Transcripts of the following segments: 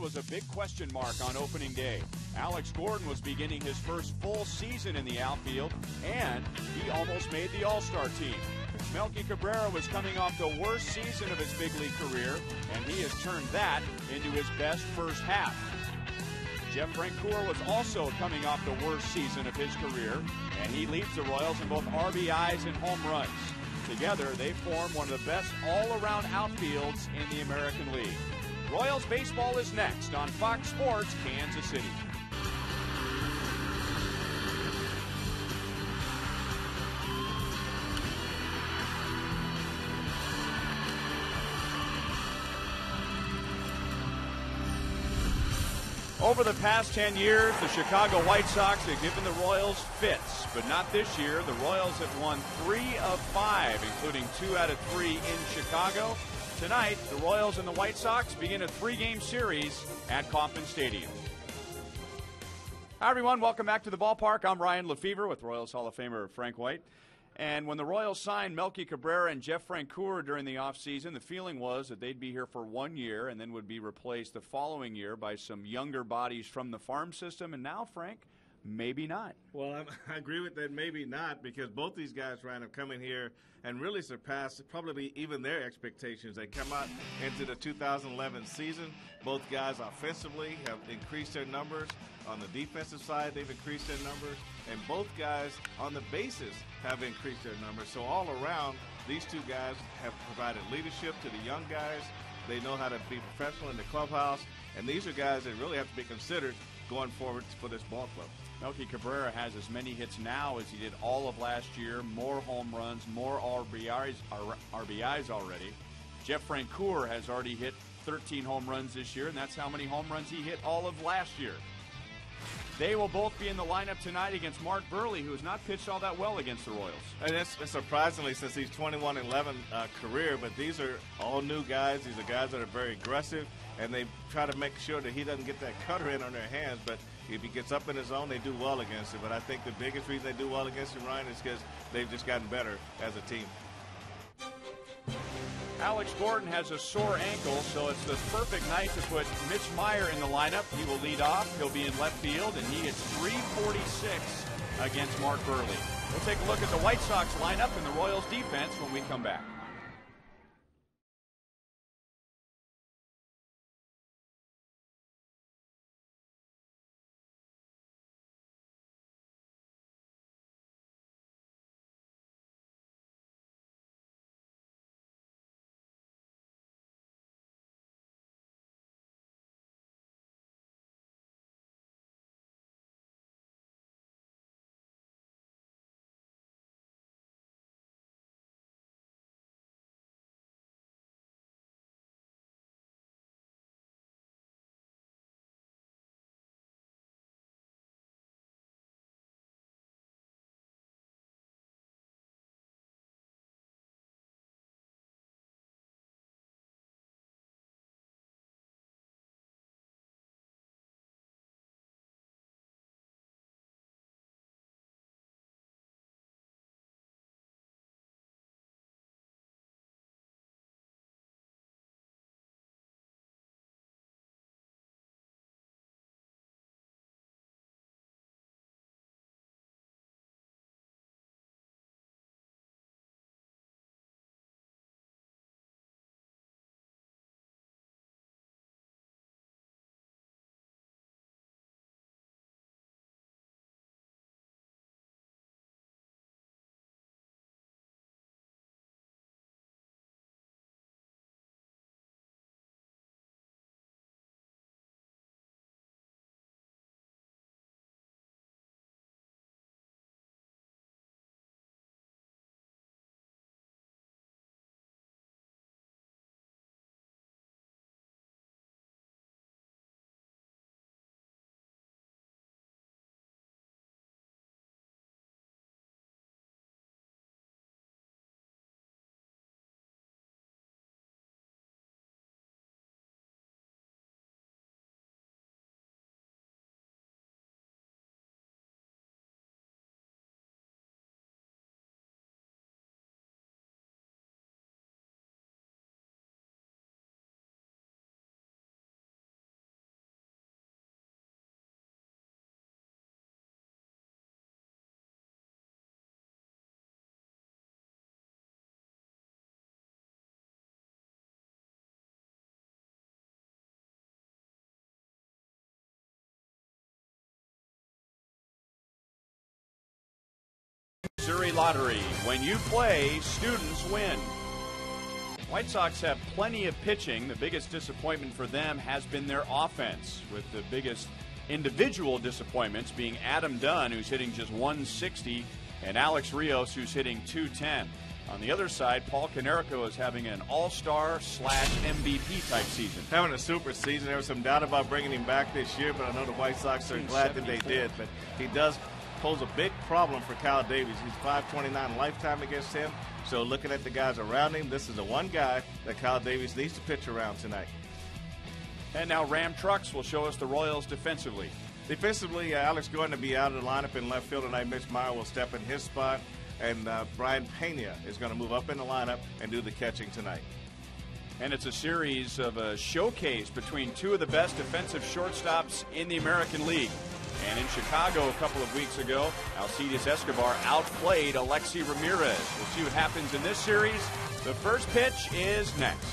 Was a big question mark on opening day. Alex Gordon was beginning his first full season in the outfield, and he almost made the All-Star team. Melky Cabrera was coming off the worst season of his big league career, and he has turned that into his best first half. Jeff Francoeur was also coming off the worst season of his career, and he leads the Royals in both RBIs and home runs. Together, they form one of the best all-around outfields in the American League. Royals baseball is next on Fox Sports Kansas City. Over the past 10 years, the Chicago White Sox have given the Royals fits, but not this year. The Royals have won 3 of 5, including 2 out of 3 in Chicago. Tonight, the Royals and the White Sox begin a 3-game series at Kauffman Stadium. Hi, everyone. Welcome back to the ballpark. I'm Ryan Lefevre with Royals Hall of Famer Frank White. And when the Royals signed Melky Cabrera and Jeff Francoeur during the offseason, the feeling was that they'd be here for 1 year and then would be replaced the following year by some younger bodies from the farm system. And now, Frank, maybe not. Well, I agree with that, maybe not, because both these guys, Ryan, have come in here and really surpassed probably even their expectations. They come out into the 2011 season. Both guys offensively have increased their numbers. On the defensive side, they've increased their numbers. And both guys on the bases have increased their numbers. So all around, these two guys have provided leadership to the young guys. They know how to be professional in the clubhouse. And these are guys that really have to be considered going forward for this ball club. Melky Cabrera has as many hits now as he did all of last year, more home runs, more RBIs already. Jeff Francoeur has already hit 13 home runs this year, and that's how many home runs he hit all of last year. They will both be in the lineup tonight against Mark Buehrle, who has not pitched all that well against the Royals. And that's surprisingly since he's 21-11 career, but these are all new guys. These are guys that are very aggressive, and they try to make sure that he doesn't get that cutter in on their hands. But if he gets up in his zone, they do well against it. But I think the biggest reason they do well against him, Ryan, is because they've just gotten better as a team. Alex Gordon has a sore ankle, so it's the perfect night to put Mitch Meyer in the lineup. He will lead off. He'll be in left field, and he hits .346 against Mark Buehrle. We'll take a look at the White Sox lineup and the Royals defense when we come back. Missouri Lottery. When you play, students win. White Sox have plenty of pitching. The biggest disappointment for them has been their offense, with the biggest individual disappointments being Adam Dunn, who's hitting just 160, and Alex Rios, who's hitting 210. On the other side, Paul Konerko is having an all-star / MVP type season. Having a super season. There was some doubt about bringing him back this year, but I know the White Sox are glad that they did. But he does pose a big problem for Kyle Davies. He's .529 lifetime against him. So looking at the guys around him, this is the one guy that Kyle Davies needs to pitch around tonight. And now Ram Trucks will show us the Royals defensively. Defensively, Alex going to be out of the lineup in left field tonight. Mitch Meyer will step in his spot. And Brian Pena is going to move up in the lineup and do the catching tonight. And it's a series of a showcase between two of the best defensive shortstops in the American League. And in Chicago a couple of weeks ago, Alcides Escobar outplayed Alexi Ramirez. We'll see what happens in this series. The first pitch is next.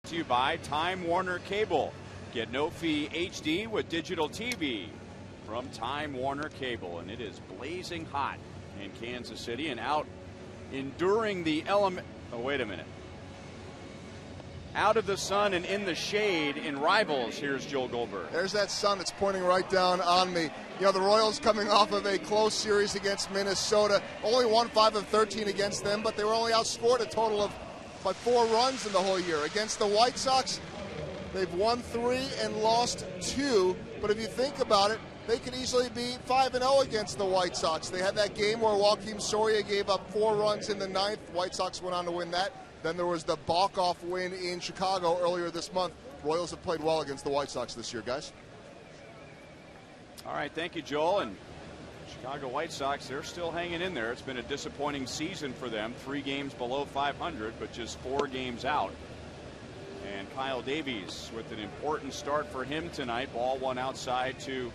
To you by Time Warner Cable. Get no fee HD with digital TV from Time Warner Cable. And it is blazing hot in Kansas City and out enduring the element. Oh, wait a minute. Out of the sun and in the shade in Rivals, here's Joel Goldberg. There's that sun that's pointing right down on me. You know, the Royals coming off of a close series against Minnesota. Only won 5 of 13 against them, but they were only outscored a total of by 4 runs in the whole year. Against the White Sox, they've won 3 and lost 2. But if you think about it, they could easily be 5-0 against the White Sox. They had that game where Joakim Soria gave up 4 runs in the 9th. White Sox went on to win that. Then there was the balk-off win in Chicago earlier this month. Royals have played well against the White Sox this year, guys. All right, thank you, Joel. And Chicago White Sox, they're still hanging in there. It's been a disappointing season for them. 3 games below 500, but just 4 games out. And Kyle Davies with an important start for him tonight. Ball one outside to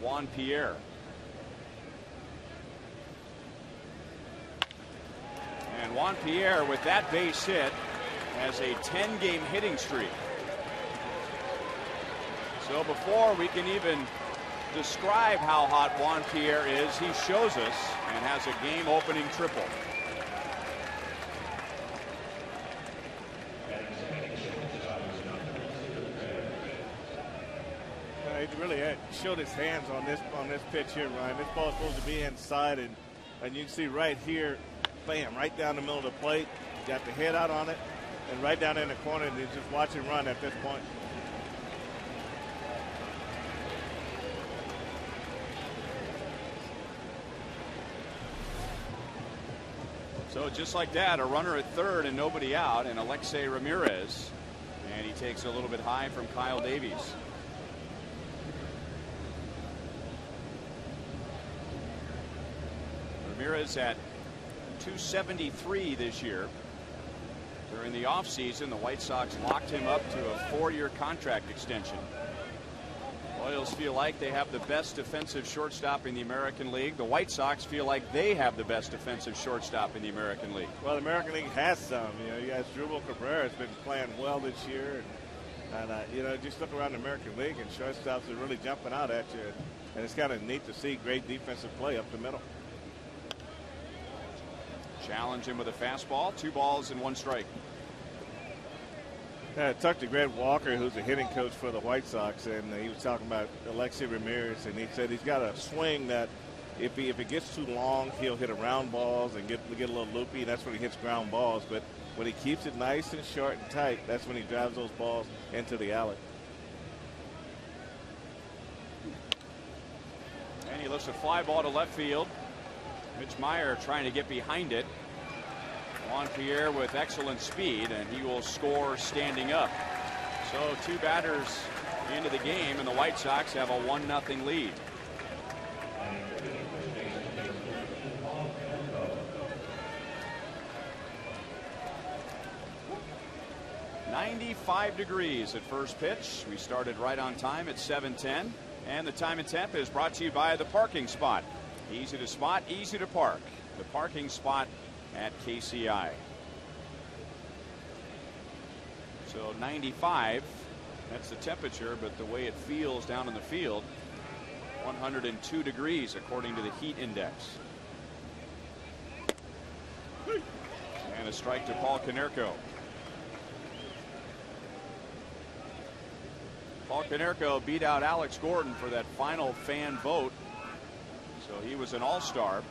Juan Pierre. And Juan Pierre with that base hit has a 10-game hitting streak. So before we can even describe how hot Juan Pierre is, he shows us and has a game-opening triple. He really showed his hands on this pitch here, Ryan. This ball is supposed to be inside, and you can see right here, bam, right down the middle of the plate. Got the head out on it, and right down in the corner, and just watch him run at this point. So just like that, a runner at third and nobody out, and Alexei Ramirez, and he takes a little bit high from Kyle Davies. Ramirez at 273 this year. During the offseason, the White Sox locked him up to a 4-year contract extension. Royals feel like they have the best defensive shortstop in the American League. The White Sox feel like they have the best defensive shortstop in the American League. Well, the American League has some. You guys, Drupal Cabrera has been playing well this year. And just look around the American League, and shortstops are really jumping out at you. And it's kind of neat to see great defensive play up the middle. Challenge him with a fastball. 2 balls and 1 strike. I talked to Greg Walker, who's a hitting coach for the White Sox, and he was talking about Alexei Ramirez, and he said he's got a swing that if it gets too long, he'll hit around balls and get a little loopy, and that's when he hits ground balls. But when he keeps it nice and short and tight, that's when he drives those balls into the alley. And he lifts a fly ball to left field. Mitch Meyer trying to get behind it. Juan Pierre with excellent speed, and he will score standing up. So 2 batters into the game, and the White Sox have a 1-0 lead. "95 degrees at first pitch." We started right on time at 7:10, and the time and temp is brought to you by the Parking Spot. Easy to spot, easy to park. The Parking Spot at KCI. So 95, that's the temperature, but the way it feels down in the field, 102 degrees according to the heat index. And a strike to Paul Konerko. Paul Konerko beat out Alex Gordon for that final fan vote. So he was an all-star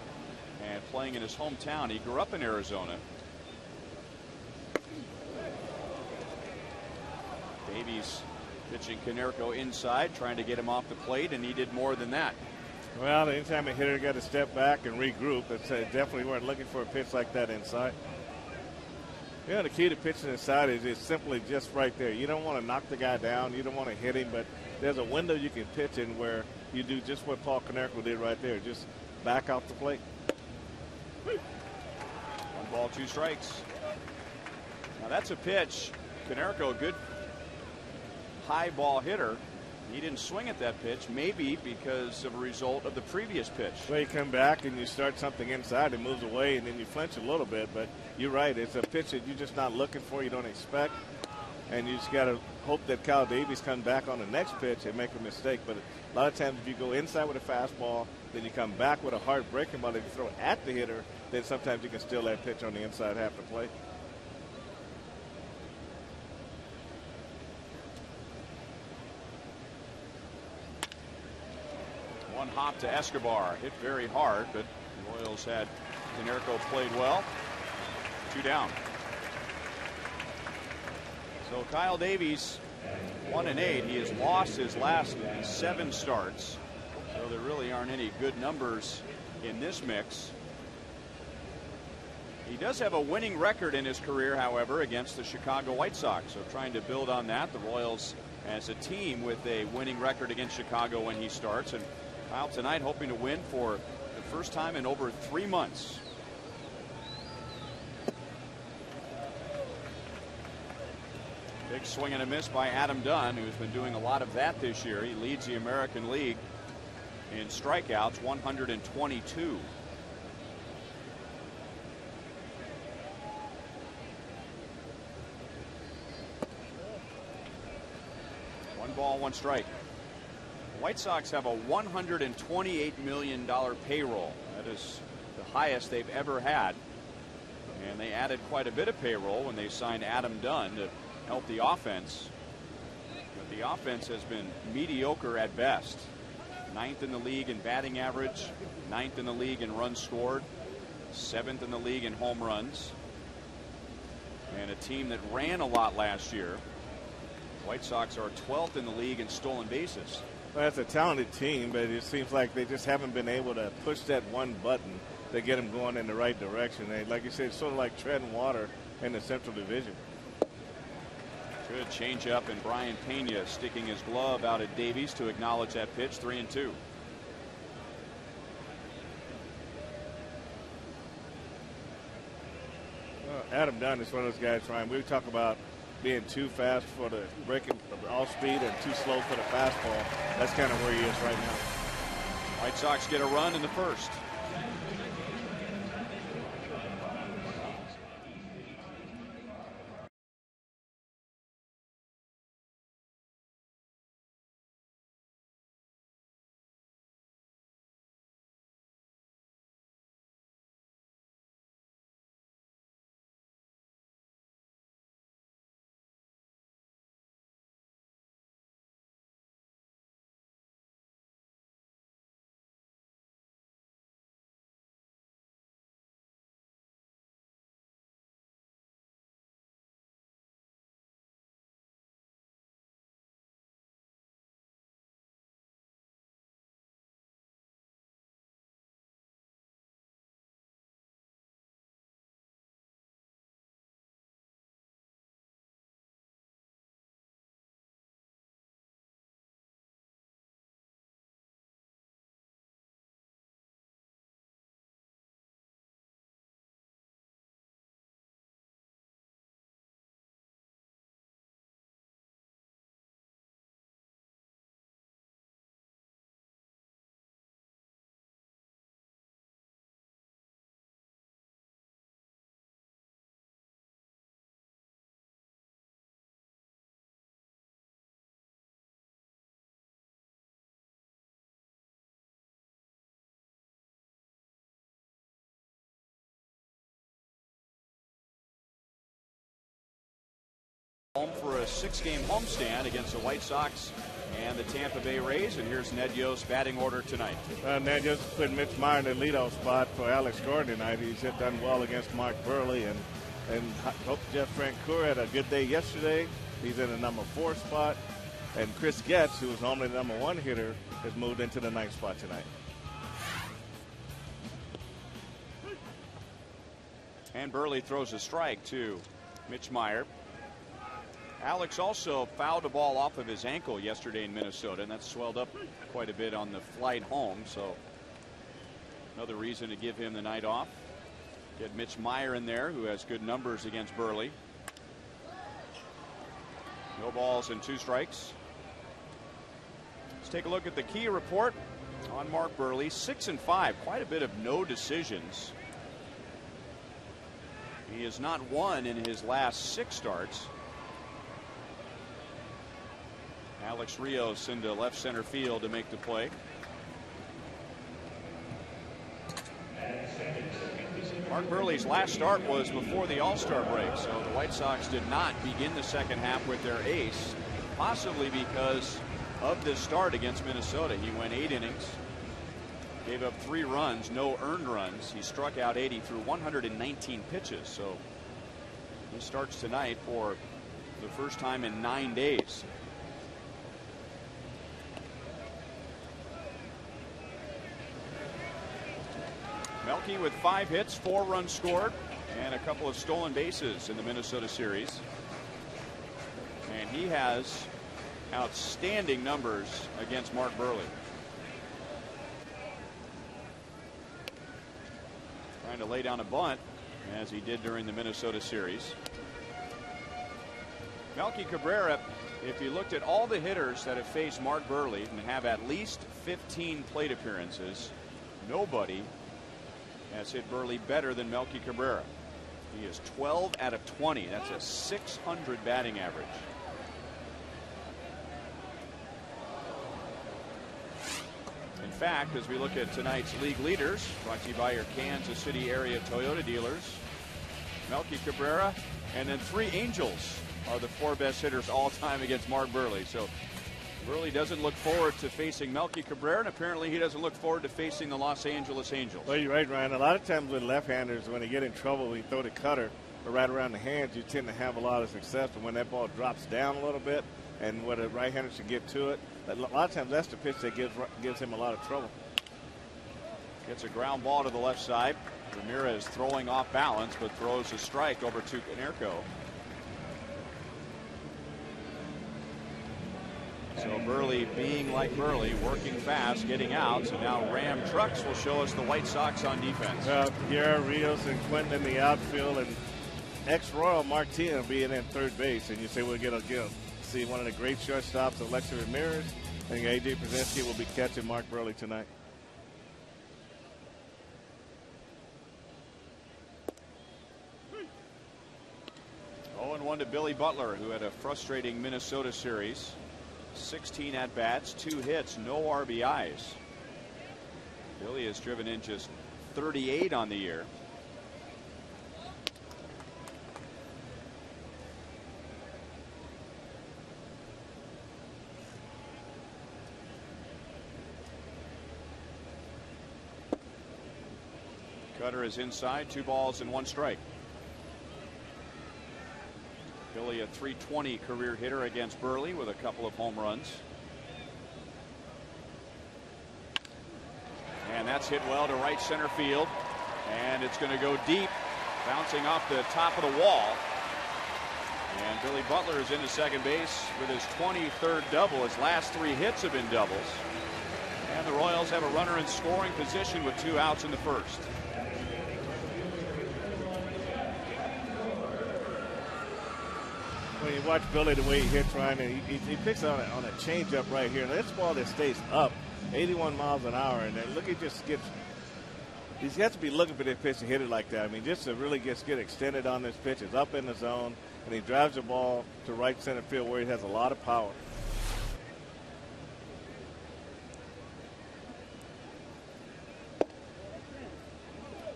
and playing in his hometown. He grew up in Arizona. Davies pitching Konerko inside, trying to get him off the plate, and he did more than that. Well, anytime a hitter got to step back and regroup, it's definitely weren't looking for a pitch like that inside. The key to pitching inside is simply just right there. You don't want to knock the guy down. You don't want to hit him, but there's a window you can pitch in where you do just what Paul Konerko did right there. Just back off the plate. 1 ball, 2 strikes. Now that's a pitch. Konerko, good high ball hitter. He didn't swing at that pitch, maybe because of a result of the previous pitch. Well, you come back and you start something inside, it moves away, and then you flinch a little bit. But you're right, it's a pitch that you're just not looking for, you don't expect. And you just got to hope that Kyle Davies comes back on the next pitch and make a mistake. But a lot of times if you go inside with a fastball, then you come back with a hard breaking ball, if you throw it at the hitter, then sometimes you can steal that pitch on the inside half the plate. One hop to Escobar, hit very hard, but the Royals had Konerko played well. 2 down. So Kyle Davies 1-8. He has lost his last 7 starts, so there really aren't any good numbers in this mix. He does have a winning record in his career, however, against the Chicago White Sox. So trying to build on that, the Royals as a team with a winning record against Chicago when he starts. And Kyle tonight hoping to win for the first time in over 3 months. Big swing and a miss by Adam Dunn, who's been doing a lot of that this year. He leads the American League in strikeouts, 122. ball, 1 strike. The White Sox have a $128 million payroll. That is the highest they've ever had. And they added quite a bit of payroll when they signed Adam Dunn to help the offense. But the offense has been mediocre at best. 9th in the league in batting average, 9th in the league in runs scored, 7th in the league in home runs. And a team that ran a lot last year. White Sox are 12th in the league in stolen bases. Well, that's a talented team, but it seems like they just haven't been able to push that one button to get them going in the right direction. They, like you said, it's sort of like treading water in the Central Division. Good changeup, and Brian Pena sticking his glove out at Davies to acknowledge that pitch. 3-2. Adam Dunn is one of those guys, Ryan. We talk about being too fast for the breaking off speed and too slow for the fastball. That's kind of where he is right now. White Sox get a run in the first. Home for a 6-game homestand against the White Sox and the Tampa Bay Rays. And here's Ned Yost's batting order tonight. Ned Yost put Mitch Meyer in the leadoff spot for Alex Gordon tonight. He's done well against Mark Burley, and hope Jeff Francoeur had a good day yesterday. He's in the number 4 spot. And Chris Getz, who was normally the number 1 hitter, has moved into the 9th spot tonight. And Burley throws a strike to Mitch Meyer. Alex also fouled a ball off of his ankle yesterday in Minnesota, and that swelled up quite a bit on the flight home. So another reason to give him the night off. Get Mitch Meyer in there, who has good numbers against Burley. No balls and 2 strikes. Let's take a look at the key report on Mark Burley. 6-5, quite a bit of no decisions. He has not won in his last 6 starts. Alex Rios into left center field to make the play. Mark Burley's last start was before the All-Star break, so the White Sox did not begin the second half with their ace, possibly because of this start against Minnesota. He went 8 innings, gave up 3 runs, no earned runs. He struck out 80 through 119 pitches, so he starts tonight for the first time in 9 days. Melky with 5 hits, 4 runs scored, and a couple of stolen bases in the Minnesota series. And he has outstanding numbers against Mark Burley. Trying to lay down a bunt, as he did during the Minnesota series. Melky Cabrera, if you looked at all the hitters that have faced Mark Burley and have at least 15 plate appearances, nobody has hit Burley better than Melky Cabrera. He is 12 out of 20. That's a .600 batting average. fact, as we look at tonight's league leaders, brought to you by your Kansas City area Toyota dealers, Melky Cabrera, and then 3 Angels are the 4 best hitters all time against Mark Burley. So Burley doesn't look forward to facing Melky Cabrera, and apparently he doesn't look forward to facing the Los Angeles Angels. Well, you're right, Ryan. A lot of times with left-handers, when they get in trouble, when you throw the cutter or right around the hands, you tend to have a lot of success. But when that ball drops down a little bit, and where the right-hander should get to it, a lot of times that's the pitch that gives him a lot of trouble. Gets a ground ball to the left side. Ramirez throwing off balance, but throws a strike over to Canerco. So Burley being like Burley, working fast, getting out. So now Ram Trucks will show us the White Sox on defense. Pierre, Rios, and Quentin in the outfield, and ex-Royal Martina being in third base. And you say we'll get see one of the great shortstops, Alexi Ramirez. I think A.J. Pierzynski will be catching Mark Burley tonight. Oh, and 1 to Billy Butler, who had a frustrating Minnesota series. 16 at-bats, 2 hits, no RBIs. Billy has driven in just 38 on the year. Cutter is inside, 2 balls and 1 strike. Billy, a .320 career hitter against Burley with a couple of home runs. And that's hit well to right center field. And it's going to go deep, bouncing off the top of the wall. And Billy Butler is into second base with his 23rd double. His last 3 hits have been doubles. And the Royals have a runner in scoring position with 2 outs in the first. When you watch Billy, the way he hits, Ryan, and he picks on a changeup right here. And that's a ball that stays up 81 miles an hour. And then look, he just gets – he's got to be looking for this pitch to hit it like that. I mean, just to really get extended on this pitch. It's up in the zone, and he drives the ball to right center field where he has a lot of power.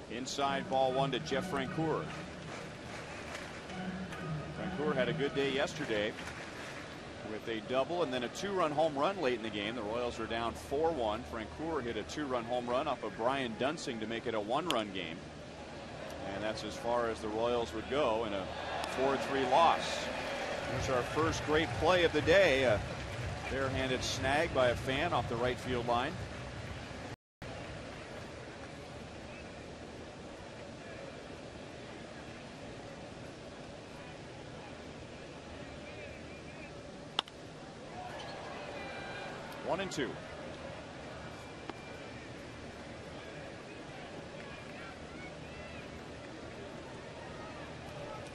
Inside, ball 1 to Jeff Francoeur. Francoeur had a good day yesterday with a double and then a 2-run home run late in the game. The Royals are down 4-1. Francoeur hit a 2-run home run off of Brian Dunsing to make it a 1-run game. And that's as far as the Royals would go in a 4-3 loss. Here's our first great play of the day. A barehanded snag by a fan off the right field line. One and 2.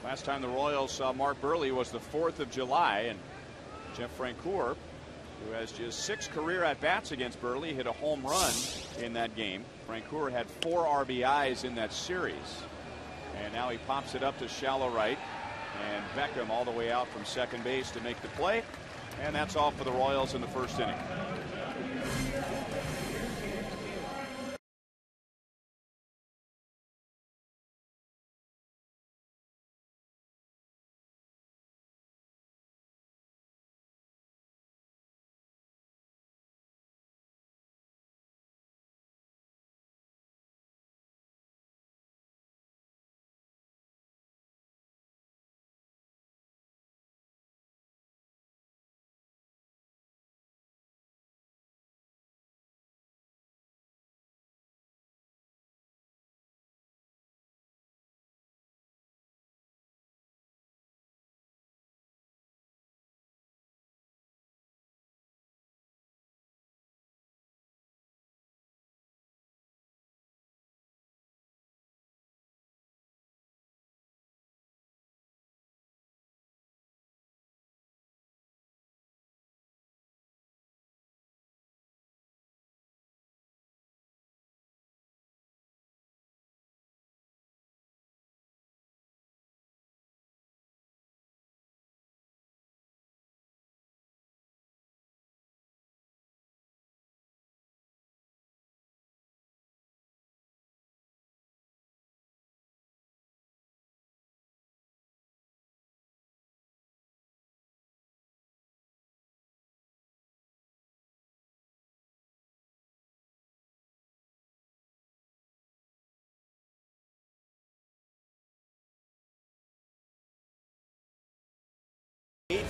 Last time the Royals saw Mark Burley was the 4th of July, and Jeff Francoeur, who has just 6 career at-bats against Burley, hit a home run in that game. Francoeur had 4 RBIs in that series. And now he pops it up to shallow right, and Beckham all the way out from second base to make the play. And that's all for the Royals in the first inning.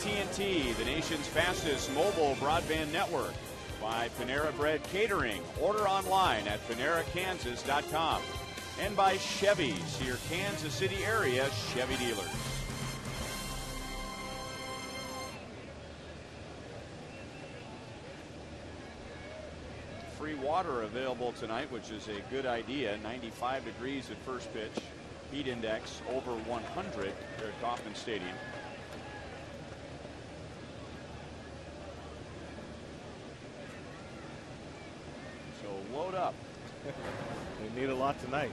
AT&T, the nation's fastest mobile broadband network. By Panera Bread Catering. Order online at PaneraKansas.com. And by Chevy's, your Kansas City area Chevy dealers. Free water available tonight, which is a good idea. 95 degrees at first pitch. Heat index over 100 here at Kauffman Stadium. So load up. We need a lot tonight.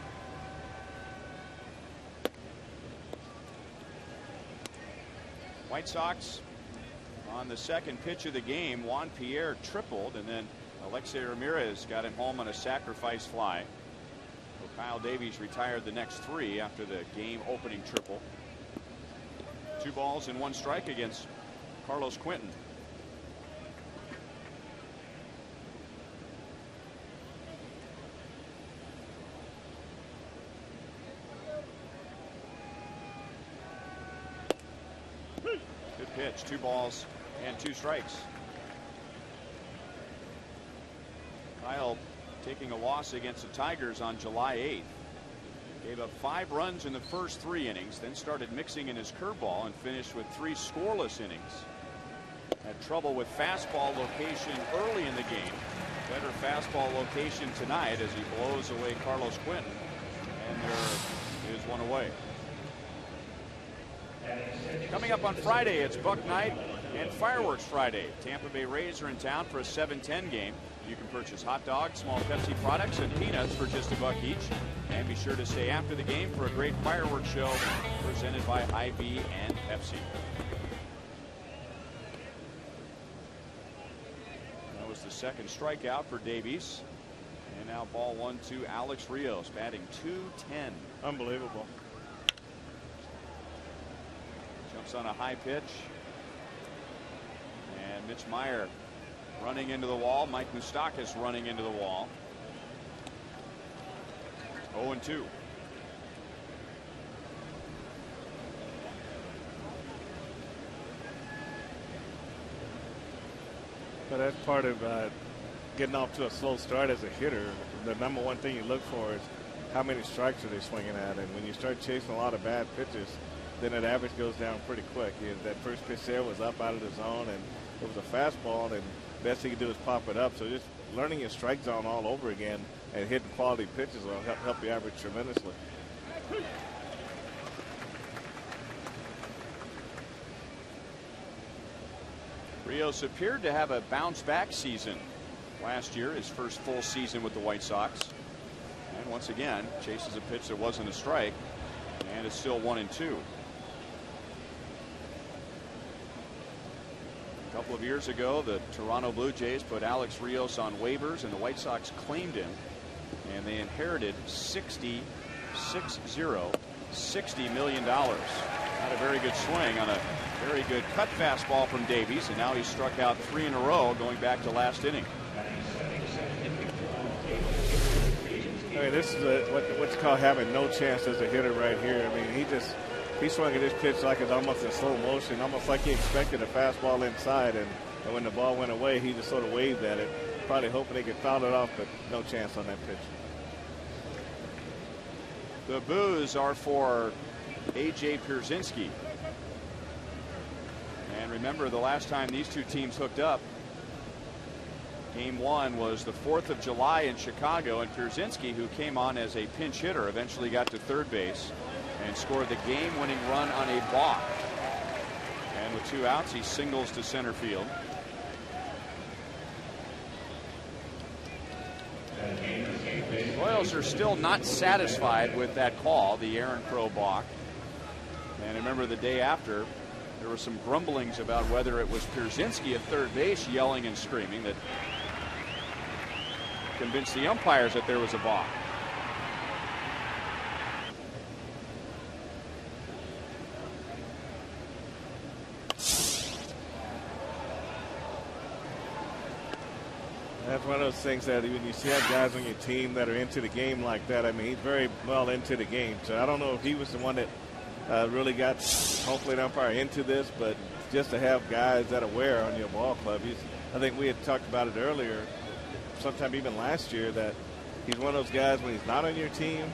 White Sox on the second pitch of the game. Juan Pierre tripled, and then Alexei Ramirez got him home on a sacrifice fly. So Kyle Davies retired the next three after the game opening triple. 2 balls and 1 strike against Carlos Quentin. Good pitch. 2 balls and 2 strikes. Kyle taking a loss against the Tigers on July 8th. Gave up 5 runs in the first 3 innings, then started mixing in his curveball and finished with 3 scoreless innings. Had trouble with fastball location early in the game. Better fastball location tonight as he blows away Carlos Quentin, and there is 1 away. Coming up on Friday, it's Buck Night and Fireworks Friday. Tampa Bay Rays are in town for a 7-10 game. You can purchase hot dogs, small Pepsi products, and peanuts for just $1 each. And be sure to stay after the game for a great fireworks show presented by Hy-Vee and Pepsi. That was the second strikeout for Davies. And now ball 1 to Alex Rios, batting .210. Unbelievable. Jumps on a high pitch. And Mitch Meyer running into the wall. Mike Moustakas running into the wall. 0-2. But that's part of getting off to a slow start as a hitter. The number one thing you look for is how many strikes are they swinging at. And when you start chasing a lot of bad pitches, then that average goes down pretty quick. That first pitch there was up out of the zone, and it was a fastball, and best thing you can do is pop it up. So just learning your strike zone all over again and hitting quality pitches will help you average tremendously. Rios appeared to have a bounce-back season last year, his first full season with the White Sox. And once again, chases a pitch that wasn't a strike, and it's still 1-2. A couple of years ago, the Toronto Blue Jays put Alex Rios on waivers, and the White Sox claimed him, and they inherited $60 million. Not a very good swing on a very good cut fastball from Davies, and now he's struck out 3 in a row going back to last inning. I mean, this is what's called having no chance as a hitter right here. I mean, he swung at this pitch like it's almost in slow motion, almost like he expected a fastball inside, and when the ball went away, he just sort of waved at it, probably hoping they could foul it off, but no chance on that pitch. The boos are for A.J. Pierzynski. And remember, the last time these two teams hooked up, Game 1 was the 4th of July in Chicago, and Pierzynski, who came on as a pinch hitter, eventually got to third base and scored the game-winning run on a balk. And with 2 outs, he singles to center field. The Royals are still not satisfied with that call, the Aaron Crow balk. And remember, the day after, there were some grumblings about whether it was Pierzynski at third base yelling and screaming that convinced the umpires that there was a balk. That's one of those things that when you see guys on your team that are into the game like that, I mean, he's very well into the game. So I don't know if he was the one that really got, hopefully, an umpire into this, but just to have guys that are aware on your ball club. I think we had talked about it earlier, sometime even last year, that he's one of those guys when he's not on your team,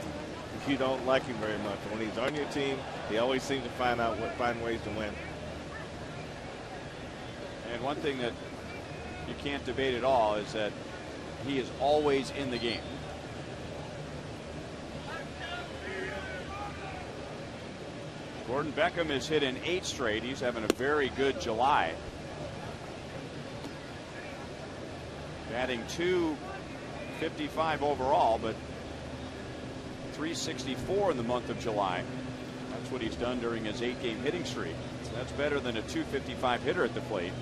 you don't like him very much. When he's on your team, he always seems to find ways to win. And one thing that you can't debate at all is that he is always in the game. Gordon Beckham has hit in 8 straight. He's having a very good July. Batting .255 overall, but .364 in the month of July. That's what he's done during his 8-game hitting streak. So that's better than a .255 hitter at the plate.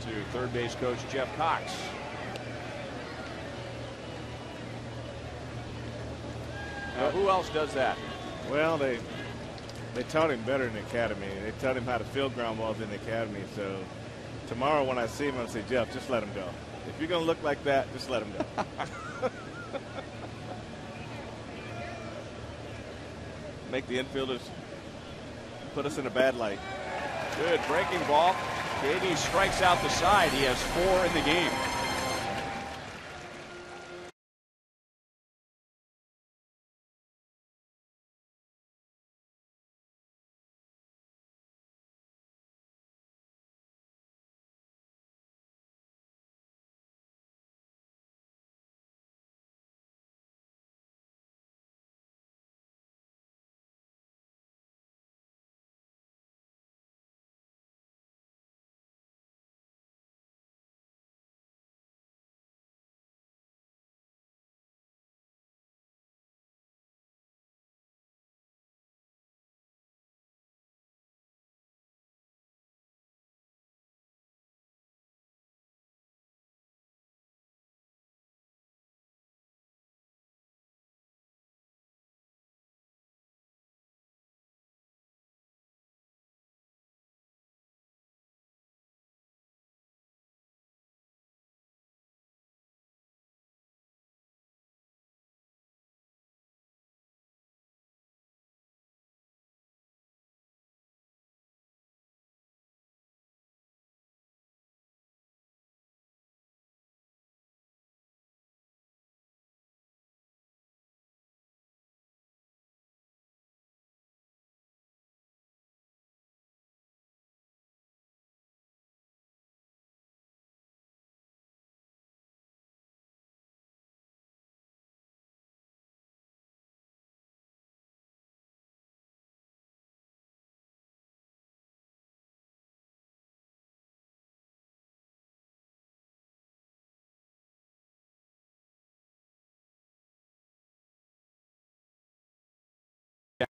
To third base coach Jeff Cox. Now, who else does that? Well, they taught him better in the academy. They taught him how to field ground balls in the academy. So tomorrow when I see him, I'll say, Jeff, just let him go. If you're going to look like that, just let him go. Make the infielders put us in a bad light. Good breaking ball. KD strikes out the side. He has 4 in the game.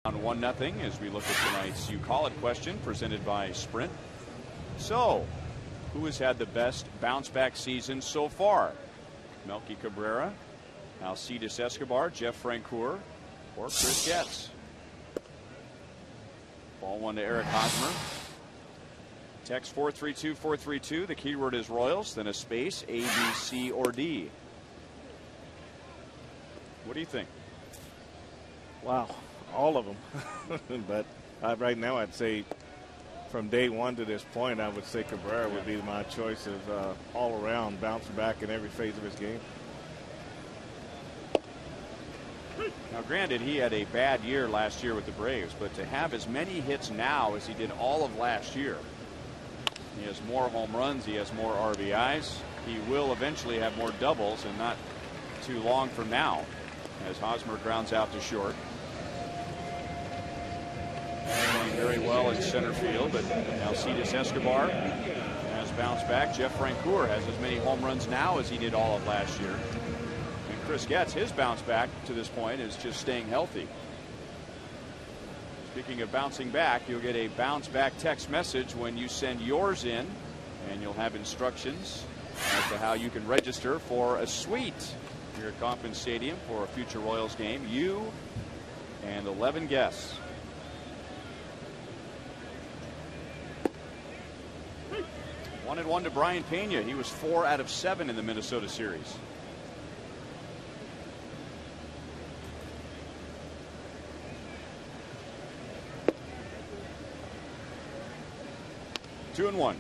Down 1-0 as we look at tonight's You Call It question presented by Sprint. So, who has had the best bounce back season so far? Melky Cabrera, Alcides Escobar, Jeff Francoeur, or Chris Getz? Ball 1 to Eric Hosmer. Text 432-432. The keyword is Royals, then a space, A, B, C, or D. What do you think? Wow. All of them. But right now I'd say from day one to this point, I would say Cabrera would be my choice of all around bounce back in every phase of his game. Now granted, he had a bad year last year with the Braves, but to have as many hits now as he did all of last year, he has more home runs, he has more RBIs, he will eventually have more doubles, and not too long from now, as Hosmer grounds out to short. Playing very well in center field, but Alcides Escobar has bounced back. Jeff Francoeur has as many home runs now as he did all of last year. And Chris Getz, his bounce back to this point is just staying healthy. Speaking of bouncing back, you'll get a bounce back text message when you send yours in, and you'll have instructions as to how you can register for a suite here at Kauffman Stadium for a future Royals game. You and 11 guests. 1-1 to Brian Pena. He was 4 out of 7 in the Minnesota series. 2-1.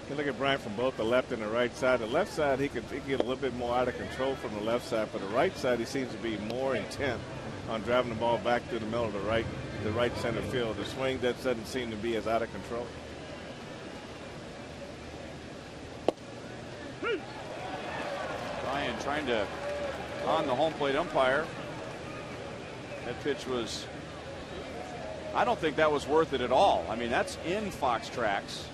You look at Bryant from both the left and the right side. The left side, he could get a little bit more out of control from the left side. But the right side, he seems to be more intent on driving the ball back through the middle of the right center field. The swing that doesn't seem to be as out of control. Bryant trying to on the home plate umpire. That pitch was, I don't think that was worth it at all. I mean, that's in Fox Tracks.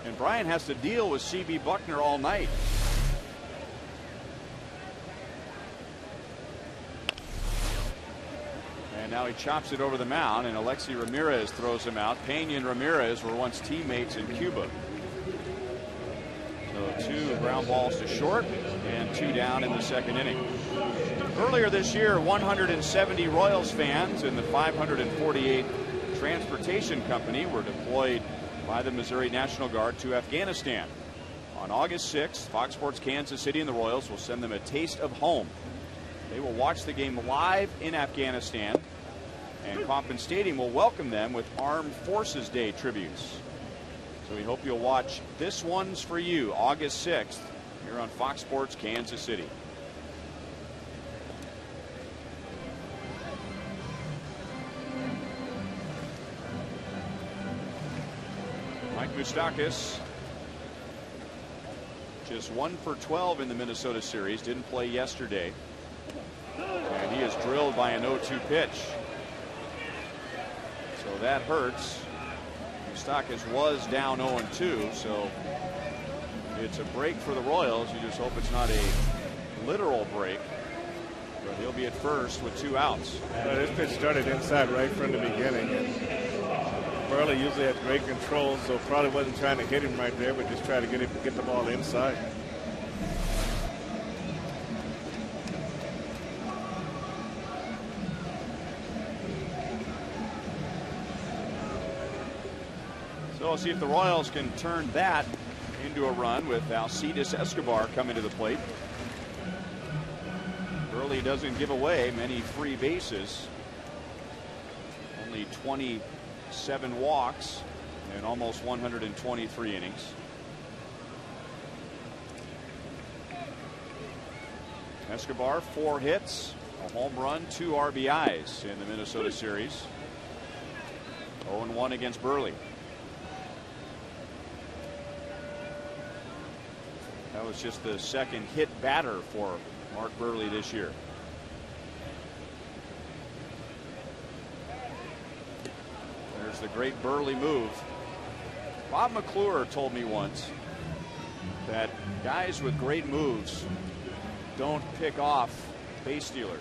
And Bryant has to deal with C.B. Buckner all night. And now he chops it over the mound, and Alexi Ramirez throws him out. Pena and Ramirez were once teammates in Cuba. So 2 ground balls to short and 2 down in the second inning. Earlier this year, 170 Royals fans in the 548 Transportation Company were deployed by the Missouri National Guard to Afghanistan. On August 6th, Fox Sports Kansas City and the Royals will send them a taste of home. They will watch the game live in Afghanistan, and Kauffman Stadium will welcome them with Armed Forces Day tributes. So we hope you'll watch This One's for You, August 6th, here on Fox Sports Kansas City. Mike Moustakas, just 1 for 12 in the Minnesota series, didn't play yesterday. And he is drilled by an 0-2 pitch. So that hurts. Moustakas was down 0-2, so it's a break for the Royals. You just hope it's not a literal break. But he'll be at first with 2 outs. This pitch started inside right from the beginning. And Burley usually has great control, so probably wasn't trying to hit him right there, but just try to get the ball inside. So we'll see if the Royals can turn that into a run with Alcides Escobar coming to the plate. Burley doesn't give away many free bases. Only 27 walks in almost 123 innings. Escobar, 4 hits, a home run, 2 RBIs in the Minnesota series. 0-1 against Burley. That was just the second hit batter for Mark Burley this year. There's the great Burley move. Bob McClure told me once that guys with great moves don't pick off base stealers.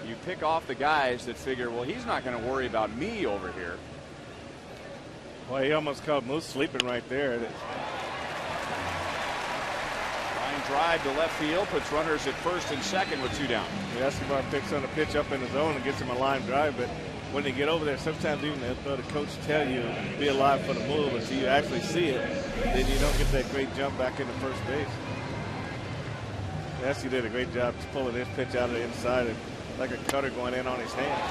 You pick off the guys that figure, well, he's not going to worry about me over here. Well, he almost caught Moose sleeping right there. Line drive to left field, puts runners at first and second with 2 down. Escobar picks on a pitch up in the zone and gets him a line drive, but when they get over there, sometimes even though the coach tell you be alive for the move until you actually see it, then you don't get that great jump back into first base. Esky did a great job pulling this pitch out of the inside, and like a cutter going in on his hand.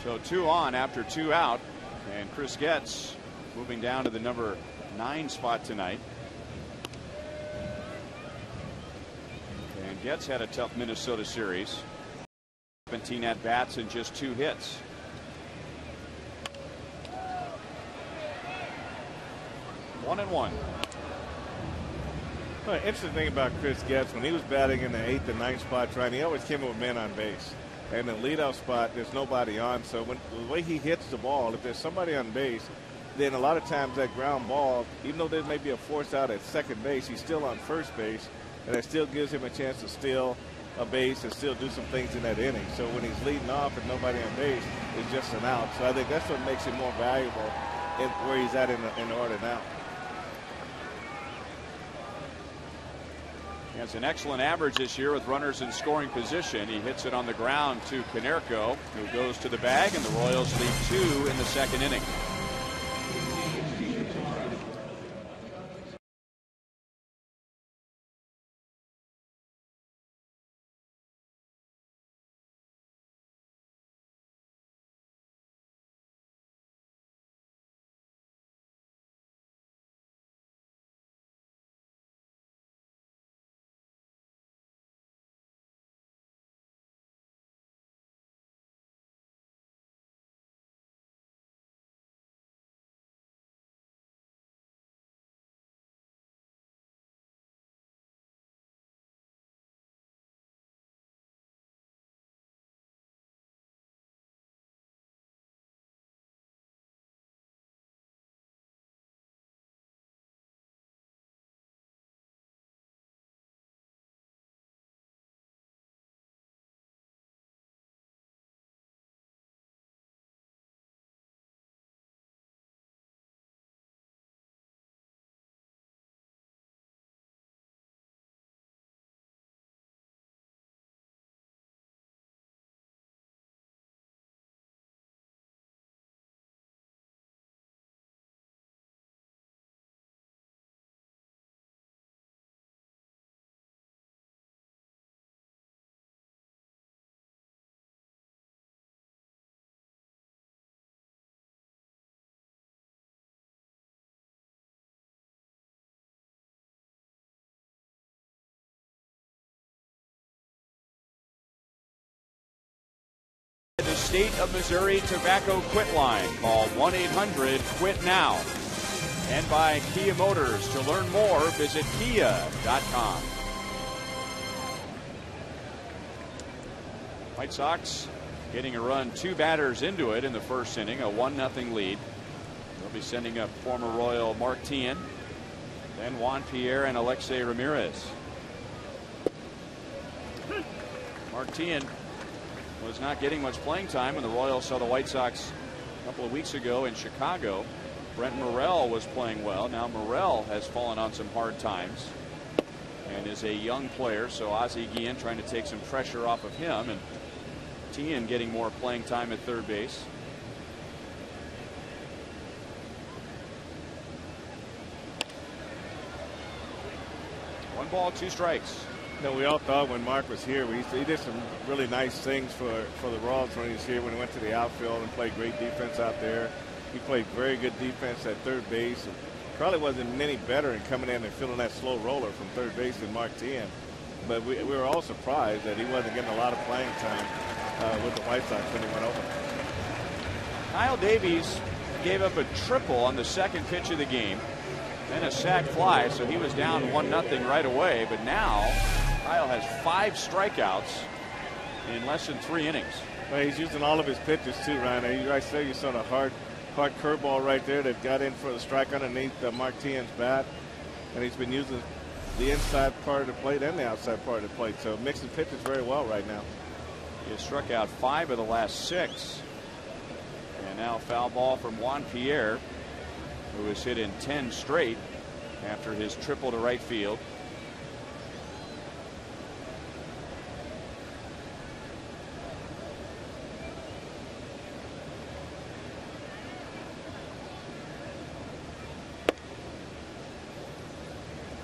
So 2 on after 2 out, and Chris Getz moving down to the number 9 spot tonight. And Getz had a tough Minnesota series. 17 at bats and just 2 hits. One and one. Well, interesting thing about Chris Getz, when he was batting in the 8th and 9th spot, he always came in with men on base. And the leadoff spot, there's nobody on. So when the way he hits the ball, if there's somebody on base, then a lot of times that ground ball, even though there may be a force out at second base, he's still on first base, and it still gives him a chance to steal a base and still do some things in that inning. So when he's leading off and nobody on base, it's just an out. So I think that's what makes him more valuable in where he's at in the order now. He has an excellent average this year with runners in scoring position. He hits it on the ground to Konerko, who goes to the bag, and the Royals lead 2 in the second inning. The State of Missouri Tobacco Quit Line. Call 1-800-QUIT-NOW. And by Kia Motors. To learn more, visit kia.com. White Sox getting a run, 2 batters into it in the first inning, a 1-0 lead. They'll be sending up former Royal Mark Tien, then Juan Pierre and Alexei Ramirez. Mark Tien was not getting much playing time when the Royals saw the White Sox a couple of weeks ago in Chicago. Brent Morrell was playing well. Now Morrell has fallen on some hard times and is a young player, so Ozzie Guillen trying to take some pressure off of him, and Tien getting more playing time at third base. One ball, 2 strikes. You know, we all thought when Mark was here, he did some really nice things for the Royals when he was here, when he went to the outfield and played great defense out there. He played very good defense at third base. And probably wasn't any better in coming in and filling that slow roller from third base than Mark Tien. But we were all surprised that he wasn't getting a lot of playing time with the White Sox when he went over. Kyle Davies gave up a triple on the second pitch of the game, then a sac fly, so he was down 1-0 right away. But now Kyle has 5 strikeouts in less than 3 innings. Well, he's using all of his pitches too, Ryan. Right there, you saw the hard curveball right there that got in for the strike underneath Mark Tien's bat, and he's been using the inside part of the plate and the outside part of the plate. So mixing pitches very well right now. He has struck out 5 of the last 6. And now foul ball from Juan Pierre, who has hit in 10 straight after his triple to right field.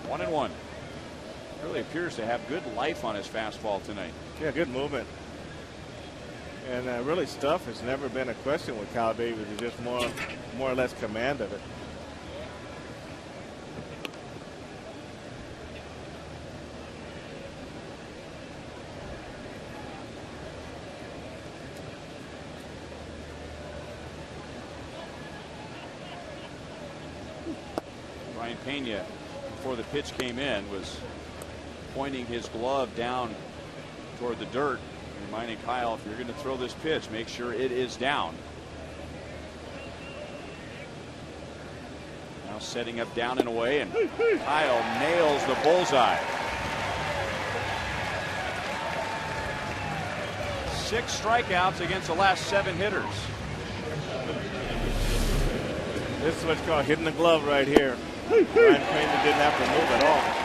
One and one. Really appears to have good life on his fastball tonight. Yeah, good movement. And really, stuff has never been a question with Kyle Davies. It's just more or less command of it. Ryan Pena, before the pitch came in, was pointing his glove down toward the dirt, reminding Kyle, if you're going to throw this pitch, make sure it is down. Now setting up down and away, and Kyle nails the bullseye. 6 strikeouts against the last 7 hitters. This is what's called hitting the glove right here. Ryan Pena didn't have to move at all.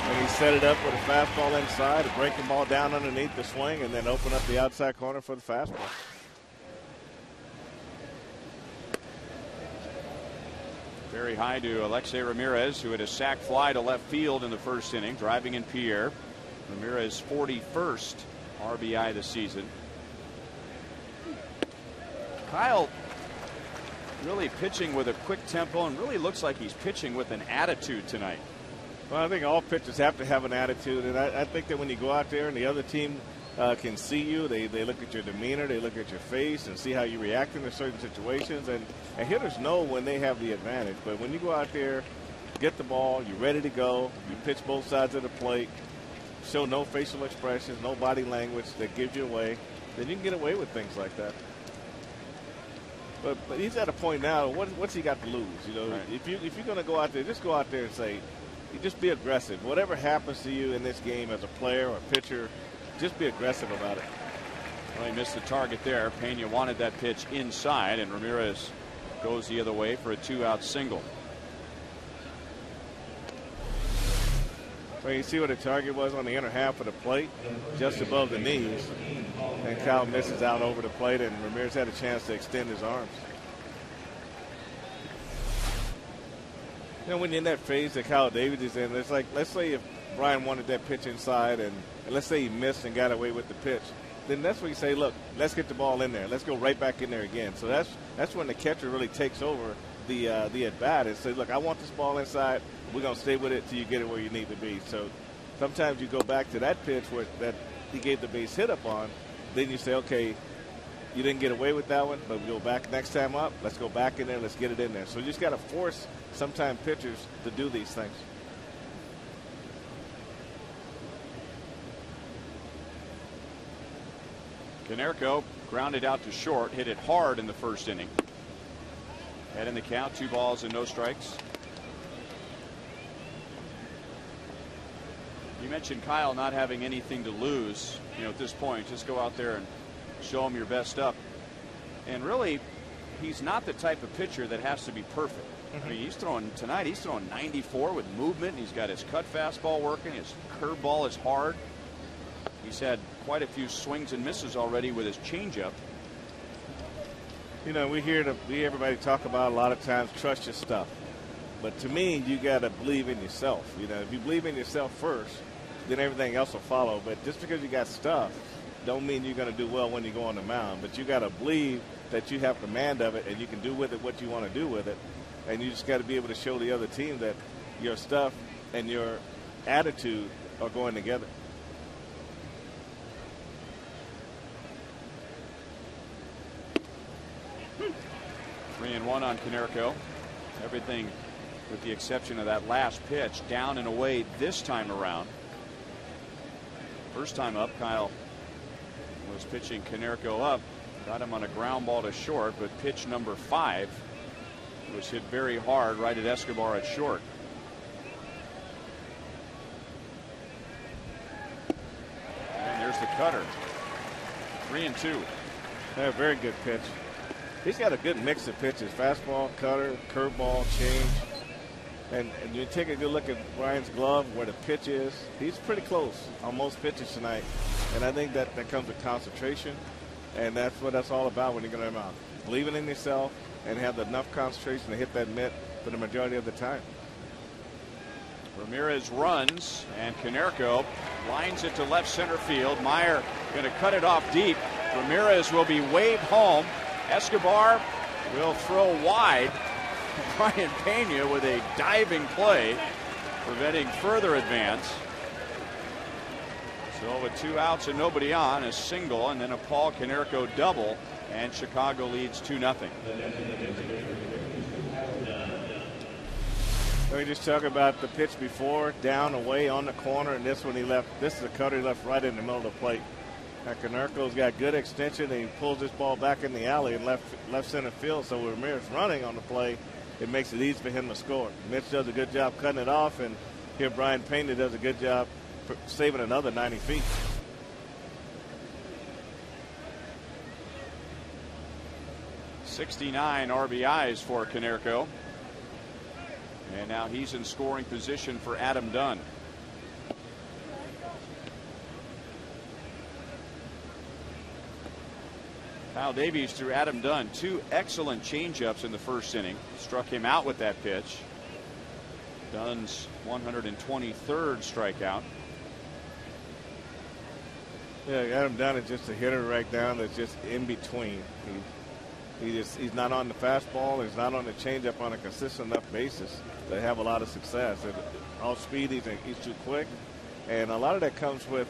And he set it up with a fastball inside, a breaking ball down underneath the swing, and then open up the outside corner for the fastball. Very high to Alexei Ramirez, who had a sac fly to left field in the first inning, driving in Pierre. Ramirez 41st RBI this season. Kyle really pitching with a quick tempo, and really looks like he's pitching with an attitude tonight. Well, I think all pitchers have to have an attitude, and I think that when you go out there and the other team can see you, they look at your demeanor, they look at your face and see how you react in certain situations, and hitters know when they have the advantage. But when you go out there, get the ball, you're ready to go, you pitch both sides of the plate, show no facial expressions, no body language that gives you away, then you can get away with things like that. But he's at a point now. What's he got to lose? You know, right. If you're going to go out there, just go out there and say, you just be aggressive. Whatever happens to you in this game as a player or a pitcher, just be aggressive about it. Well, he missed the target there. Pena wanted that pitch inside, and Ramirez goes the other way for a 2-out single. Well, you see what the target was on the inner half of the plate, just above the knees. And Kyle misses out over the plate, and Ramirez had a chance to extend his arms. You know, when you're in that phase that Kyle Davies is in, it's like, let's say if Brian wanted that pitch inside, and let's say he missed and got away with the pitch, then that's when you say, look, let's get the ball in there. Let's go right back in there again. So that's when the catcher really takes over the at-bat and says, look, I want this ball inside. We're going to stay with it till you get it where you need to be. So sometimes you go back to that pitch that he gave the base hit up on. Then you say, okay, you didn't get away with that one, but we go back next time up. Let's go back in there. Let's get it in there. So you just got to force sometimes pitchers to do these things. Konerko grounded out to short, hit it hard in the first inning. Head in the count, 2 balls and no strikes. You mentioned Kyle not having anything to lose, at this point. Just go out there and show him your best stuff. And really, he's not the type of pitcher that has to be perfect. I mean, he's throwing 94 with movement. He's got his cut fastball working. His curveball is hard. He's had quite a few swings and misses already with his changeup. We hear everybody talk about a lot of times, trust your stuff. But to me, you got to believe in yourself. If you believe in yourself first, then everything else will follow. But just because you got stuff don't mean you're going to do well when you go on the mound. But you got to believe that you have command of it and you can do with it what you want to do with it. And you just got to be able to show the other team that your stuff and your attitude are going together. Three and one on Konerko. Everything with the exception of that last pitch down and away this time around. First time up, Kyle was pitching Konerko up, got him on a ground ball to short, but pitch number 5 was hit very hard right at Escobar at short. And there's the cutter. 3-2. Yeah, very good pitch. He's got a good mix of pitches: fastball, cutter, curveball, change. And you take a good look at Brian's glove, where the pitch is. He's pretty close on most pitches tonight. And I think that comes with concentration. And that's what that's all about when you're going to come out. Believing in yourself and have enough concentration to hit that mitt for the majority of the time. Ramirez runs, and Konerko lines it to left center field. Meyer going to cut it off deep. Ramirez will be waved home. Escobar will throw wide. Brian Pena with a diving play, preventing further advance. So with 2 outs and nobody on, a single and then a Paul Konerko double, and Chicago leads 2-0. We just talk about the pitch before, down, away, on the corner, and this one he left. This is a cutter he left right in the middle of the plate. Now Konerko's got good extension, and he pulls this ball back in the alley and left center field. So with Ramirez running on the play, it makes it easy for him to score. Mitch does a good job cutting it off, and here Brian Pena does a good job saving another 90 feet. '69 RBIs for Konerko. And now he's in scoring position for Adam Dunn. Kyle Davies threw Adam Dunn 2 excellent changeups in the first inning. Struck him out with that pitch. Dunn's 123rd strikeout. Yeah, Adam Dunn is just a hitter right now that's just in between. He's not on the fastball. He's not on the changeup on a consistent enough basis to have a lot of success. Off speed, he's too quick, and a lot of that comes with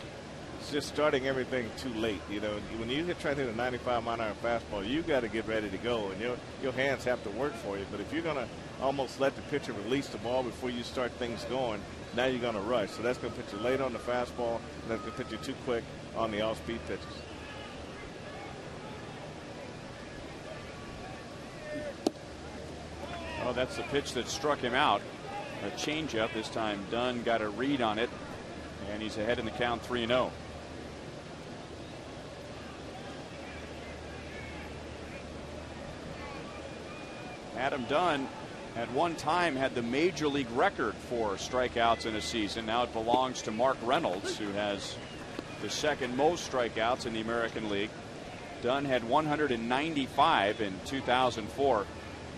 just starting everything too late. When you try to hit a 95-mile-an-hour fastball, you got to get ready to go, and your hands have to work for you. But if you're going to almost let the pitcher release the ball before you start things going, now you're going to rush. So that's going to put you late on the fastball, and that's going to put you too quick on the off-speed pitches. Oh, that's the pitch that struck him out. A changeup. This time Dunn got a read on it, and he's ahead in the count 3-0. Adam Dunn at one time had the major league record for strikeouts in a season. Now it belongs to Mark Reynolds, who has the second most strikeouts in the American League. Dunn had 195 in 2004.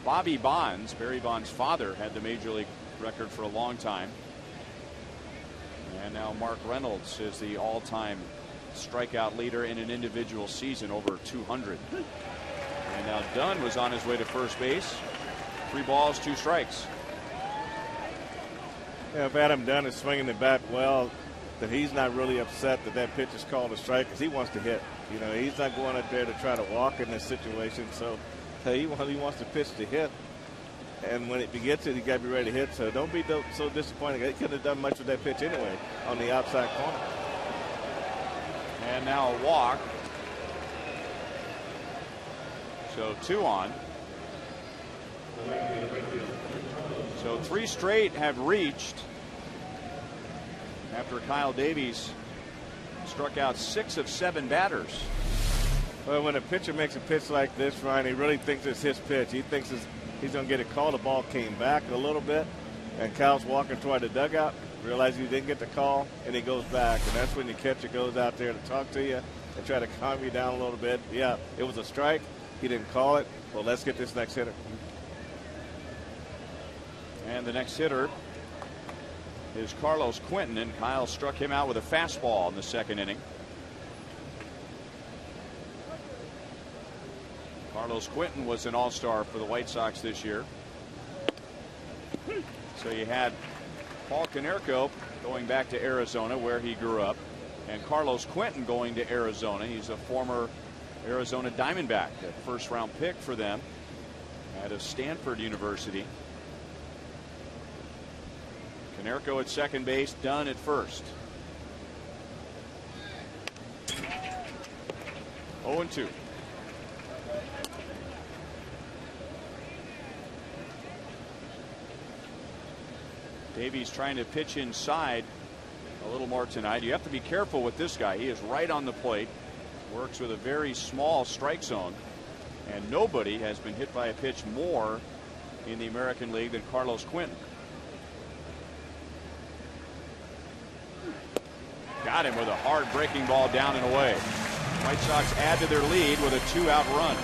Bobby Bonds, Barry Bonds' father, had the major league record for a long time. And now Mark Reynolds is the all-time strikeout leader in an individual season, over 200. And now Dunn was on his way to first base. 3 balls, 2 strikes. Yeah, if Adam Dunn is swinging the bat well, that he's not really upset that pitch is called a strike, because he wants to hit. You know, he's not going up there to try to walk in this situation. So he wants to pitch to hit. And when he gets it, you got to be ready to hit. So don't be so disappointed. He couldn't have done much with that pitch anyway on the outside corner. And now a walk. So 2 on. So 3 straight have reached after Kyle Davies struck out 6 of 7 batters. Well, when a pitcher makes a pitch like this, Ryan, he really thinks it's his pitch. He thinks he's going to get a call. The ball came back a little bit, and Kyle's walking toward the dugout, realizes he didn't get the call, and he goes back. And that's when the catcher goes out there to talk to you and try to calm you down a little bit. Yeah, it was a strike. He didn't call it. Well, let's get this next hitter. And the next hitter is Carlos Quentin, and Kyle struck him out with a fastball in the 2nd inning. Carlos Quentin was an all-star for the White Sox this year. So you had Paul Konerko going back to Arizona, where he grew up, and Carlos Quentin going to Arizona. He's a former Arizona Diamondback, a 1st-round pick for them out of Stanford University. Konerko at 2nd base, Dunn at 1st. 0-2. Davies trying to pitch inside a little more tonight. You have to be careful with this guy. He is right on the plate, works with a very small strike zone, and nobody has been hit by a pitch more in the American League than Carlos Quentin. Got him with a hard breaking ball down and away. White Sox add to their lead with a 2-out run.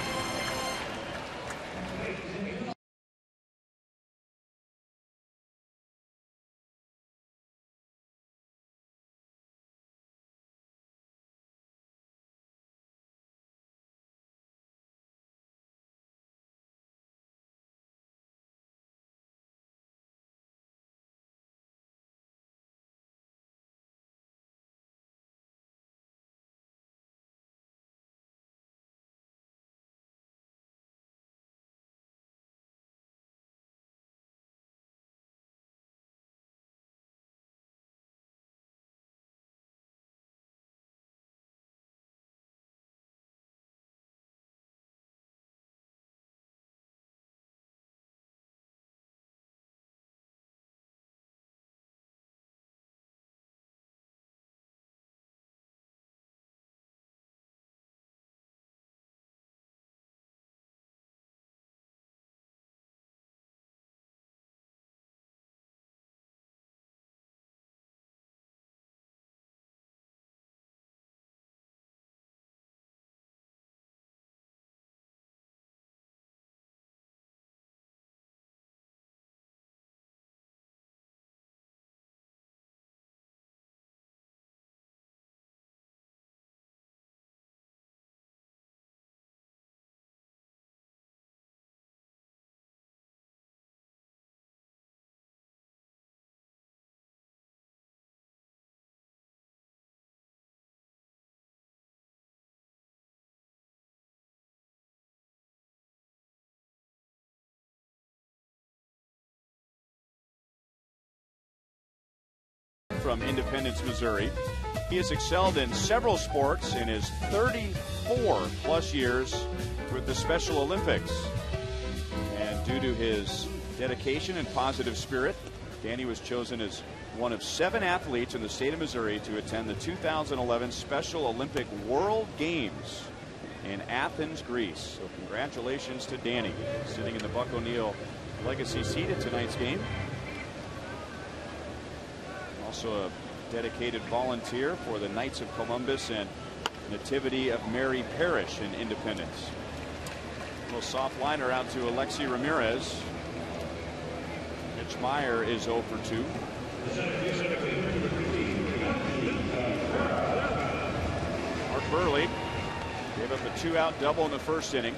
From Independence, Missouri. He has excelled in several sports in his 34+ years with the Special Olympics. And due to his dedication and positive spirit, Danny was chosen as one of 7 athletes in the state of Missouri to attend the 2011 Special Olympic World Games in Athens, Greece. So congratulations to Danny, sitting in the Buck O'Neil legacy seat at tonight's game. Also a dedicated volunteer for the Knights of Columbus and Nativity of Mary Parish in Independence. A little soft liner out to Alexi Ramirez. Mitch Meyer is 0 for 2. Mark Burley gave up a 2-out double in the 1st inning.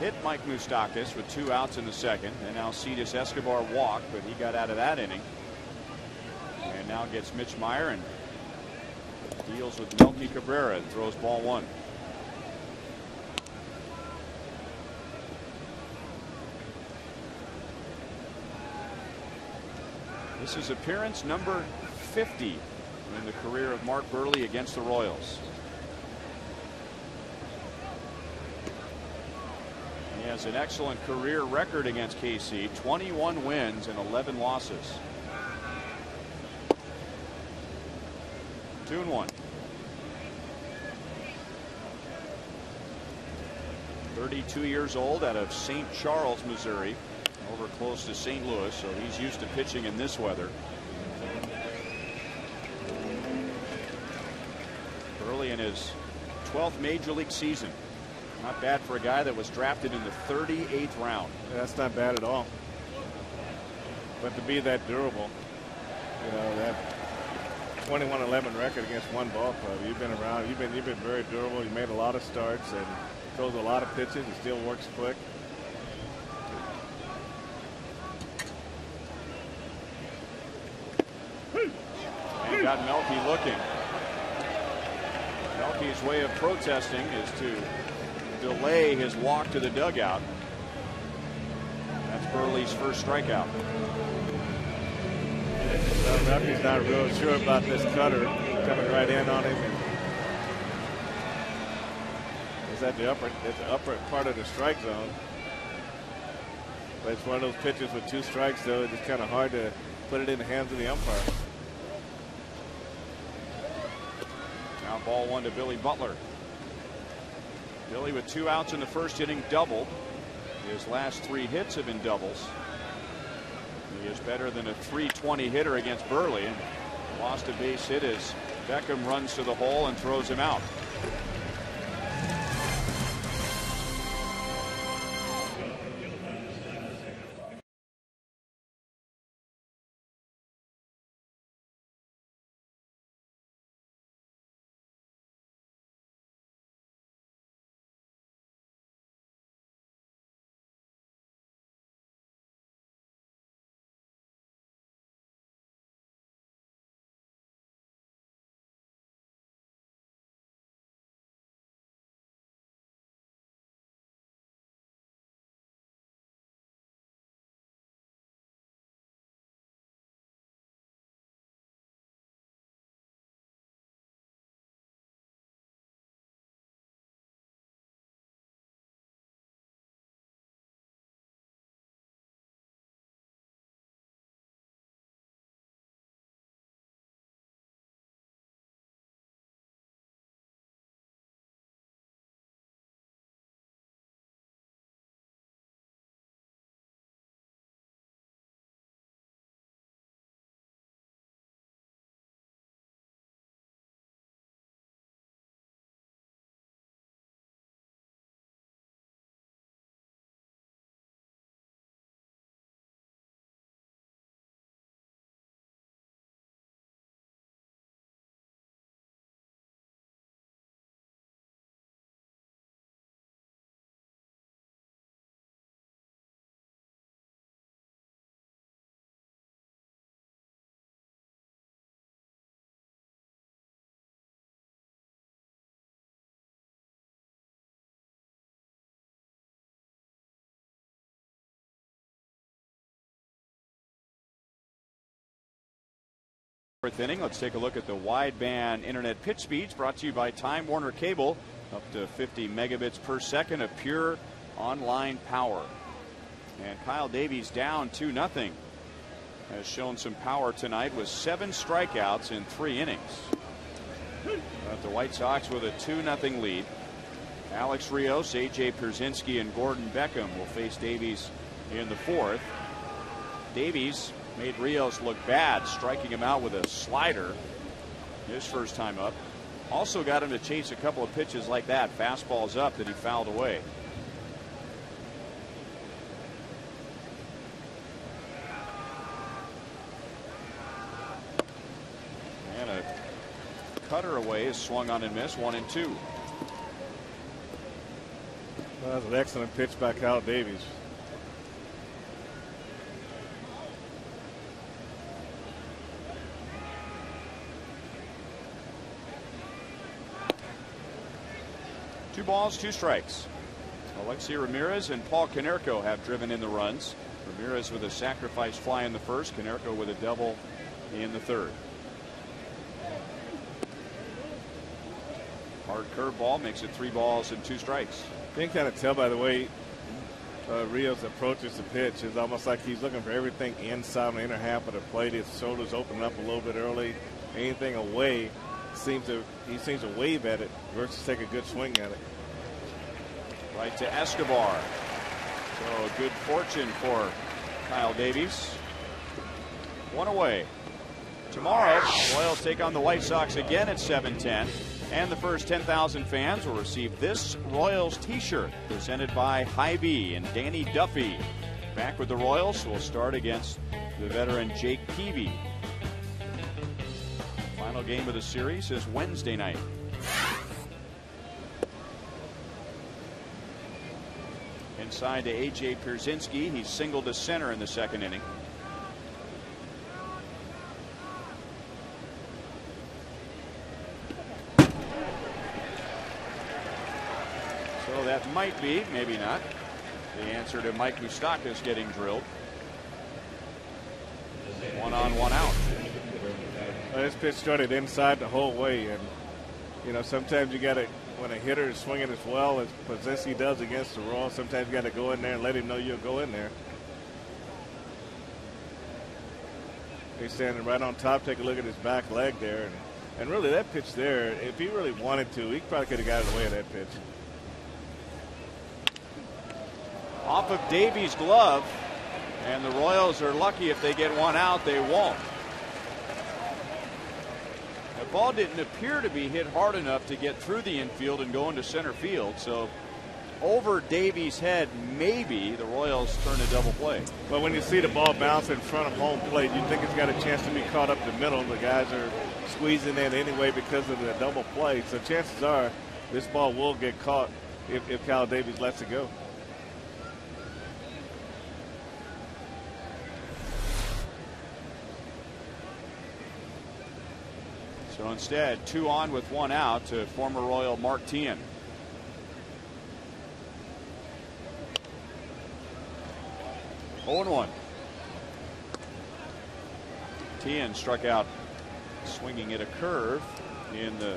Hit Mike Moustakas with 2 outs in the 2nd, and Alcides Escobar walked, but he got out of that inning. And now gets Mitch Meyer, and Deals with Melky Cabrera and throws ball one. This is appearance number 50 in the career of Mark Buehrle against the Royals. He has an excellent career record against KC, 21 wins and 11 losses. 2-1. 32 years old, out of St. Charles, Missouri, over close to St. Louis, so he's used to pitching in this weather. Early in his 12th major league season. Not bad for a guy that was drafted in the 38th round. Yeah, that's not bad at all. But to be that durable, you know, that 21-11 record against one ball club. You've been around. You've been very durable. You made a lot of starts and throws a lot of pitches. It still works quick. And got Melky looking. Melky's way of protesting is to delay his walk to the dugout. That's Buehrle's first strikeout. Melky's not real sure about this cutter coming right in on him. It's at the upper part of the strike zone. But it's one of those pitches with two strikes, though. It's kind of hard to put it in the hands of the umpire. Now ball one to Billy Butler. Billy with 2 outs in the first inning doubled. His last 3 hits have been doubles. He is better than a .320 hitter against Buehrle. And lost a base hit as Beckham runs to the hole and throws him out. Fourth inning. Let's take a look at the wideband internet pitch speeds brought to you by Time Warner Cable. Up to 50 megabits per second of pure online power. And Kyle Davies down 2-0. Has shown some power tonight with 7 strikeouts in 3 innings. But the White Sox with a 2-0 lead. Alex Rios, A.J. Pierzynski, and Gordon Beckham will face Davies in the 4th. Davies made Rios look bad, striking him out with a slider his first time up. Also got him to chase a couple of pitches like that, fastballs up that he fouled away. And a cutter away is swung on and missed, 1-2. Well, that was an excellent pitch by Kyle Davies. balls, 2 strikes. Alexi Ramirez and Paul Konerko have driven in the runs. Ramirez with a sacrifice fly in the first, Konerko with a double in the third. Hard curveball makes it 3 balls and 2 strikes. You can kind of tell by the way Rios approaches the pitch. It's almost like he's looking for everything inside the inner half of the plate. His shoulders open up a little bit early. Anything away, he seems to wave at it versus take a good swing at it. Right to Escobar. So good fortune for Kyle Davies. 1 away. Tomorrow, Royals take on the White Sox again at 7:10. And the first 10,000 fans will receive this Royals t-shirt presented by Hy-Vee and Danny Duffy. Back with the Royals, will start against the veteran Jake Peavy. Final game of the series is Wednesday night. Inside to A.J. Pierzynski. He singled to center in the second inning. So that might be, maybe not, the answer to Mike Moustakas getting drilled. 1 on, 1 out. Well, this pitch started inside the whole way, and you know sometimes you got to, when a hitter is swinging as well as Pierzynski does against the Royals, sometimes you got to go in there and let him know you'll go in there. He's standing right on top. Take a look at his back leg there, and really that pitch there, if he really wanted to, he probably could have got it away of that pitch. Off of Davies' glove, and the Royals are lucky if they get 1 out. They won't. The ball didn't appear to be hit hard enough to get through the infield and go into center field. So over Davies' head, maybe the Royals turn a double play. But when you see the ball bounce in front of home plate, you think it's got a chance to be caught up the middle. The guys are squeezing in anyway because of the double play. So chances are this ball will get caught if Kyle Davies lets it go. So instead, 2 on with 1 out to former Royal Mark Teahen. Oh and 1. Teahen struck out swinging at a curve in the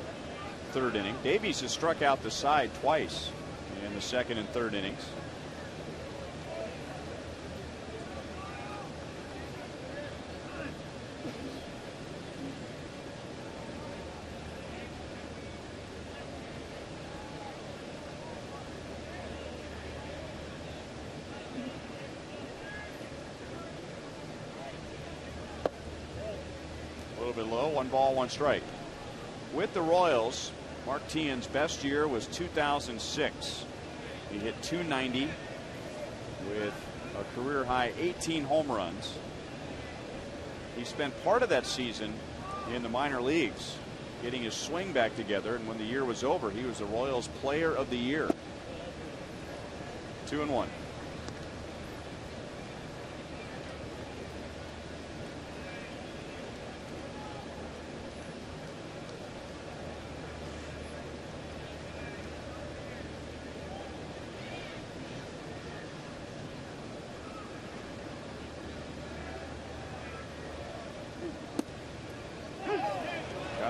third inning. Davies has struck out the side twice in the second and third innings. Low, 1 ball, 1 strike. With the Royals, Mark Teahen's best year was 2006. He hit .290 with a career high 18 home runs. He spent part of that season in the minor leagues getting his swing back together, and when the year was over, he was the Royals Player of the Year. 2 and 1.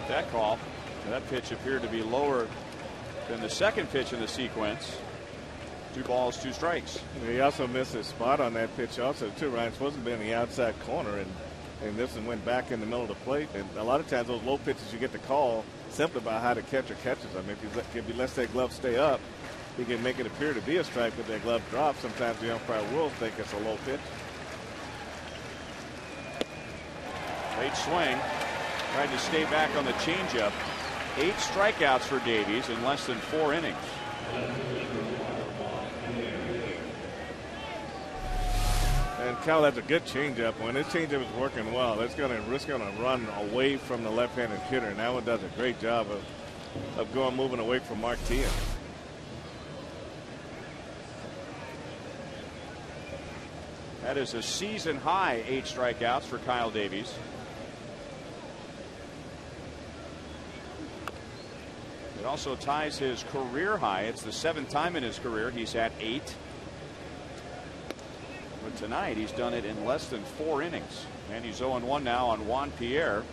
That call. That pitch appeared to be lower than the second pitch in the sequence. 2 balls, 2 strikes. He also missed his spot on that pitch also too, Ryan. It's supposed to be in the outside corner, and this one went back in the middle of the plate. And a lot of times those low pitches you get the call simply by how the catcher catches them. If he lets that glove stay up, he can make it appear to be a strike, but that glove drops. Sometimes the umpire will think it's a low pitch. Late swing. Tried to stay back on the changeup. 8 strikeouts for Davies in less than 4 innings. And Kyle has a good changeup. When his changeup is working well, it's going to run away from the left-handed hitter. And that one does a great job of moving away from Mark Teahen. That is a season high 8 strikeouts for Kyle Davies. It also ties his career high. It's the 7th time in his career he's had 8. But tonight he's done it in less than 4 innings. And he's 0-1 now on Juan Pierre,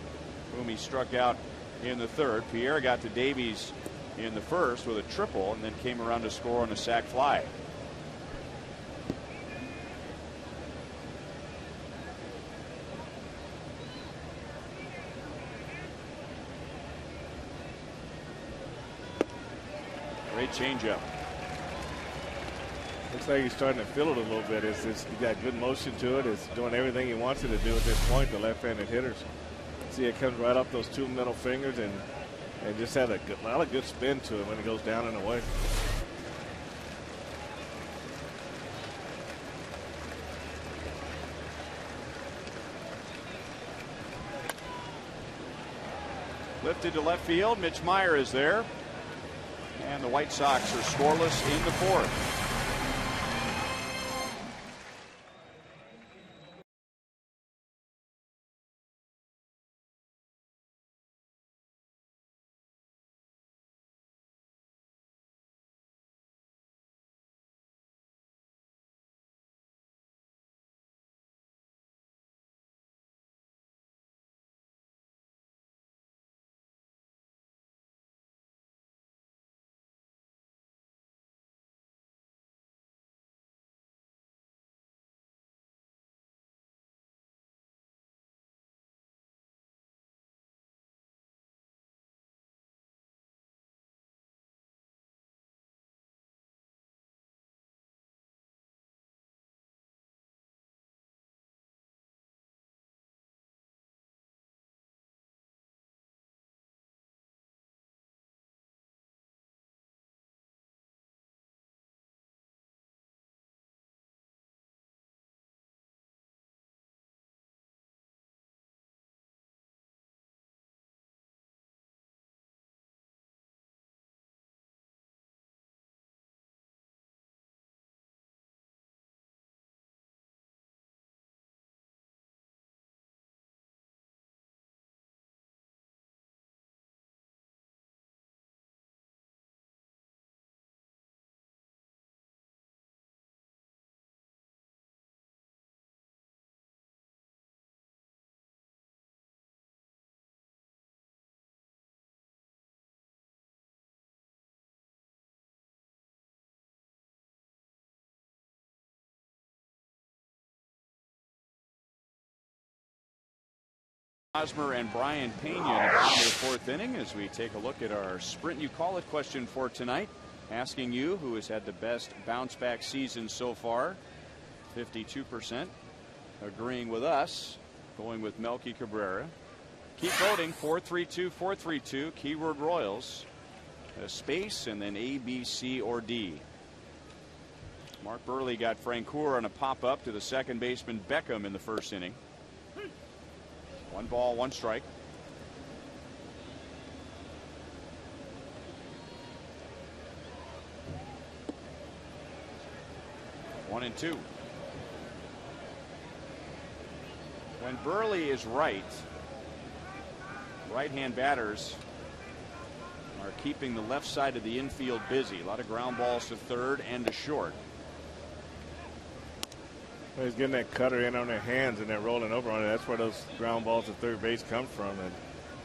whom he struck out in the 3rd. Pierre got to Davies in the 1st with a triple and then came around to score on a sac fly. Great changeup. Looks like he's starting to feel it a little bit. He got good motion to it. It's doing everything he wants it to do at this point, the left-handed hitters. See, it comes right off those 2 middle fingers and just had a lot of good spin to it when it goes down and away. Lifted to left field. Mitch Meyer is there. And the White Sox are scoreless in the 4th. Hosmer and Brian Pena in the bottom of the 4th inning as we take a look at our Sprint You Call It question for tonight, asking you who has had the best bounce back season so far. 52% agreeing with us, going with Melky Cabrera. Keep voting. 432-432, keyword Royals, a space, and then A, B, C, or D. Mark Burley got Francoeur on a pop up to the second baseman Beckham in the 1st inning. 1 ball, 1 strike. One and 2. When Burley is right-hand batters are keeping the left side of the infield busy. A lot of ground balls to 3rd and to short. Well, he's getting that cutter in on their hands and they're rolling over on it. That's where those ground balls to 3rd base come from. And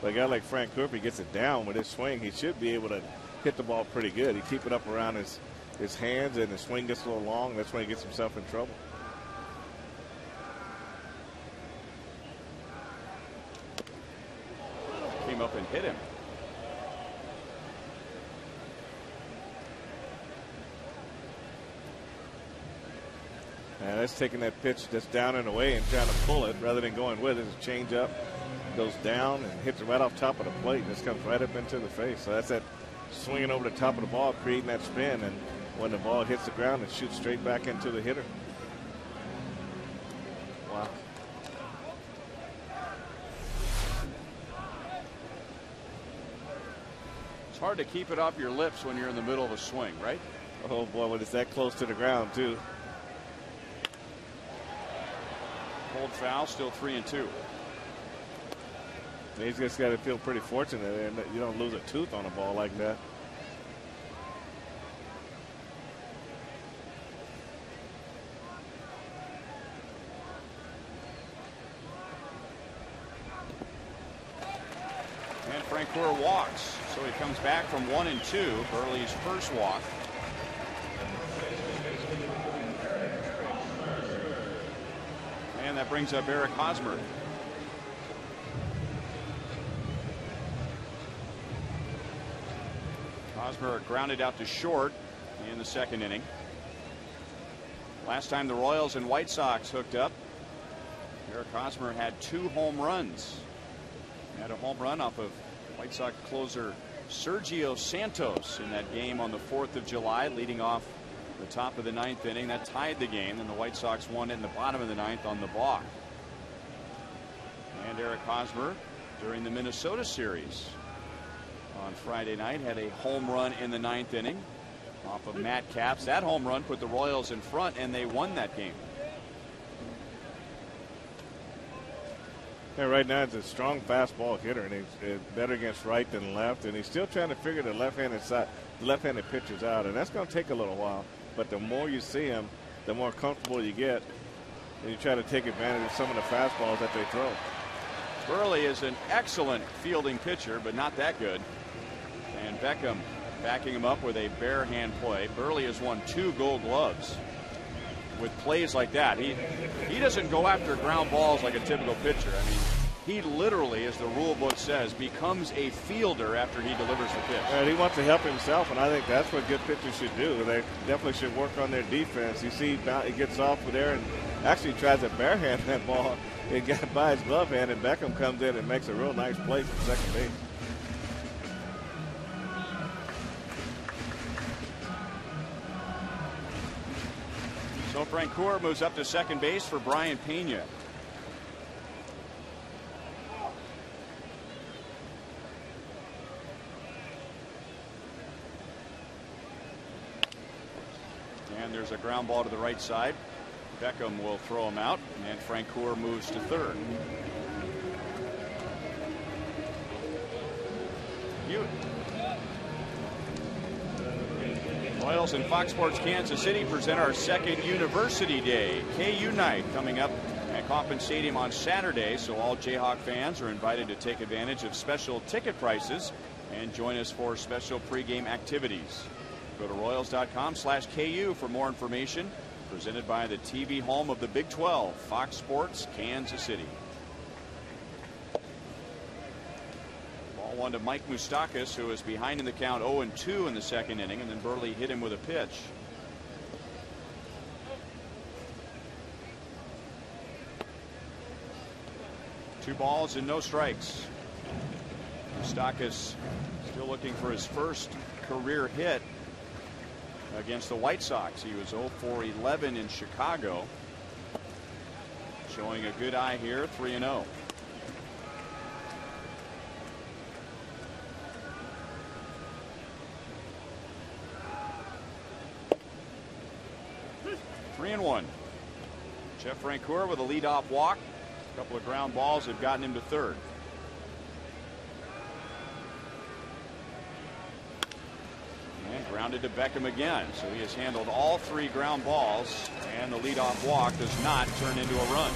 a guy like Frank Cooper gets it down with his swing. He should be able to hit the ball pretty good. He keep it up around his hands, and the swing gets a little long. That's when he gets himself in trouble. Came up and hit him. And that's taking that pitch that's down and away and trying to pull it rather than going with it. It's a change up, goes down and hits it right off top of the plate. This comes right up into the face. So that's that swinging over the top of the ball, creating that spin. And when the ball hits the ground, it shoots straight back into the hitter. Wow. It's hard to keep it off your lips when you're in the middle of a swing, right? Oh boy, when it's that close to the ground too. Cold foul, still 3-2. He's just got to feel pretty fortunate, and you don't lose a tooth on a ball like that. Francoeur walks, so he comes back from 1-2. Burley's first walk. And that brings up Eric Hosmer. Hosmer grounded out to short in the second inning. Last time the Royals and White Sox hooked up, Eric Hosmer had 2 home runs. He had a home run off of White Sox closer Sergio Santos in that game on the 4th of July, leading off the top of the 9th inning. That tied the game, and the White Sox won it in the bottom of the 9th on the balk. And Eric Hosmer during the Minnesota series on Friday night had a home run in the 9th inning off of Matt Capps. That home run put the Royals in front, and they won that game. Yeah, right now it's a strong fastball hitter, and he's better against right than left, and he's still trying to figure the left-handed pitchers out, and that's going to take a little while. But the more you see him, the more comfortable you get, and you try to take advantage of some of the fastballs that they throw. Burley is an excellent fielding pitcher, but not that good. And Beckham backing him up with a bare hand play. Burley has won 2 Gold Gloves with plays like that. He doesn't go after ground balls like a typical pitcher. I mean, he literally, as the rule book says, becomes a fielder after he delivers the pitch. And he wants to help himself, and I think that's what good pitchers should do. They definitely should work on their defense. You see, he gets off with there and actually tries to barehand that ball. It got by his glove hand, and Beckham comes in and makes a real nice play from second base. So Francoeur moves up to second base for Brian Pena. And there's a ground ball to the right side. Beckham will throw him out, and Francoeur moves to third. Royals and Fox Sports Kansas City present our second University Day. KU Night coming up at Kauffman Stadium on Saturday, so all Jayhawk fans are invited to take advantage of special ticket prices and join us for special pregame activities. Go to Royals.com/KU for more information. Presented by the TV home of the Big 12, Fox Sports Kansas City. Ball 1 to Mike Moustakas, who is behind in the count 0-2 in the second inning, and then Burley hit him with a pitch. Two balls and no strikes. Moustakas still looking for his first career hit against the White Sox. He was 0 for 11 in Chicago. Showing a good eye here, 3-0. Three and one. Jeff Francoeur with a leadoff walk. A couple of ground balls have gotten him to third. And grounded to Beckham again. So he has handled all 3 ground balls, and the leadoff walk does not turn into a run.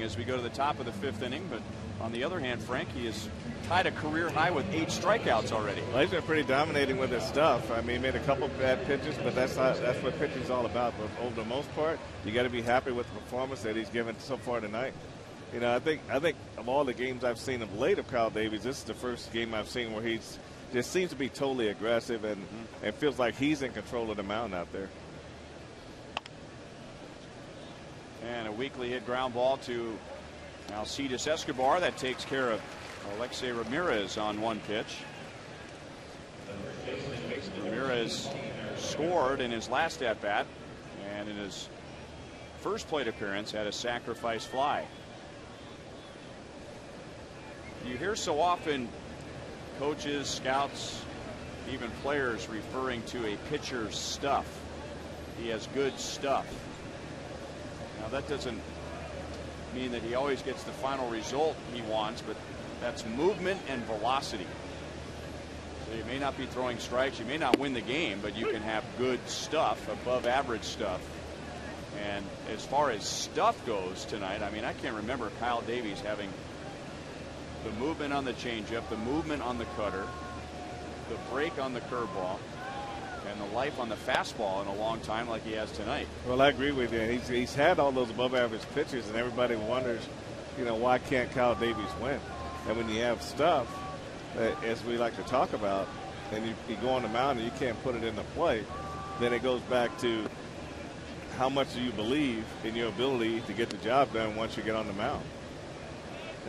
as we go to the top of the 5th inning. But on the other hand, Frankie has tied a career high with 8 strikeouts already. Well, he's been pretty dominating with his stuff. I mean, he made a couple bad pitches, but that's what pitching's all about. But over the most part, you got to be happy with the performance that he's given so far tonight. You know, I think of all the games I've seen of late of Kyle Davies, this is the first game I've seen where he's just seems to be totally aggressive and feels like he's in control of the mound out there. And a weakly hit ground ball to Alcides Escobar. That takes care of Alexei Ramirez on 1 pitch. Ramirez scored in his last at-bat, and in his first plate appearance had a sacrifice fly. You hear so often coaches, scouts, even players referring to a pitcher's stuff. He has good stuff. Now that doesn't mean that he always gets the final result he wants, but that's movement and velocity. So you may not be throwing strikes, you may not win the game, but you can have good stuff, above average stuff. And as far as stuff goes tonight, I mean, I can't remember Kyle Davies having the movement on the changeup, the movement on the cutter, the break on the curveball, and the life on the fastball in a long time like he has tonight. Well, I agree with you. He's had all those above average pitches, and everybody wonders, you know, why can't Kyle Davies win? And when you have stuff, as we like to talk about, and you go on the mound and you can't put it into play, then it goes back to how much do you believe in your ability to get the job done once you get on the mound.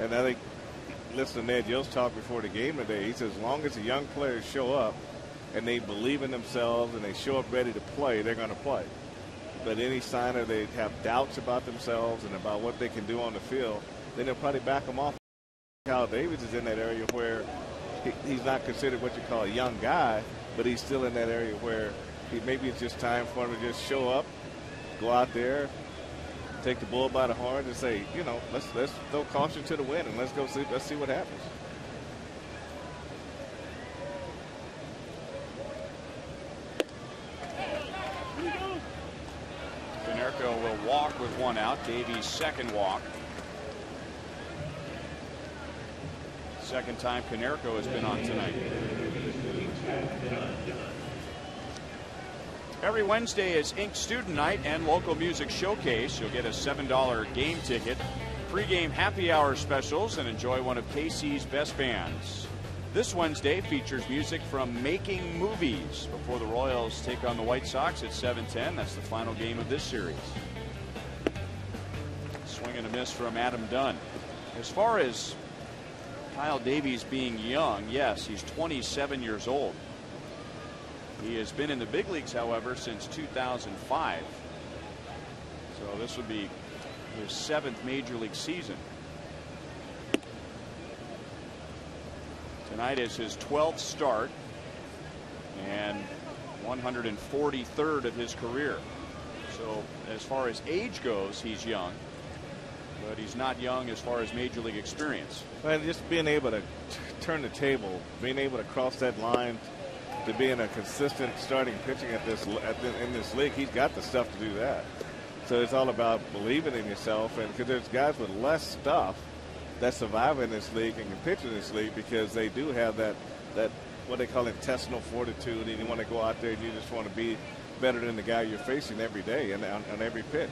And I think, listen to Ned Yost talk before the game today. He says as long as the young players show up and they believe in themselves and they show up ready to play, they're going to play. But any sign that they have doubts about themselves and about what they can do on the field, then they'll probably back them off. Kyle Davies is in that area where he's not considered what you call a young guy, but he's still in that area where maybe it's just time for him to just show up, go out there, take the bull by the horns and say, you know, let's throw caution to the wind and let's see what happens. Konerko will walk with 1 out. Davies' second walk. Second time Konerko has been on tonight. Every Wednesday is Ink Student Night and Local Music Showcase. You'll get a $7 game ticket, pregame happy hour specials, and enjoy one of KC's best bands. This Wednesday features music from Making Movies before the Royals take on the White Sox at 7:10. That's the final game of this series. Swing and a miss from Adam Dunn. As far as Kyle Davies being young, yes, he's 27 years old. He has been in the big leagues, however, since 2005. So this would be his 7th major league season. Tonight is his 12th start and 143rd of his career. So as far as age goes, he's young, but he's not young as far as major league experience. And just being able to turn the table, being able to cross that line to being a consistent starting pitching in this league, he's got the stuff to do that. So it's all about believing in yourself, and because there's guys with less stuff that survive in this league and can pitch in this league because they do have that what they call intestinal fortitude, and you want to go out there and you just want to be better than the guy you're facing every day and on every pitch.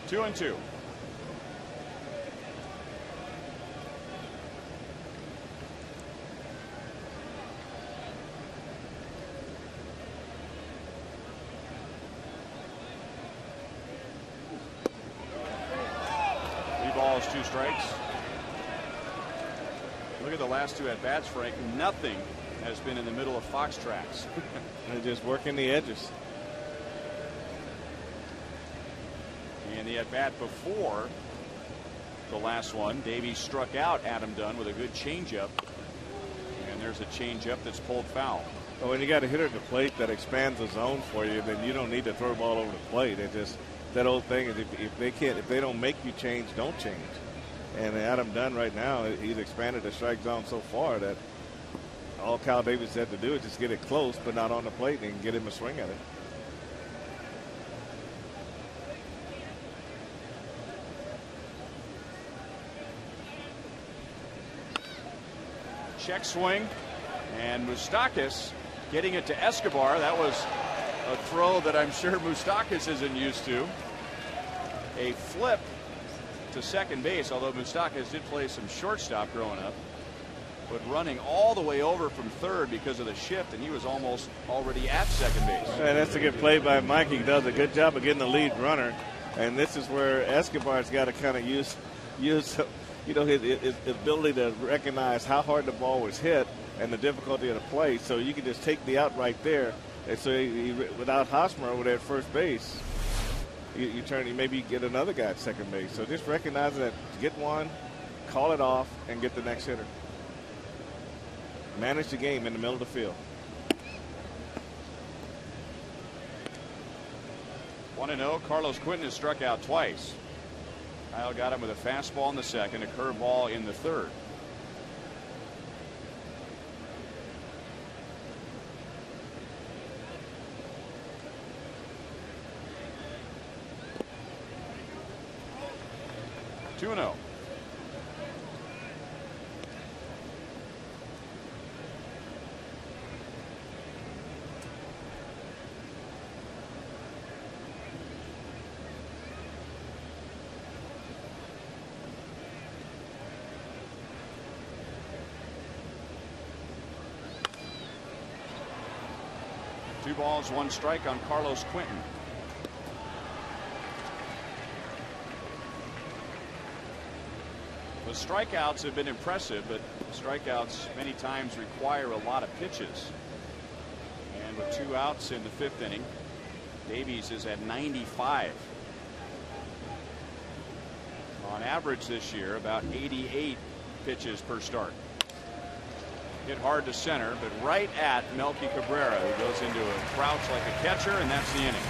Two and two. Balls, 2 strikes. Look at the last 2 at bats, Frank. Nothing has been in the middle of fox tracks. They're just working the edges. And the at bat before the last one, Davies struck out Adam Dunn with a good changeup. And there's a changeup that's pulled foul. Well, when you got a hitter at the plate that expands the zone for you, then you don't need to throw the ball over the plate. It just that old thing is if they don't make you change, don't change. And Adam Dunn right now, he's expanded the strike zone so far that all Kyle Davis had to do is just get it close, but not on the plate, and get him a swing at it. Check swing, and Moustakas getting it to Escobar. That was a throw that I'm sure Moustakas isn't used to. A flip to second base, although Moustakas did play some shortstop growing up, but running all the way over from third because of the shift, and he was almost already at second base. And that's a good play by Mike. He does a good job of getting the lead runner, and this is where Escobar's got to kind of use his ability to recognize how hard the ball was hit and the difficulty of the play. So you can just take the out right there, and so without Hosmer over there at first base, you maybe get another guy at second base. So just recognize that, get one, call it off, and get the next hitter. Manage the game in the middle of the field. 1-0. Carlos Quentin has struck out twice. Kyle got him with a fastball in the second, a curveball in the third. Two and 0. Two balls, one strike on Carlos Quentin. The strikeouts have been impressive, but strikeouts many times require a lot of pitches. And with 2 outs in the 5th inning, Davies is at 95. On average this year, about 88 pitches per start. Hit hard to center, but right at Melky Cabrera, who goes into a crouch like a catcher, and that's the inning.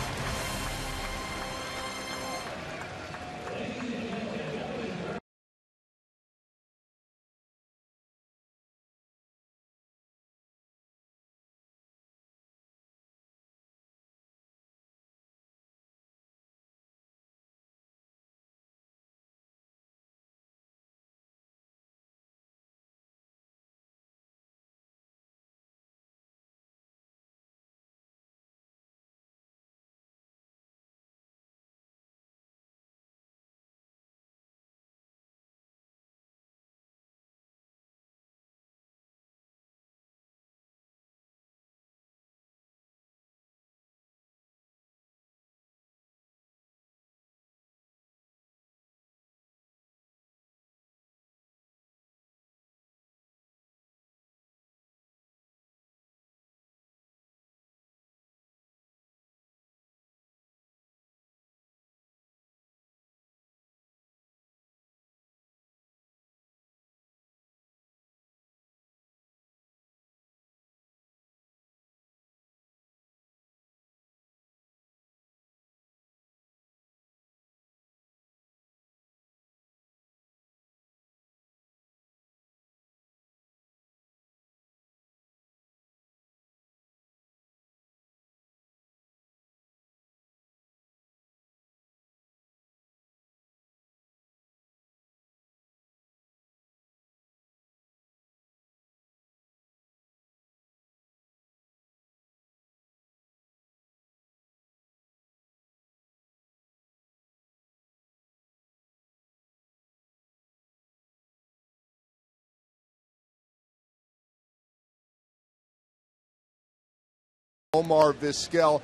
Omar Vizquel,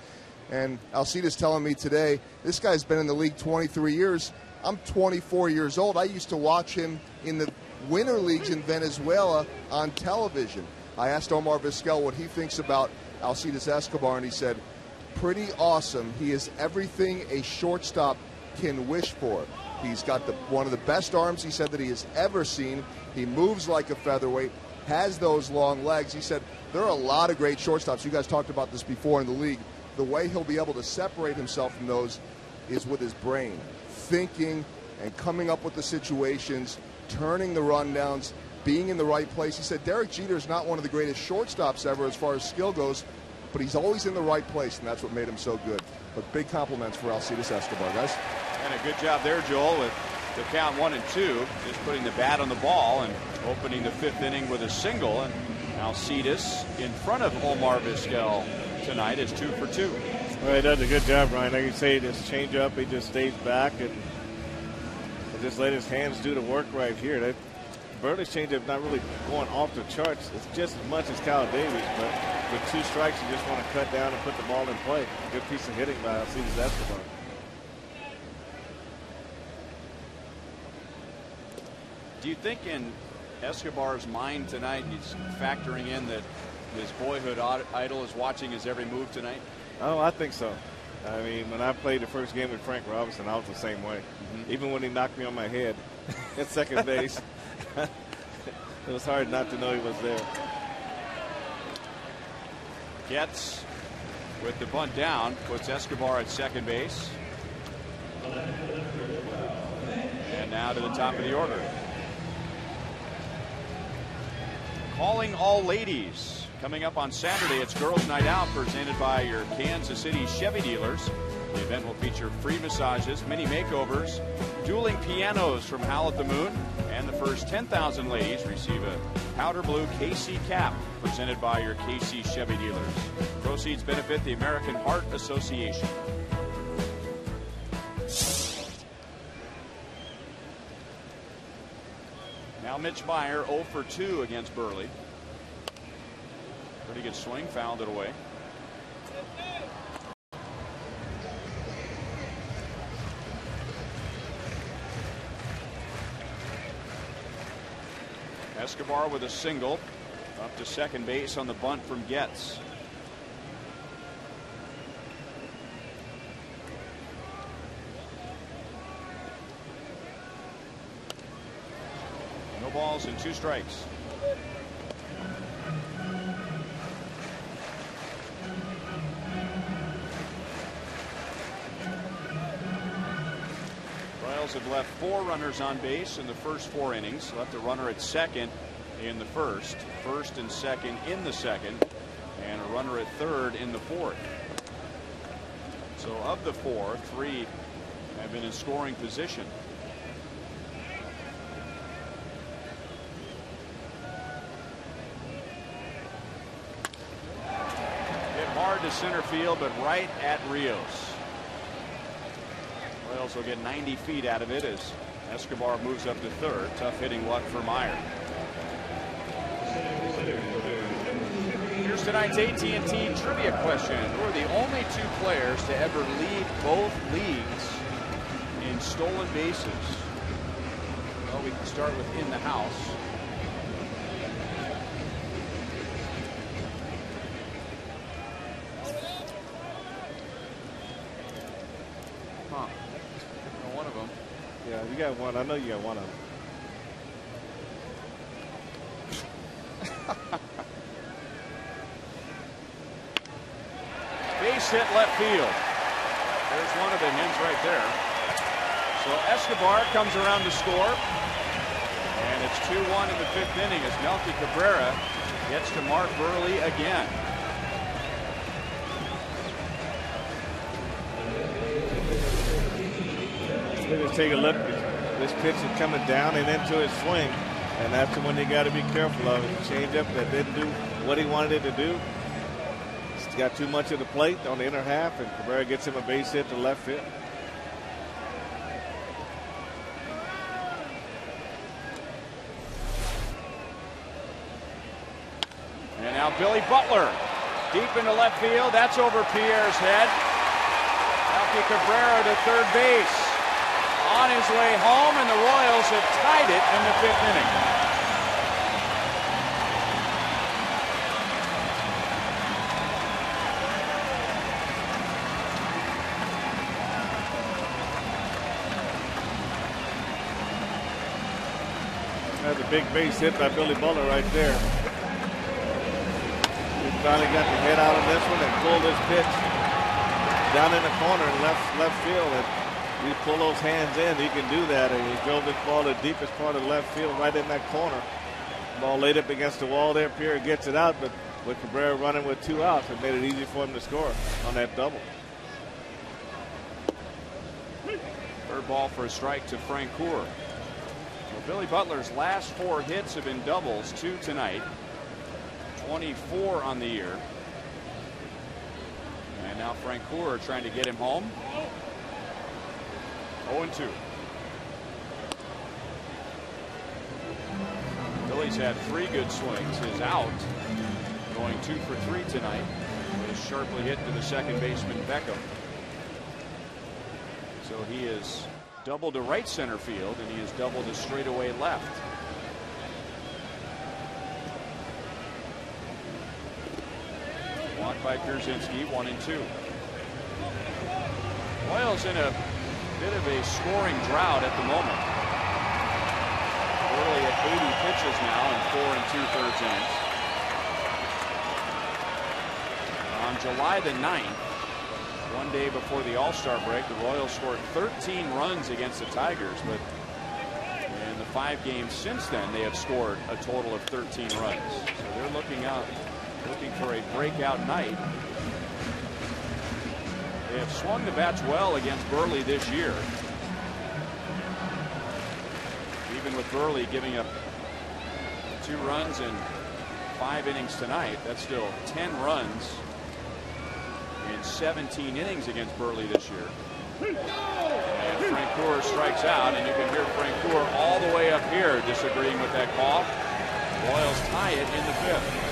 and Alcides telling me today, this guy's been in the league 23 years. I'm 24 years old. I used to watch him in the winter leagues in Venezuela on television. I asked Omar Vizquel what he thinks about Alcides Escobar, and he said, pretty awesome. He is everything a shortstop can wish for. He's got one of the best arms, he said, that he has ever seen. He moves like a featherweight, has those long legs. He said there are a lot of great shortstops. You guys talked about this before in the league. The way he'll be able to separate himself from those is with his brain, thinking and coming up with the situations, turning the rundowns. being in the right place. He said Derek Jeter is not one of the greatest shortstops ever as far as skill goes, but he's always in the right place, and that's what made him so good. But big compliments for Alcides Escobar, guys. And a good job there, Joel, with the count 1-2, just putting the bat on the ball and opening the 5th inning with a single. And Alcides in front of Omar Vizquel tonight is 2 for 2. Well, he does a good job, Ryan. Like you say, this change up, he just stays back and just let his hands do the work right here. That Burley's changeup not really going off the charts. It's just as much as Kyle Davies, but with 2 strikes, you just want to cut down and put the ball in play. Good piece of hitting by Alcides Escobar. Do you think in Escobar's mind tonight he's factoring in that his boyhood idol is watching his every move tonight? Oh, I think so. I mean, when I played the first game with Frank Robinson, I was the same way. Even when he knocked me on my head at second base, it was hard not to know he was there. Getz with the bunt down puts Escobar at second base. And now to the top of the order. Calling all ladies. Coming up on Saturday, it's Girls Night Out presented by your Kansas City Chevy dealers. The event will feature free massages, mini makeovers, dueling pianos from Howl at the Moon, and the first 10,000 ladies receive a powder blue KC cap presented by your KC Chevy dealers. Proceeds benefit the American Heart Association. Now Mitch Meyer 0 for 2 against Burley. Pretty good swing, fouled it away. Escobar with a single up to second base on the bunt from Getz. No balls and 2 strikes. Royals have left 4 runners on base in the first 4 innings. Left a runner at second in the first and second in the second, and a runner at third in the 4th. So of the 4, 3 have been in scoring position. Hit hard to center field, but right at Rios. Royals will get 90 feet out of it as Escobar moves up to third. Tough hitting luck for Meyer. Here's tonight's AT&T trivia question. Who are the only 2 players to ever lead both leagues in stolen bases? Well, we can start with in the house. One of them. Yeah, you got one. I know you got one of them. Base hit left field. There's one of the hits right there. So Escobar comes around to score. And it's 2-1 in the 5th inning as Melky Cabrera gets to Mark Burley again. Let's take a look. This pitch is coming down and into his swing, and that's the one you got to be careful of. Change up that didn't do what he wanted it to do. He's got too much of the plate on the inner half, and Cabrera gets him a base hit to left field. And now Billy Butler deep into left field. That's over Pierre's head. Melky Cabrera to third base. On his way home, and the Royals have tied it in the 5th inning. That's a big base hit by Billy Butler right there. He finally got the head out of this one and pulled this pitch down in the corner in left field. And you pull those hands in, he can do that, and he drove this ball to the deepest part of left field right in that corner. Ball laid up against the wall there. Pierre gets it out, but with Cabrera running with 2 outs, it made it easy for him to score on that double. Third ball for a strike to Francoeur. Well, Billy Butler's last 4 hits have been doubles, 2 tonight. 24 on the year. And now Francoeur trying to get him home. 0-2. Billy's had 3 good swings. His out going 2 for 3 tonight was sharply hit to the second baseman Beckham. So he is doubled to right center field, and he is doubled to straightaway left. Walk by Pierzynski, 1-2. Royals in a bit of a scoring drought at the moment. Early at 80 pitches now in 4 2/3 innings. On July the 9th, one day before the All-Star break, the Royals scored 13 runs against the Tigers, but in the 5 games since then, they have scored a total of 13 runs. So they're looking for a breakout night. They have swung the bats well against Burley this year. Even with Burley giving up 2 runs in 5 innings tonight, that's still 10 runs in 17 innings against Burley this year. And Francoeur strikes out, and you can hear Francoeur all the way up here disagreeing with that call. Royals tie it in the 5th.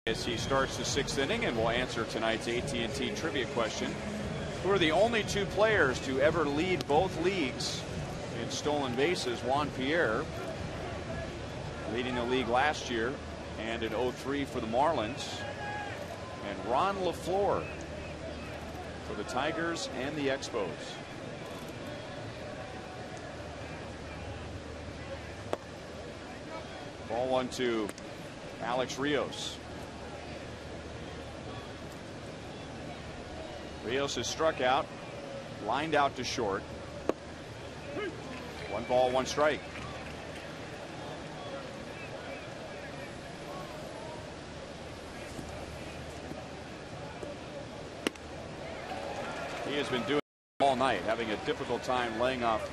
As he starts the 6th inning, and will answer tonight's AT&T trivia question. Who are the only 2 players to ever lead both leagues in stolen bases? Juan Pierre, leading the league last year and in 03 for the Marlins, and Ron LaFleur for the Tigers and the Expos. Ball 1 to Alex Rios. Rios has struck out, lined out to short. 1 ball, 1 strike. He has been doing it all night, having a difficult time laying off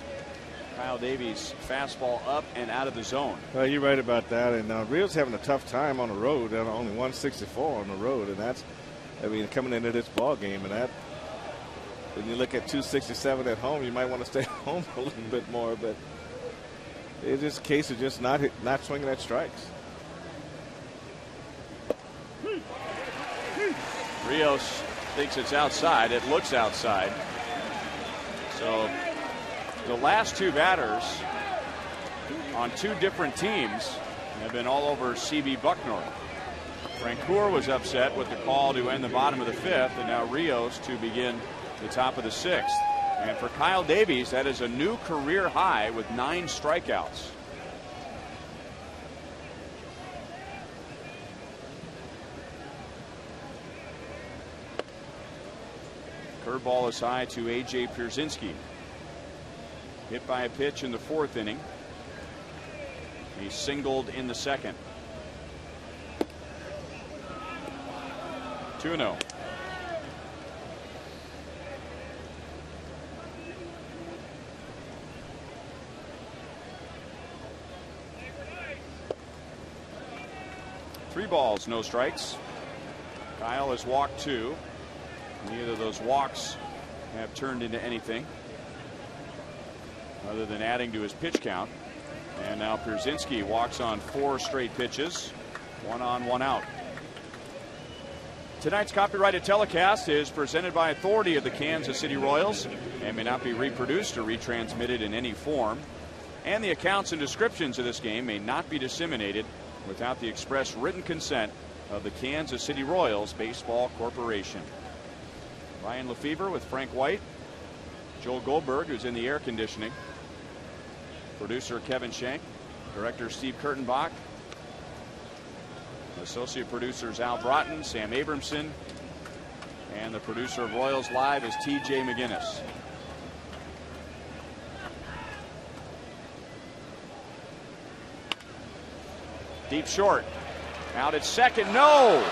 Kyle Davies' fastball up and out of the zone. Well, you're right about that, and Rios having a tough time on the road, and only 164 on the road, and that's, I mean, coming into this ball game, and that, when you look at 267 at home, you might want to stay home a little bit more, but it's just a case of just not swinging at strikes. Rios thinks it's outside. It looks outside. So the last 2 batters on 2 different teams have been all over CB Bucknor. Francoeur was upset with the call to end the bottom of the 5th, and now Rios to begin the top of the 6th. And for Kyle Davies, that is a new career high with 9 strikeouts. Curveball is high to A.J. Pierzynski. Hit by a pitch in the 4th inning. He singled in the 2nd. 2-0. Three balls, no strikes. Kyle has walked 2. Neither of those walks have turned into anything other than adding to his pitch count. And now Pierzynski walks on 4 straight pitches. 1 on, 1 out. Tonight's copyrighted telecast is presented by authority of the Kansas City Royals and may not be reproduced or retransmitted in any form. And the accounts and descriptions of this game may not be disseminated without the express written consent of the Kansas City Royals Baseball Corporation. Ryan Lefevre with Frank White, Joel Goldberg, who's in the air conditioning, producer Kevin Shank, director Steve Kurtenbach, associate producers Al Broughton, Sam Abramson, and the producer of Royals Live is T.J. McGinnis. Deep short. Out at second. No!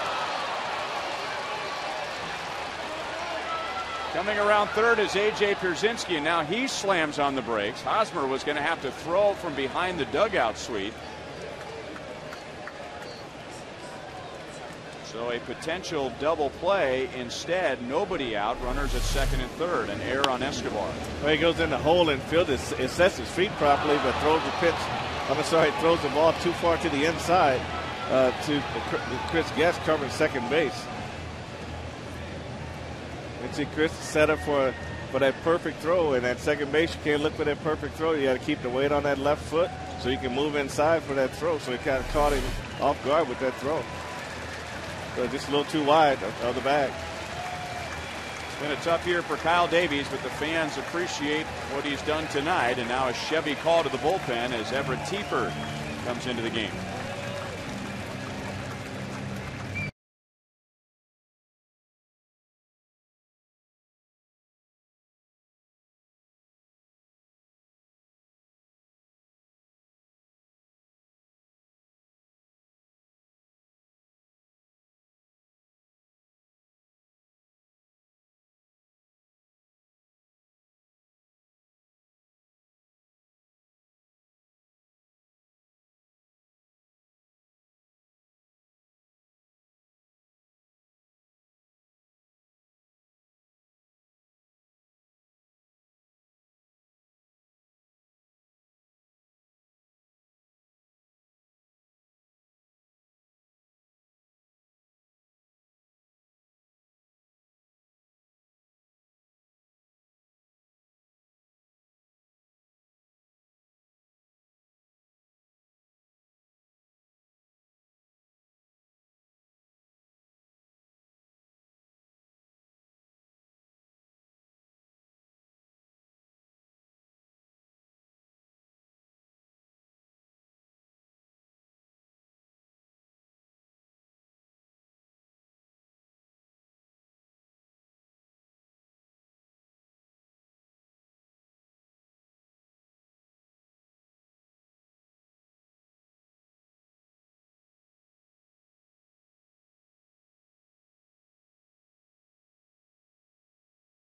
Coming around third is A.J. Pierzynski, and now he slams on the brakes. Hosmer was going to have to throw from behind the dugout suite. So a potential double play. Instead, nobody out. Runners at second and third. An error on Escobar. Well, he goes in the hole and field. It sets his feet properly, but throws the pitch. Throws the ball too far to the inside to Chris Guest covering second base. And see Chris set up for that perfect throw, and at second base you can't look for that perfect throw. You got to keep the weight on that left foot so you can move inside for that throw. So he kind of caught him off guard with that throw. So just a little too wide of the bag. It's been a tough year for Kyle Davies, but the fans appreciate what he's done tonight. And now a Chevy call to the bullpen as Everett Teaford comes into the game.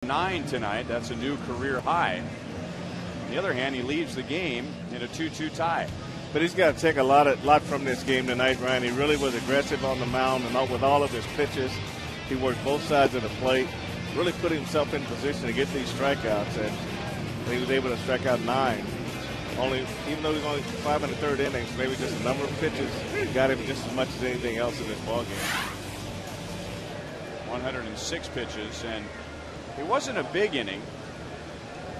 Nine tonight. That's a new career high. On the other hand, he leaves the game in a 2-2 tie. But he's got to take a lot from this game tonight, Ryan. He really was aggressive on the mound, and with all of his pitches, he worked both sides of the plate, really put himself in position to get these strikeouts, and he was able to strike out 9. Even though he's only 5 in the third innings, maybe just the number of pitches got him just as much as anything else in this ballgame. 106 pitches, and it wasn't a big inning,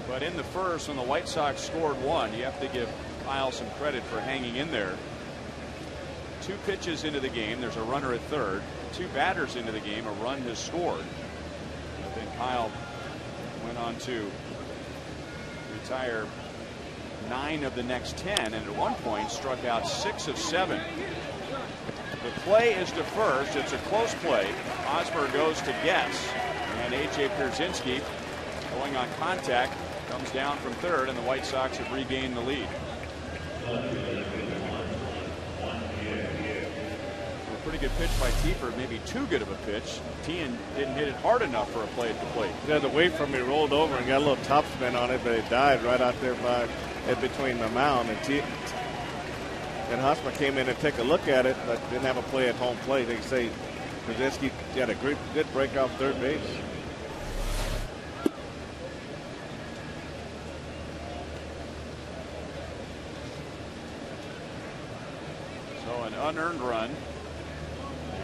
but in the first, when the White Sox scored 1, you have to give Kyle some credit for hanging in there. 2 pitches into the game, there's a runner at third. 2 batters into the game, a run has scored. But then Kyle went on to retire 9 of the next 10, and at one point struck out 6 of 7. The play is to first. It's a close play. Hosmer goes to Guess, and A.J. Pierzynski, going on contact, comes down from third, and the White Sox have regained the lead. A pretty good pitch by Tiefer, maybe too good of a pitch. Tien didn't hit it hard enough for a play at the plate. He got away from me, rolled over, and got a little topspin on it, but it died right out there between the mound. And Hosmer came in and took a look at it, but didn't have a play at home plate. They say Pierzynski got a good break off third base. So an unearned run.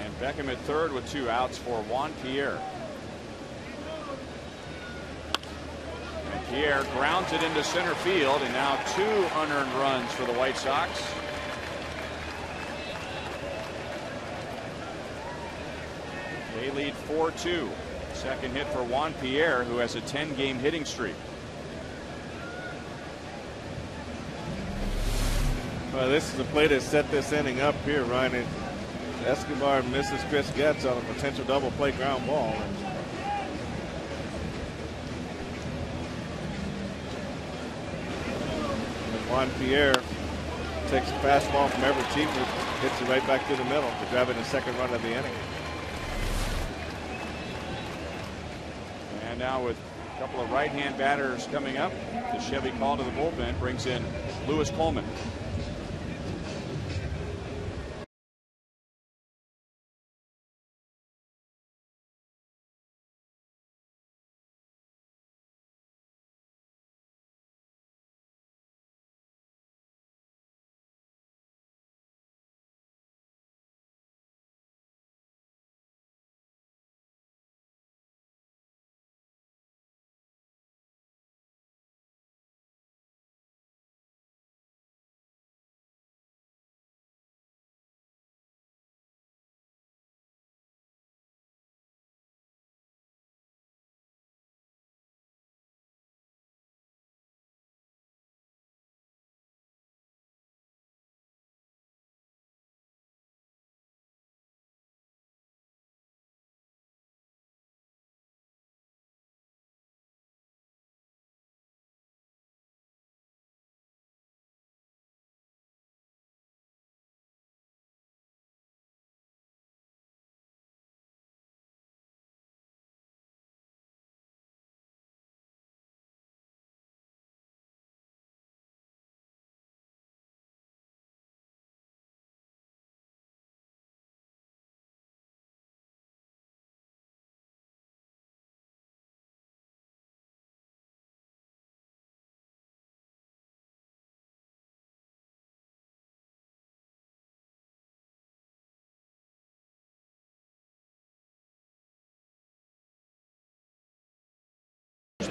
And Beckham at third with 2 outs for Juan Pierre. And Pierre grounds it into center field, and now 2 unearned runs for the White Sox. They lead 4-2. Second hit for Juan Pierre, who has a 10-game hitting streak. Well, this is a play that set this inning up here, Ryan. Escobar misses Chris Getz on a potential double play ground ball. And Juan Pierre takes a fastball from Everett Tiefer, hits it right back to the middle to grab it in the second run of the inning. And now with a couple of right-hand batters coming up, the Chevy call to the bullpen brings in Lewis Coleman.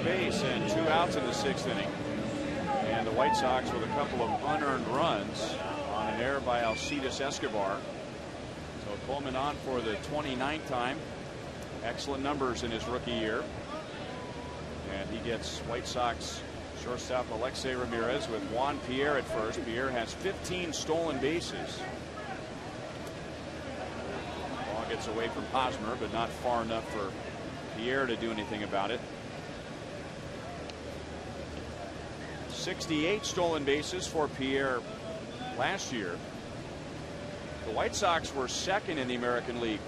Base and 2 outs in the 6th inning, and the White Sox with a couple of unearned runs on an error by Alcides Escobar. So Coleman on for the 29th time. Excellent numbers in his rookie year, and he gets White Sox shortstop Alexei Ramirez with Juan Pierre at first. Pierre has 15 stolen bases. Ball gets away from Hosmer, but not far enough for Pierre to do anything about it. 68 stolen bases for Pierre last year. The White Sox were second in the American League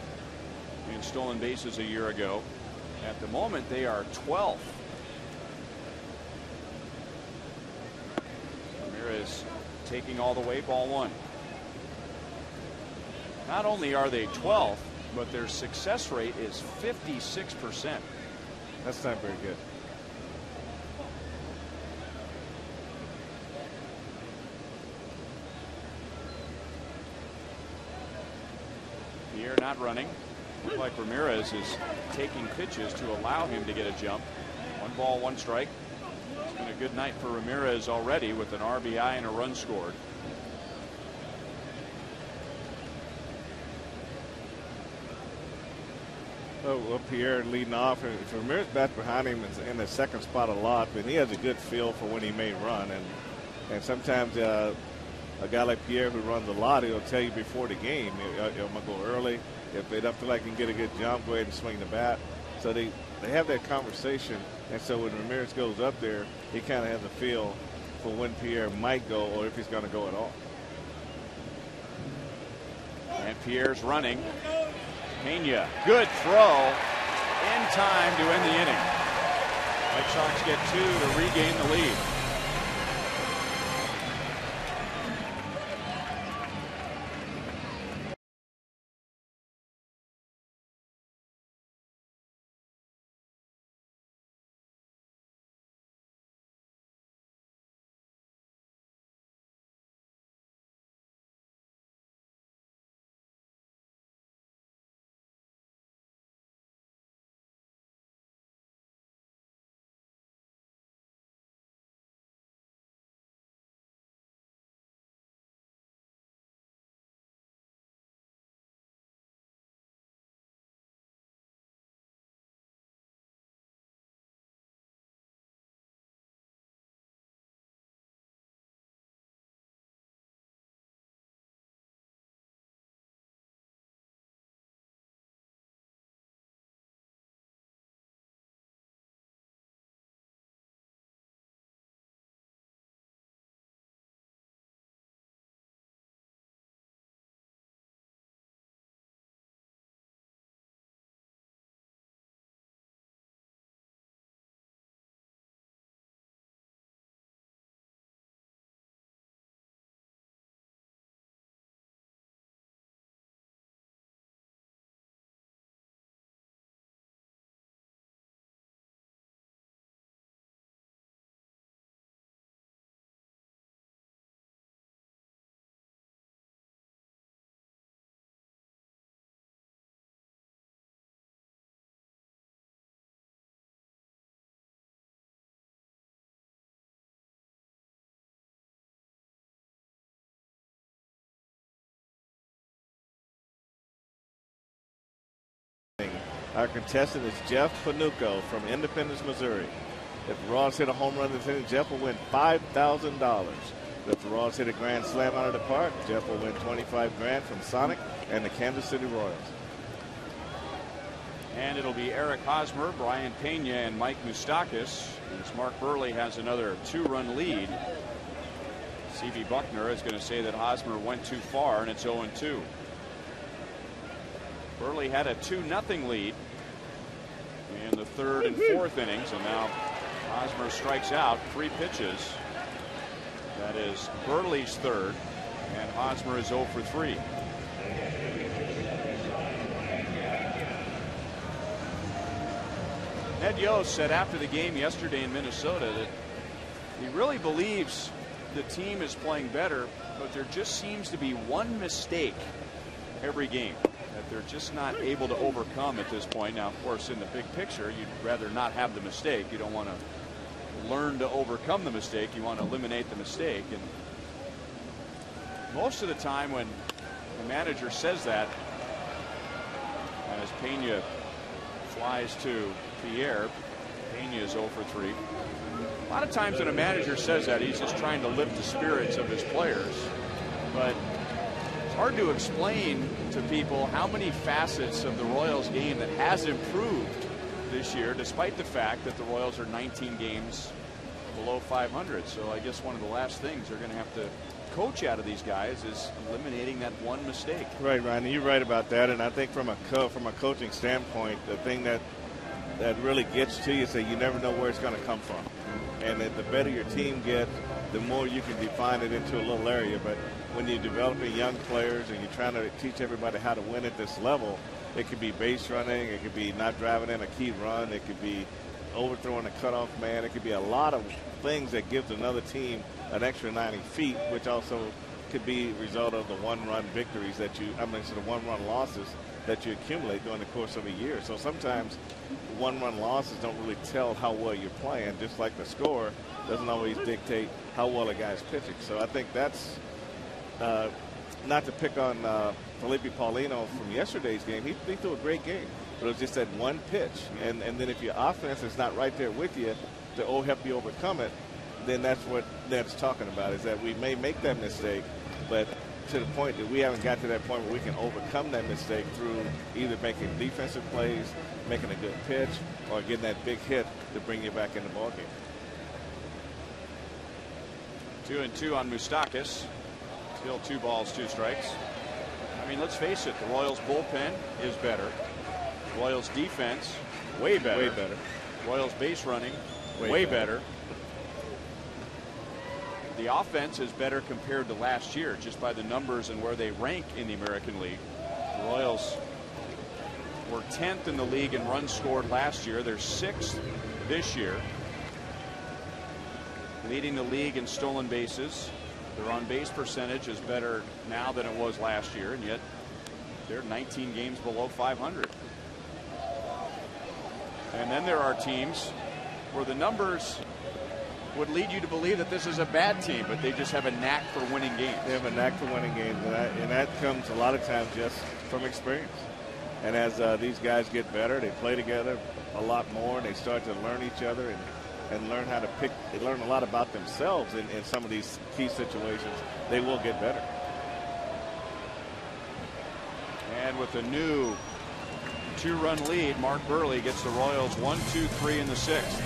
in stolen bases a year ago. At the moment, they are 12th. Ramirez taking all the way, ball 1. Not only are they 12th, but their success rate is 56%. That's not very good. Pierre not running. Looks like Ramirez is taking pitches to allow him to get a jump. 1 ball, 1 strike. It's been a good night for Ramirez already with an RBI and a run scored. Well, Pierre leading off, and Ramirez bats behind him in the second spot a lot, but he has a good feel for when he may run, and sometimes a guy like Pierre who runs a lot, he'll tell you before the game, I'm going to go early. If they don't feel like he can get a good jump, go ahead and swing the bat. So they have that conversation, and so when Ramirez goes up there, he kind of has a feel for when Pierre might go or if he's going to go at all. And Pierre's running. Pena, good throw in time to end the inning. White Sox get 2 to regain the lead. Our contestant is Jeff Panucco from Independence, Missouri. If the Royals hit a home run this inning, Jeff will win $5,000. If the Royals hit a grand slam out of the park, Jeff will win $25,000 from Sonic and the Kansas City Royals. And it'll be Eric Hosmer, Brian Pena, and Mike Moustakas. As Mark Burley has another 2-run lead. C.B. Buckner is going to say that Hosmer went too far, and it's 0-2. Burley had a 2-0 lead in the third and fourth innings, and now Hosmer strikes out 3 pitches. That is Burley's third, and Hosmer is 0 for 3. Ned Yost said after the game yesterday in Minnesota that he really believes the team is playing better, but there just seems to be one mistake every game that they're just not able to overcome at this point. Now, of course, in the big picture, you'd rather not have the mistake. You don't want to learn to overcome the mistake. You want to eliminate the mistake. And most of the time when the manager says that, as Pena flies to Pierre, Pena is 0 for 3. A lot of times when a manager says that, he's just trying to lift the spirits of his players. But it's hard to explain to people how many facets of the Royals game that has improved this year, despite the fact that the Royals are 19 games below 500. So I guess one of the last things they're going to have to coach out of these guys is eliminating that one mistake. Right, Ryan, you're right about that. And I think from a coaching standpoint, the thing that really gets to you is that you never know where it's going to come from. And the better your team gets, the more you can define it into a little area. But when you're developing young players and you're trying to teach everybody how to win at this level, it could be base running, it could be not driving in a key run, it could be overthrowing a cutoff man, it could be a lot of things that gives another team an extra 90 feet, which also could be a result of the one-run victories that the one-run losses that you accumulate during the course of a year. So sometimes one-run losses don't really tell how well you're playing, just like the score doesn't always dictate how well a guy's pitching. So I think that's not to pick on Felipe Paulino from yesterday's game. He threw a great game. but it was just that one pitch. And then if your offense is not right there with you to help you overcome it, then that's what that's talking about, is that we may make that mistake, but to the point that we haven't got to that point where we can overcome that mistake through either making defensive plays, making a good pitch, or getting that big hit to bring you back in the ballgame. 2-2 on Moustakas. Still 2 balls, 2 strikes. I mean, let's face it, the Royals bullpen is better. Royals defense, way better. Way better. Royals base running, way better. The offense is better compared to last year, just by the numbers and where they rank in the American League. The Royals were 10th in the league in runs scored last year. They're 6th this year. Leading the league in stolen bases. Their on-base percentage is better now than it was last year, and yet they're 19 games below 500. And then there are teams where the numbers would lead you to believe that this is a bad team, but they just have a knack for winning games. They have a knack for winning games, and that comes a lot of times just from experience. And as these guys get better, they play together a lot more, and they start to learn each other and learn how to pick. They learn a lot about themselves in some of these key situations. They will get better. And with a new 2-run lead, Mark Burley gets the Royals 1-2-3 in the 6th.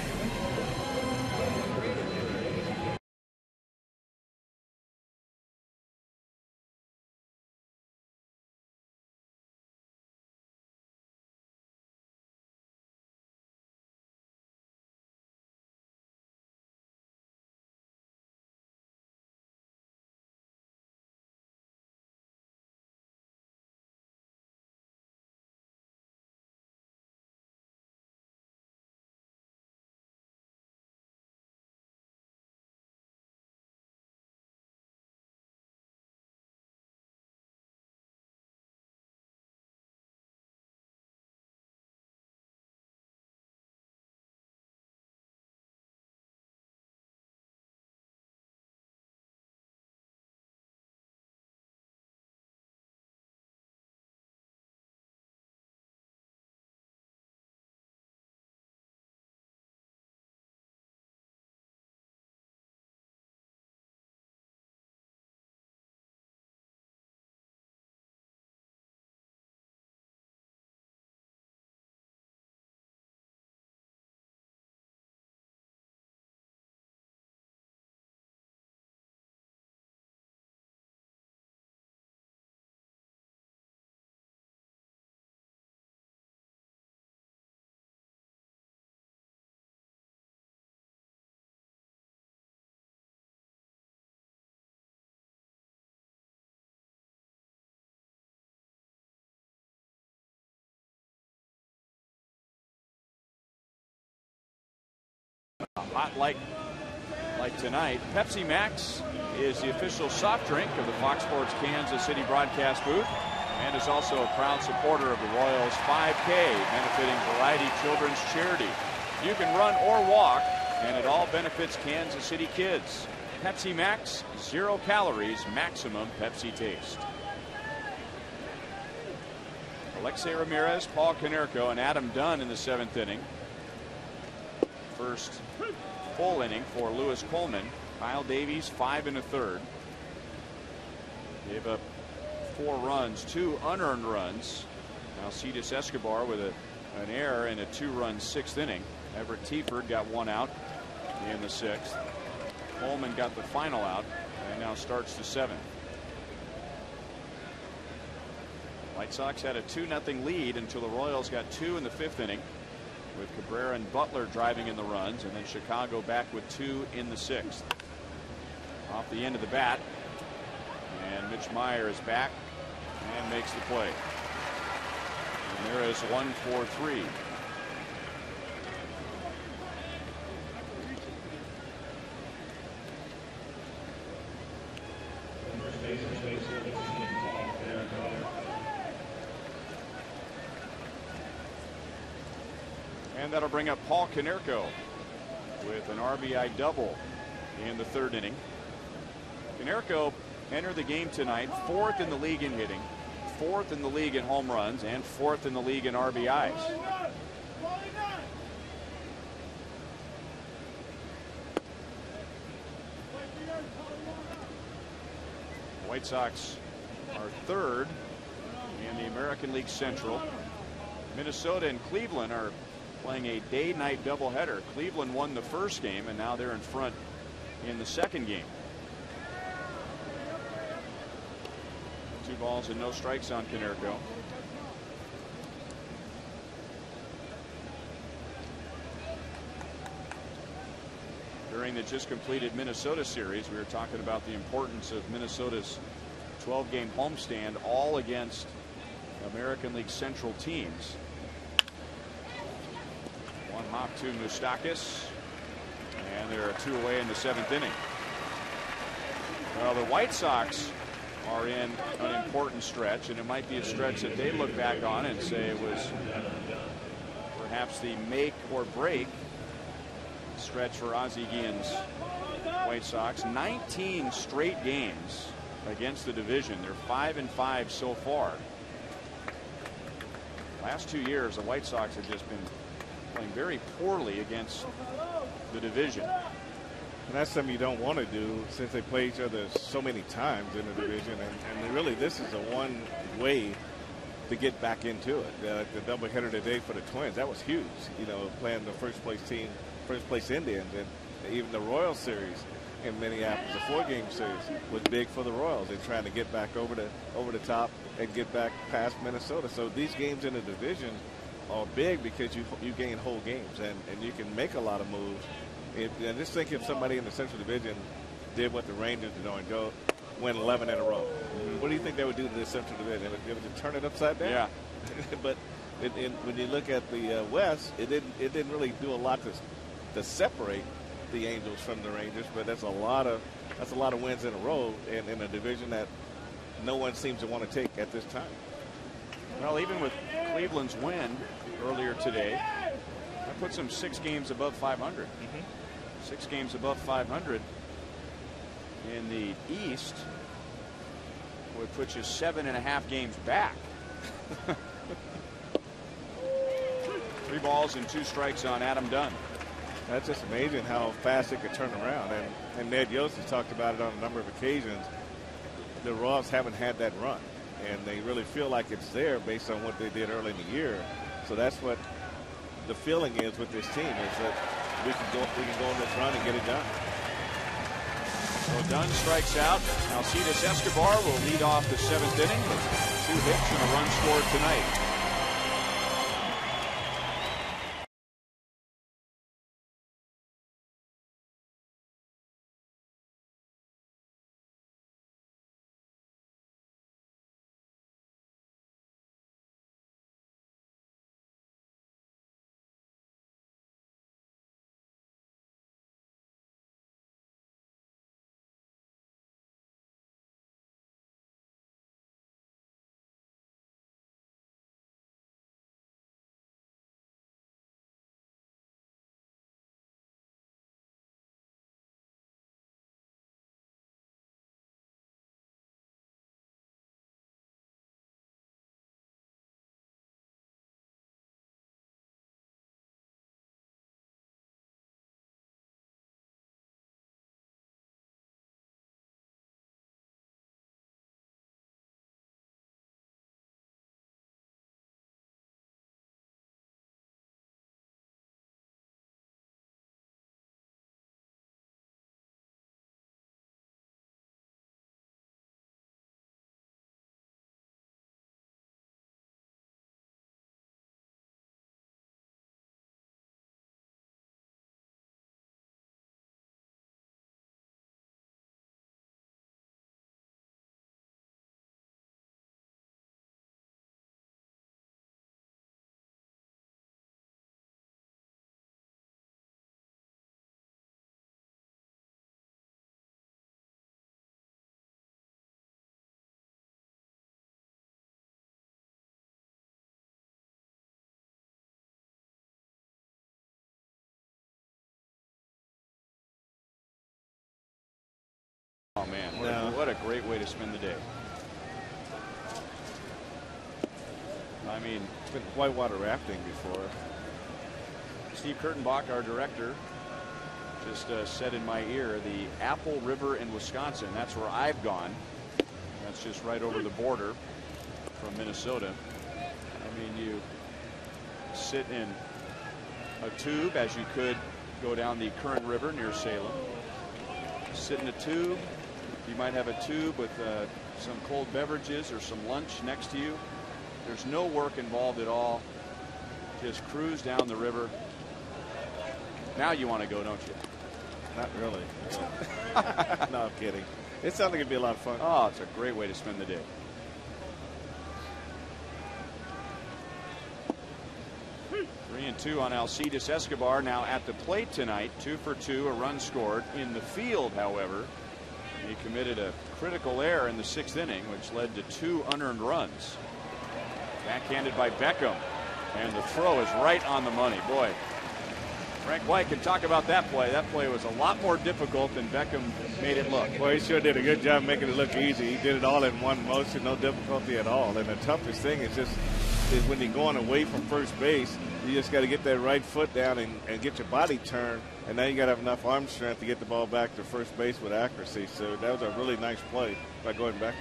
Hot like tonight. Pepsi Max is the official soft drink of the Fox Sports Kansas City broadcast booth and is also a proud supporter of the Royals 5K, benefiting Variety Children's Charity. You can run or walk, and it all benefits Kansas City kids. Pepsi Max, 0 calories, maximum Pepsi taste. Alexei Ramirez, Paul Konerko, and Adam Dunn in the 7th inning. First full inning for Lewis Coleman. Kyle Davies 5 1/3. Gave up 4 runs, 2 unearned runs. Alcides Escobar with an error in a 2-run 6th inning. Everett Teaford got 1 out in the 6th. Coleman got the final out and now starts the 7th. White Sox had a 2-0 lead until the Royals got 2 in the 5th inning, with Cabrera and Butler driving in the runs, and then Chicago back with 2 in the 6th. Off the end of the bat, and Mitch Meyer is back and makes the play. And there is 1-4-3. And that'll bring up Paul Konerko with an RBI double in the 3rd inning. Konerko entered the game tonight 4th in the league in hitting, 4th in the league in home runs and 4th in the league in RBIs. White Sox are 3rd in the American League Central. Minnesota and Cleveland are playing a day-night doubleheader. Cleveland won the first game, and now they're in front in the second game. 2 balls and no strikes on Konerko. During the just completed Minnesota series, we were talking about the importance of Minnesota's 12-game homestand, all against American League Central teams. One hop to Moustakas, and there are 2 away in the 7th inning. Well, the White Sox are in an important stretch, and it might be a stretch that they look back on and say it was perhaps the make or break stretch for Ozzie Guillen's White Sox. 19 straight games against the division. They're 5-5 so far. Last 2 years, the White Sox have just been playing very poorly against the division. And that's something you don't want to do since they play each other so many times in the division. And really, this is the one way to get back into it. The doubleheader today for the Twins, that was huge. You know, playing the first place Indians, and even the Royals series in Minneapolis, the 4-game series, was big for the Royals. They're trying to get back over the top and get back past Minnesota. So these games in the division are big because you gain whole games, and you can make a lot of moves. And just think if somebody in the Central Division did what the Rangers are doing, go win 11 in a row. What do you think they would do to the Central Division? They would just turn it upside down. Yeah. But when you look at the West, it didn't really do a lot to separate the Angels from the Rangers. But that's a lot of wins in a row in a division that no one seems to want to take at this time. Well, even with Cleveland's win earlier today, that puts them 6 games above 500. 6 games above 500 in the East would put you 7.5 games back. 3 balls and 2 strikes on Adam Dunn. That's just amazing how fast it could turn around. And Ned Yost has talked about it on a number of occasions. The Royals haven't had that run, and they really feel like it's there based on what they did early in the year. So that's what the feeling is with this team, is that we can go on this run and get it done. So Dunn strikes out. Alcides Escobar will lead off the 7th inning with 2 hits and a run scored tonight. Oh man, what a great way to spend the day. I mean, It's been whitewater rafting before. Steve Kurtenbach, our director, just said in my ear, the Apple River in Wisconsin. That's where I've gone. That's just right over the border from Minnesota. I mean, you sit in a tube, as you could go down the Current River near Salem. Sit in a tube. You might have a tube with some cold beverages or some lunch next to you. There's no work involved at all. Just cruise down the river. Now you want to go, don't you? Not really. No, I'm kidding. It sounds like it'd be a lot of fun. Oh, it's a great way to spend the day. Three and two on Alcides Escobar now at the plate tonight. 2 for 2, a run scored. In the field, however, he committed a critical error in the 6th inning, which led to 2 unearned runs. Backhanded by Beckham, and the throw is right on the money. Boy, Frank White can talk about that play. That play was a lot more difficult than Beckham made it look. Well, he sure did a good job making it look easy. He did it all in one motion, no difficulty at all. And the toughest thing is when you're going away from first base, you just got to get that right foot down and get your body turned. And now you got to have enough arm strength to get the ball back to first base with accuracy. So that was a really nice play by Gordon Beckham.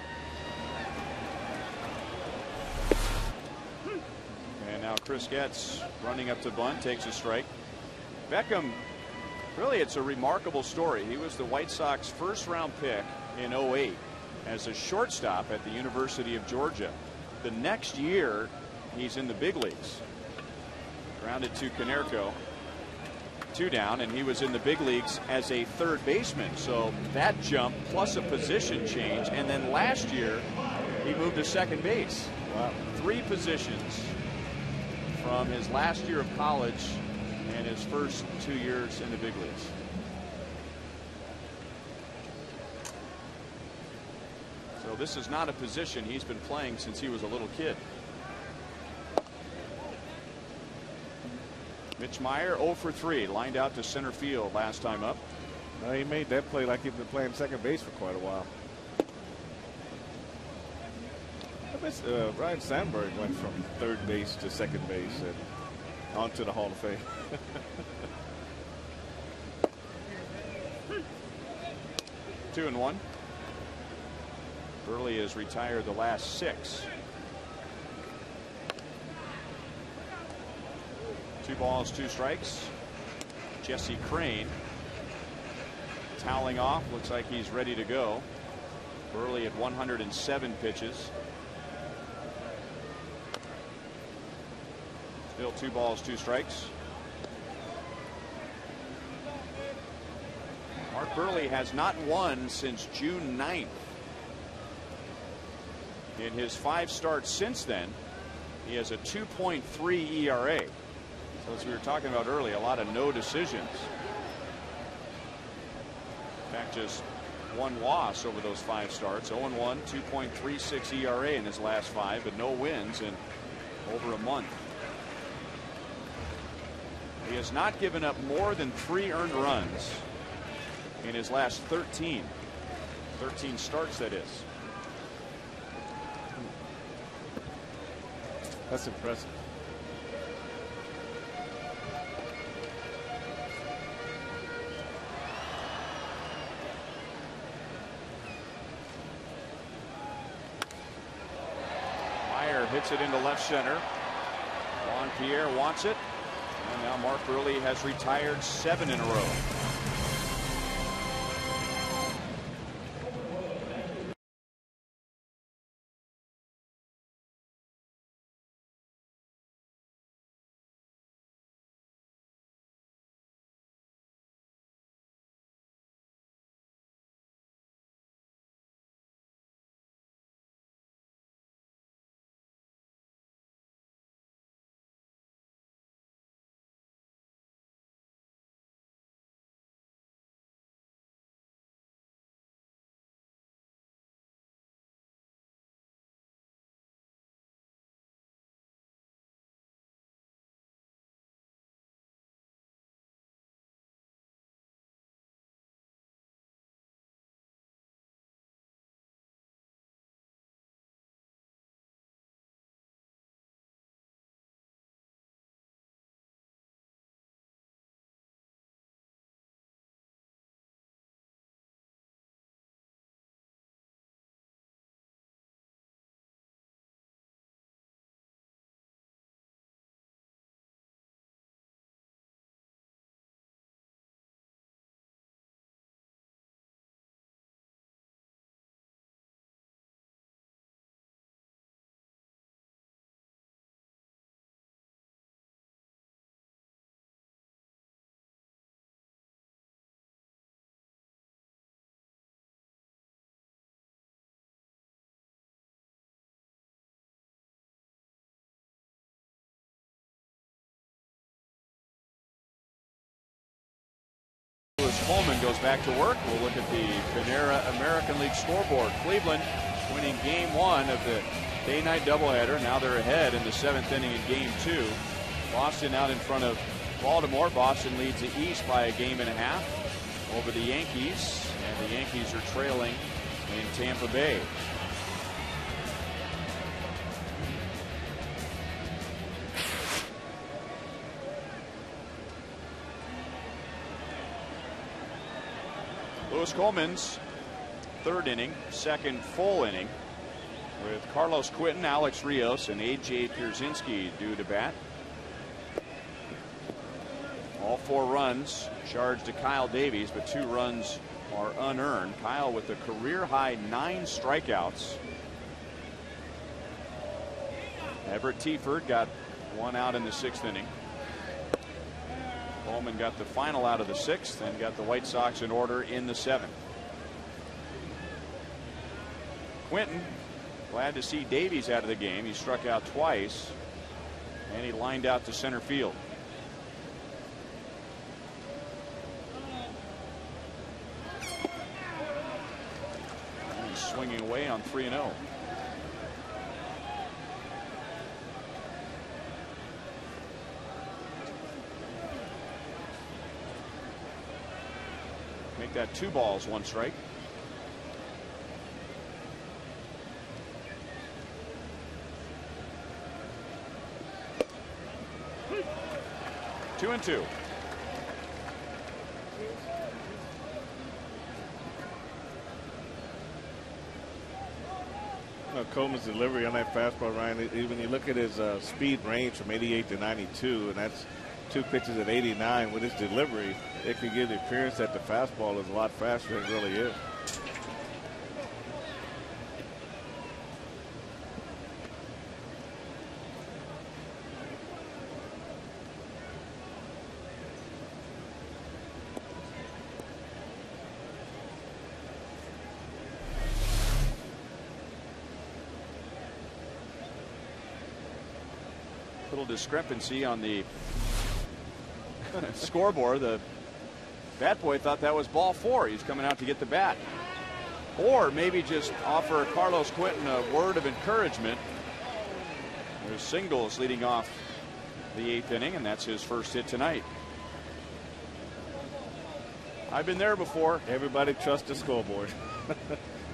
And now Chris Getz running up to bunt, takes a strike. Beckham, really, it's a remarkable story. He was the White Sox first-round pick in '08 as a shortstop at the University of Georgia. The next year, he's in the big leagues. Grounded to Konerko. 2 down, and he was in the big leagues as a third baseman. So that jump plus a position change, and then last year he moved to second base. Wow. 3 positions from his last year of college and his first 2 years in the big leagues. So this is not a position he's been playing since he was a little kid. Mitch Meyer 0 for 3, lined out to center field last time up. He made that play like he's been playing second base for quite a while. I miss, Ryan Sandberg went from third base to second base and on to the Hall of Fame. 2-1. Burley has retired the last 6. 2 balls, 2 strikes. Jesse Crane toweling off. Looks like he's ready to go. Burley at 107 pitches. Still 2 balls, 2 strikes. Mark Burley has not won since June 9th. In his 5 starts since then, he has a 2.3 ERA. So as we were talking about earlier, a lot of no decisions. In fact, just 1 loss over those 5 starts. 0-1, 2.36 ERA in his last 5, but no wins in over a month. He has not given up more than 3 earned runs in his last 13 starts, that is. That's impressive. Meyer hits it into left center. Juan Pierre wants it. And now Mark Burley has retired 7 in a row. Lewis Coleman goes back to work. We'll look at the Panera American League scoreboard. Cleveland winning game 1 of the day-night doubleheader. Now they're ahead in the 7th inning in game 2. Boston out in front of Baltimore. Boston leads the East by a game and a half over the Yankees, and the Yankees are trailing in Tampa Bay. Lewis Coleman's 3rd inning, 2nd full inning, with Carlos Quentin, Alex Rios, and A.J. Pierzynski due to bat. All 4 runs charged to Kyle Davies, but 2 runs are unearned. Kyle with a career-high 9 strikeouts. Everett Tieford got 1 out in the 6th inning. Coleman got the final out of the 6th and got the White Sox in order in the 7th. Quentin, glad to see Davies out of the game. He struck out twice, and he lined out to center field. And he's swinging away on 3-0. Make that 2 balls, 1 strike. Two and 2. Coleman's delivery on that fastball, Ryan, even you look at his speed range from 88 to 92, and that's 2 pitches at 89. With his delivery, it could give the appearance that the fastball is a lot faster than it really is. Little discrepancy on the scoreboard. The bat boy thought that was ball 4. He's coming out to get the bat. Or maybe just offer Carlos Quentin a word of encouragement. There's singles leading off the 8th inning, and that's his first hit tonight. I've been there before. Everybody trusts the scoreboard.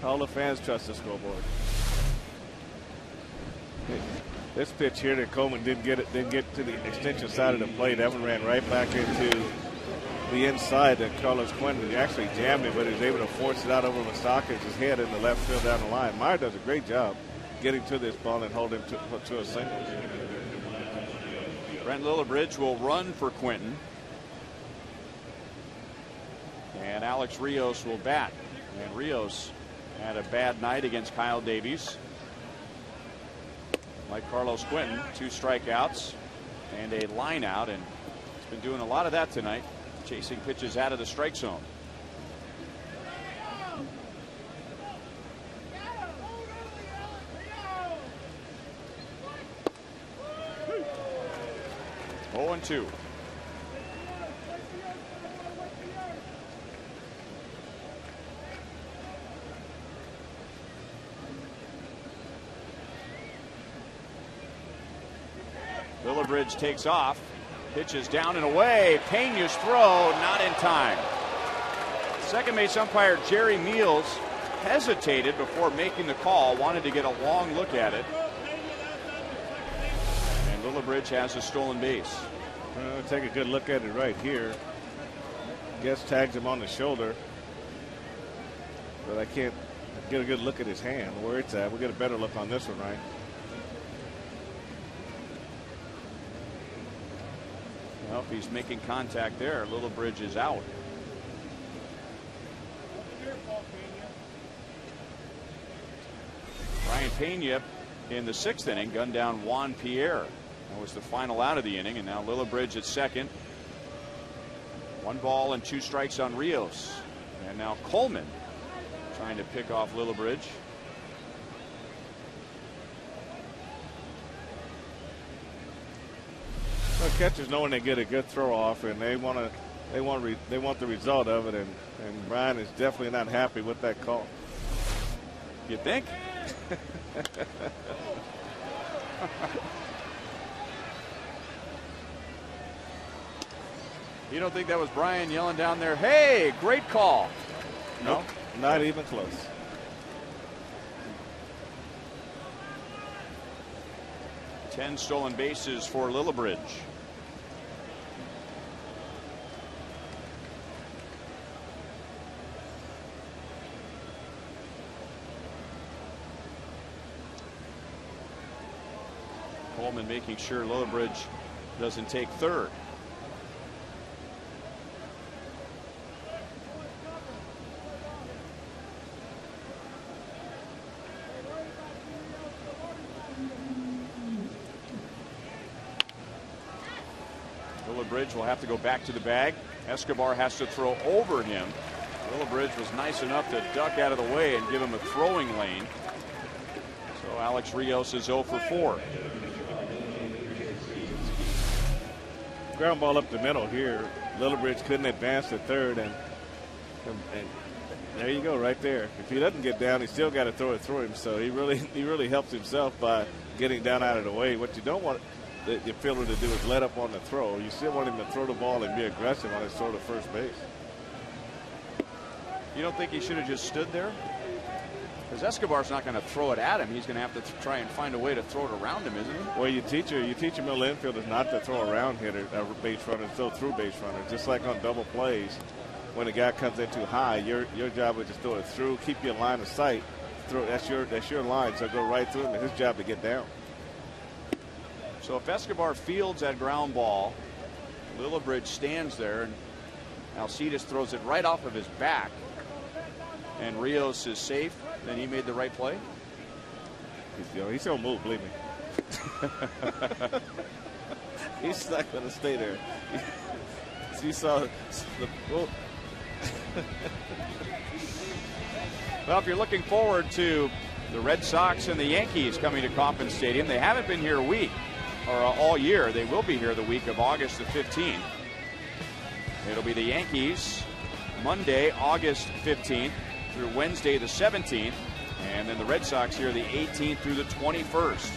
All the fans trust the scoreboard. This pitch here that Coleman didn't get to the extension side of the plate. That one ran right back into the inside that Carlos Quentin actually jammed it, but he was able to force it out over Moustakas' head in the left field down the line. Meyer does a great job getting to this ball and holding him to a single. Brent Lillibridge will run for Quentin. And Alex Rios will bat. And Rios had a bad night against Kyle Davies. Like Carlos Quentin, 2 strikeouts and a line out, and he's been doing a lot of that tonight, chasing pitches out of the strike zone. Oh, and 2. Lillibridge takes off, pitches down and away. Pena's throw not in time. Second base umpire Jerry Meals hesitated before making the call, wanted to get a long look at it. And Lillibridge has a stolen base. Take a good look at it right here. Guess tags him on the shoulder, but I can't get a good look at his hand where it's at. We'll get a better look on this one, right? Well, if he's making contact there, Lillibridge is out. Ryan Pena in the 6th inning gunned down Juan Pierre. That was the final out of the inning, and now Lillibridge at second. 1 ball and 2 strikes on Rios. And now Coleman trying to pick off Lillibridge. Well, catchers know when they get a good throw off, and they want to They want the result of it, and Brian is definitely not happy with that call. You think? You don't think that was Brian yelling down there, "Hey, great call"? No, not even close. Ten stolen bases for Lillibridge. Coleman making sure Lillibridge doesn't take third. Lillibridge will have to go back to the bag. Escobar has to throw over him. Lillibridge was nice enough to duck out of the way and give him a throwing lane. So Alex Rios is 0 for 4. Ground ball up the middle here. Lillibridge couldn't advance to third, and there you go, right there. If he doesn't get down, he's still got to throw it through him. So he really helps himself by getting down out of the way. What you don't want the fielder to do is let up on the throw. You still want him to throw the ball and be aggressive on his throw to first base. You don't think he should have just stood there? Because Escobar's not going to throw it at him. He's going to have to try and find a way to throw it around him, isn't he? Well, you teach your middle infielders not to throw around hitter, base runners, throw through base runners. Just like on double plays, when a guy comes in too high, your job is just throw it through, keep your line of sight. That's your line, so go right through him. It's his job to get down. So if Escobar fields that ground ball, Lillibridge stands there, and Alcides throws it right off of his back, and Rios is safe, then he made the right play? He's going to move, believe me. He's not going to stay there. You saw the... Well, if you're looking forward to the Red Sox and the Yankees coming to Kauffman Stadium, they haven't been here all year. They will be here the week of August the 15th. It'll be the Yankees Monday, August 15th through Wednesday the 17th, and then the Red Sox here the 18th through the 21st.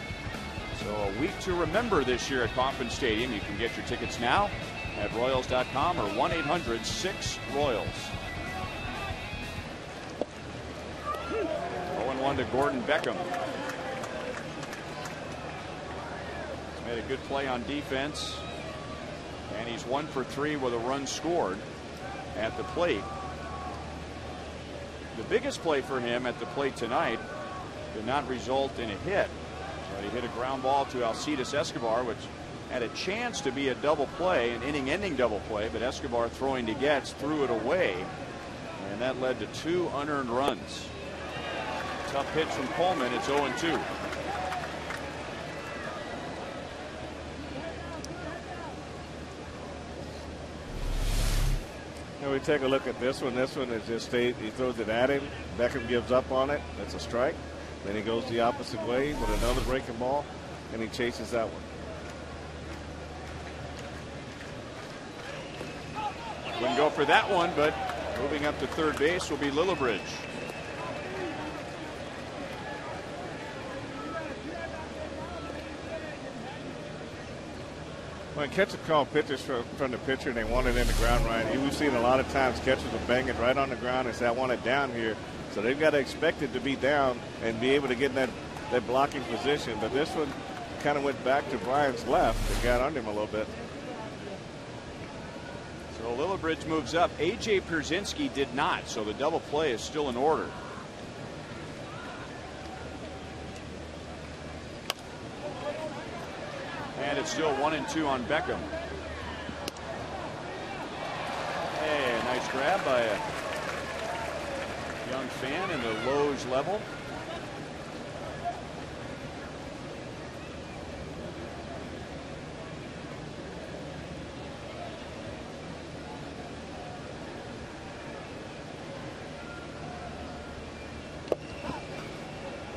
So a week to remember this year at Kauffman Stadium. You can get your tickets now at Royals.com or 1-800-6-ROYALS. 0-1 to Gordon Beckham. Made a good play on defense, and he's 1 for 3 with a run scored at the plate. The biggest play for him at the plate tonight did not result in a hit, but he hit a ground ball to Alcides Escobar, which had a chance to be a double play, an inning-ending double play, but Escobar, throwing to Getz, threw it away, and that led to 2 unearned runs. Tough pitch from Coleman. It's 0-2. Now we take a look at this one. This one is just he throws it at him. Beckham gives up on it. That's a strike. Then he goes the opposite way with another breaking ball, and he chases that one. Wouldn't go for that one, but moving up to third base will be Lillibridge. When catchers call pitches from the pitcher and they want it in the ground, Ryan, we've seen a lot of times catchers will bang it right on the ground and say, I want it down here. So they've got to expect it to be down and be able to get in that blocking position. But this one kind of went back to Brian's left and got under him a little bit. So Lillibridge moves up. A.J. Pierzynski did not, so the double play is still in order. And it's still 1-2 on Beckham. Hey, a nice grab by a young fan in the Lowe's level.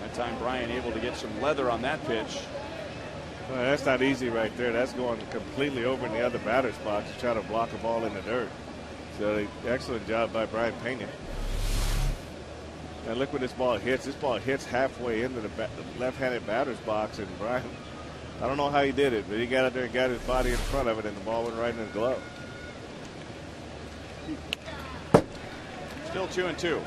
That time Brian able to get some leather on that pitch. Well, that's not easy right there. That's going completely over in the other batter's box to try to block a ball in the dirt. So excellent job by Brian Pena. Now look when this ball hits. This ball hits halfway into the left-handed batter's box, and Brian, I don't know how he did it, but he got out there and got his body in front of it, and the ball went right in his glove. Still 2-2.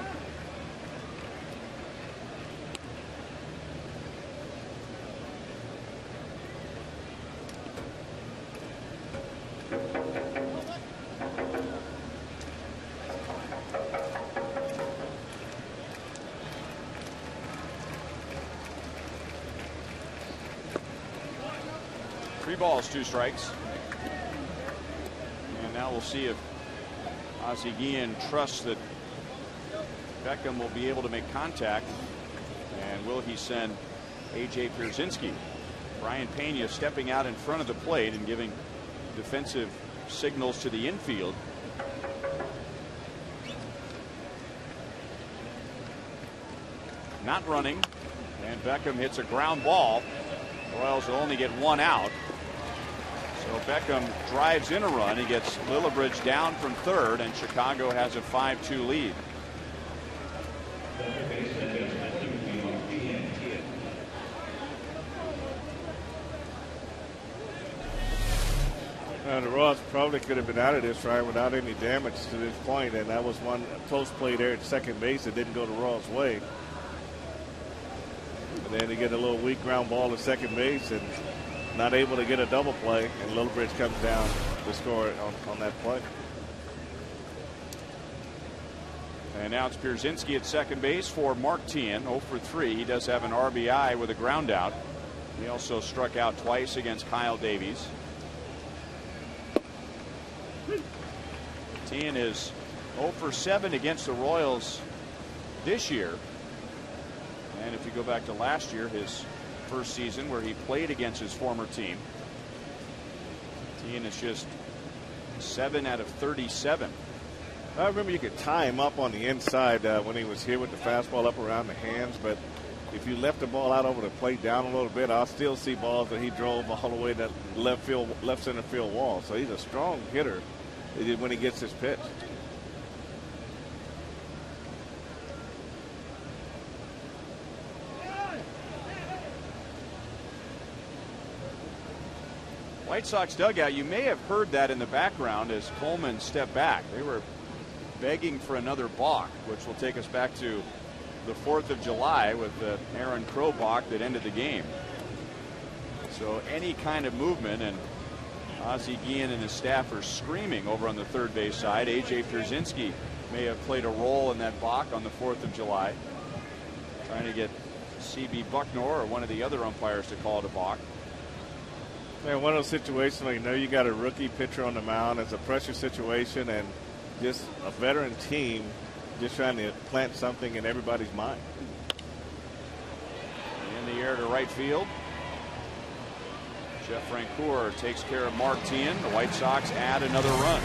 Three balls, 2 strikes. And now we'll see if Ozzie Guillen trusts that Beckham will be able to make contact. And will he send A.J. Pierzynski? Brian Pena stepping out in front of the plate and giving defensive signals to the infield. Not running. And Beckham hits a ground ball. The Royals will only get 1 out. So Beckham drives in a run. He gets Lillibridge down from third, and Chicago has a 5-2 lead. The Royals probably could have been out of this right without any damage to this point, and that was one close play there at second base that didn't go the Royals' way. And then they get a little weak ground ball to second base and not able to get a double play, and Lillibridge comes down to score on that play. And now it's Pierzynski at second base for Mark Teahen, 0 for 3. He does have an RBI with a ground out. He also struck out twice against Kyle Davies. Teahen is 0 for 7 against the Royals this year. And if you go back to last year, his first season where he played against his former team, Teahen is just 7 out of 37. I remember you could tie him up on the inside when he was here with the fastball up around the hands, but if you left the ball out over the plate down a little bit, I'll still see balls that he drove all the way to left center field wall. So he's a strong hitter when he gets his pitch. White Sox dugout, you may have heard that in the background as Coleman stepped back. They were begging for another balk, which will take us back to the 4th of July with the Aaron Crow balk that ended the game. So any kind of movement, and Ozzie Guillen and his staff are screaming over on the third base side. A.J. Pierzynski may have played a role in that balk on the 4th of July, trying to get C.B. Bucknor or one of the other umpires to call it a balk. Man, one of those situations where you know you got a rookie pitcher on the mound. It's a pressure situation, and just a veteran team just trying to plant something in everybody's mind. In the air to right field. Jeff Francoeur takes care of Mark Teahen. The White Sox add another run.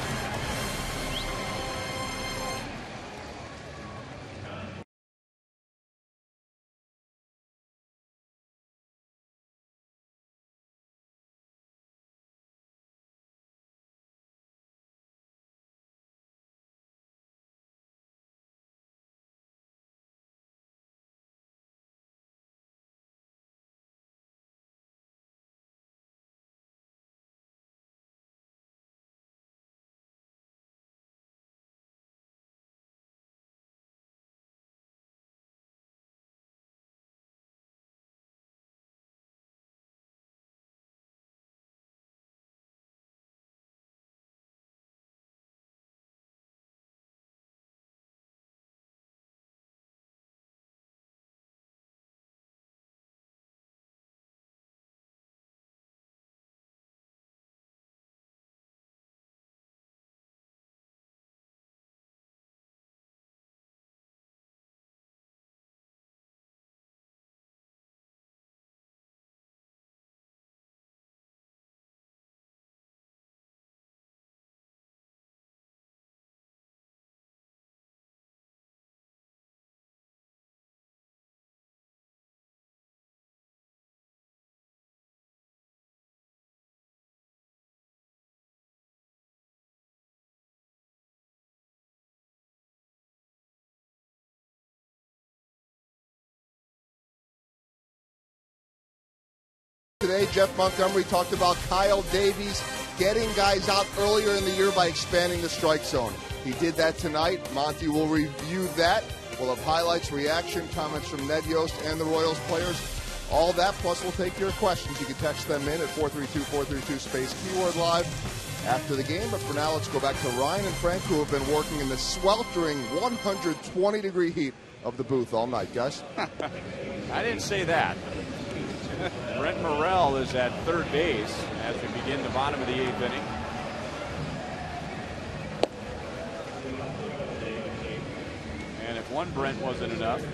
today. Jeff Montgomery talked about Kyle Davies getting guys out earlier in the year by expanding the strike zone. He did that tonight. Monty will review that. We'll have highlights, reaction, comments from Ned Yost and the Royals players. All that, plus we'll take your questions. You can text them in at 432-432 space keyword live after the game. But for now, let's go back to Ryan and Frank, who have been working in the sweltering 120-degree heat of the booth all night. Guys? I didn't say that. Brent Morrell is at third base as we begin the bottom of the 8th inning. And if one Brent wasn't enough,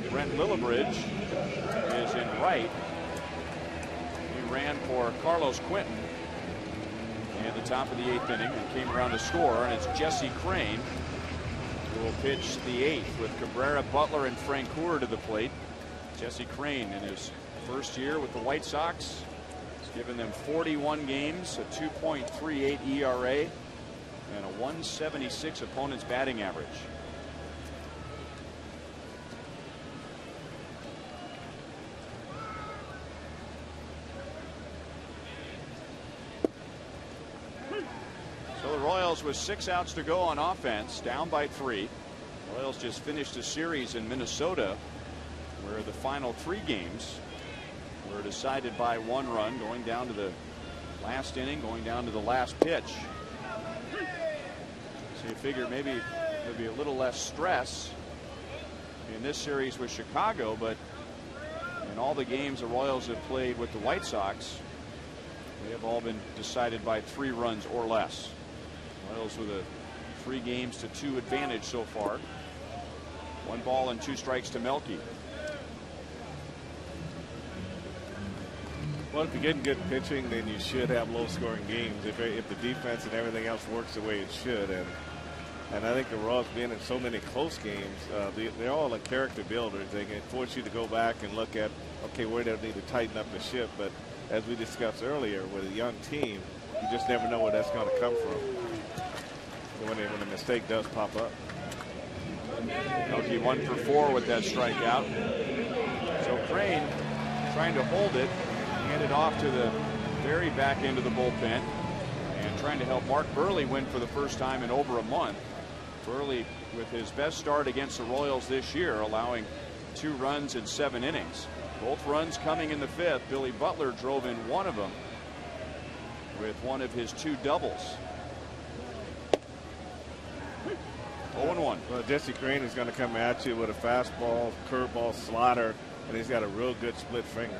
Brent Lillibridge is in right. He ran for Carlos Quinton in the top of the 8th inning and came around to score, and it's Jesse Crane who will pitch the 8th with Cabrera, Butler, and Francoeur to the plate. Jesse Crane in his first year with the White Sox has given them 41 games, a 2.38 ERA, and a 176 opponent's batting average. So the Royals with 6 outs to go on offense, down by 3. Royals just finished a series in Minnesota where the final 3 games were decided by 1 run, going down to the last inning, going down to the last pitch. So you figure maybe there'll be a little less stress in this series with Chicago, but in all the games the Royals have played with the White Sox, they have all been decided by 3 runs or less. Royals with a 3 games to 2 advantage so far. 1 ball and 2 strikes to Melky. Well, if you're getting good pitching, then you should have low-scoring games if the defense and everything else works the way it should. And I think the Royals being in so many close games, they're all like character builders. They can force you to go back and look at, okay, where they need to tighten up the ship. But as we discussed earlier, with a young team, you just never know where that's going to come from when a mistake does pop up. Melky 1 for 4 with that strikeout. So Crane trying to hold it, hand it off to the very back end of the bullpen, and trying to help Mark Burley win for the first time in over a month. Burley with his best start against the Royals this year, allowing 2 runs in 7 innings. Both runs coming in the 5th. Billy Butler drove in 1 of them with 1 of his 2 doubles. 0-1. Well, Jesse Crane is going to come at you with a fastball, curveball, slider, and he's got a real good split finger.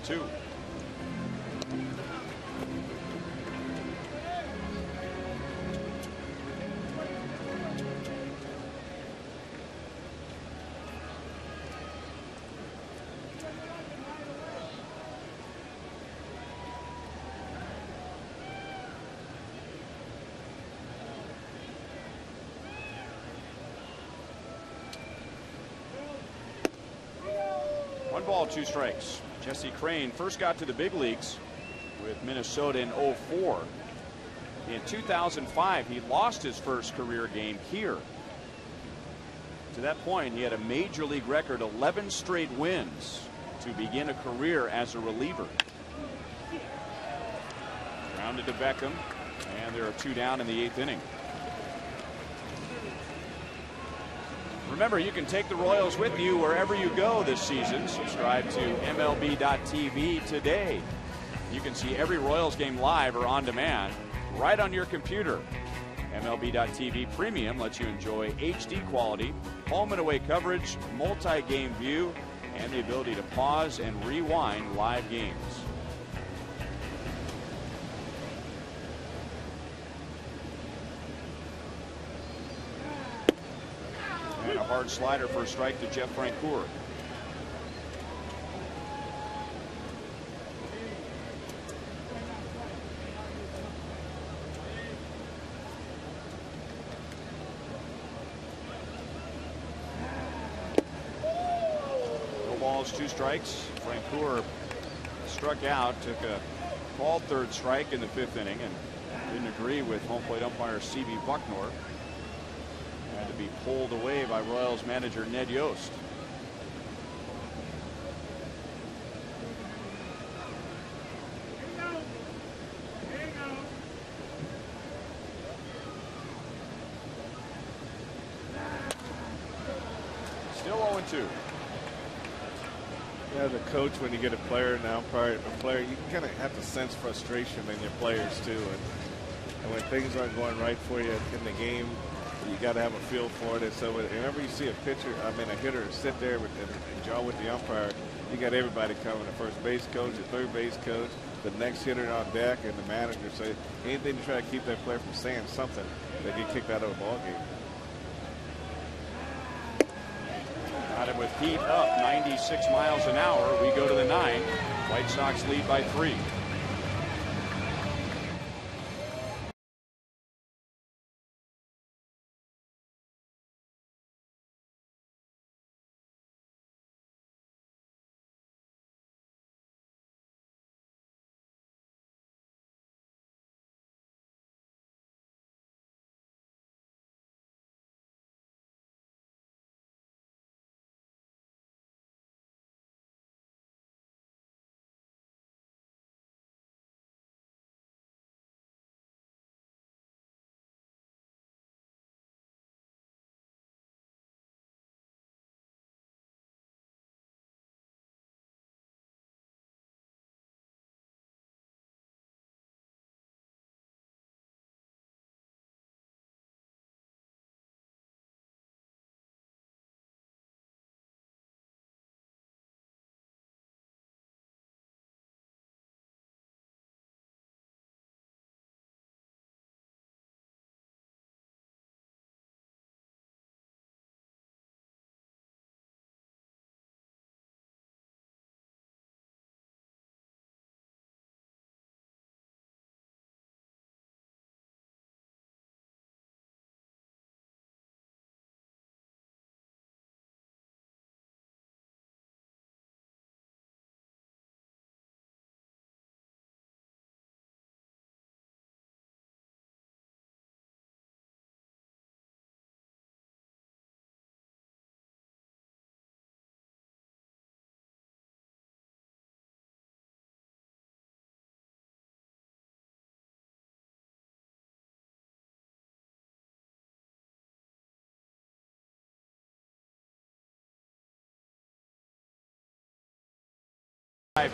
Two. One ball, 2 strikes. Jesse Crane first got to the big leagues with Minnesota in 2004. In 2005, he lost his first career game here. To that point, he had a major league record 11 straight wins to begin a career as a reliever. Grounded to Beckham, and there are 2 down in the 8th inning. Remember, you can take the Royals with you wherever you go this season. Subscribe to MLB.tv today. You can see every Royals game live or on demand right on your computer. MLB.tv Premium lets you enjoy HD quality, home and away coverage, multi-game view, and the ability to pause and rewind live games. And a hard slider for a strike to Jeff Francoeur. No balls, 2 strikes. Francoeur struck out, took a called third strike in the 5th inning and didn't agree with home plate umpire C.B. Bucknor. Had to be pulled away by Royals manager Ned Yost. Still 0-2. As a coach, when you get a player now, you kind of have to sense frustration in your players too. And when things aren't going right for you in the game, you got to have a feel for it. And so whenever you see a hitter sit there and jaw with the umpire, you got everybody coming. The first base coach, the third base coach, the next hitter on deck, and the manager. So anything to try to keep that player from saying something, they get kicked out of a ball game. Got it with heat up 96 miles an hour. We go to the 9th. White Sox lead by 3.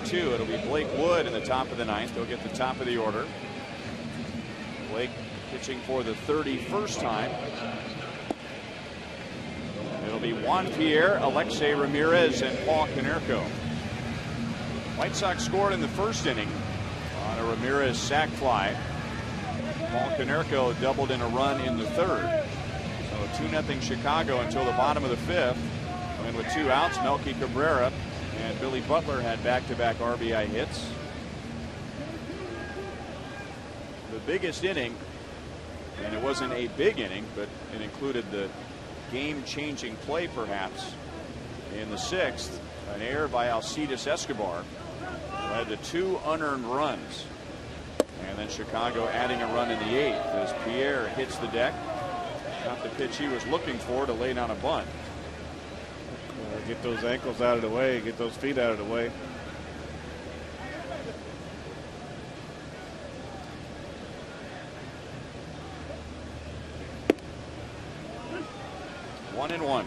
Two. It'll be Blake Wood in the top of the 9th. He'll get the top of the order. Blake pitching for the 31st time. It'll be Juan Pierre, Alexei Ramirez, and Paul Konerko. White Sox scored in the 1st inning on a Ramirez sac fly. Paul Konerko doubled in a run in the 3rd. So 2-0 Chicago until the bottom of the 5th. And with 2 outs, Melky Cabrera and Billy Butler had back-to-back RBI hits. The biggest inning, and it wasn't a big inning, but it included the game-changing play perhaps in the 6th. An error by Alcides Escobar led to 2 unearned runs. And then Chicago adding a run in the 8th as Pierre hits the deck. Not the pitch he was looking for to lay down a bunt. Get those ankles out of the way, get those feet out of the way. One and one.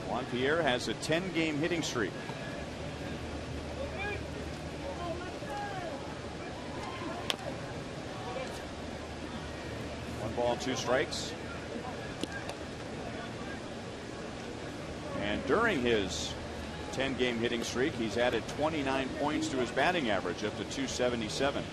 Juan Pierre has a 10-game hitting streak. One ball, 2 strikes. And during his 10-game hitting streak, he's added 29 points to his batting average, up to 277.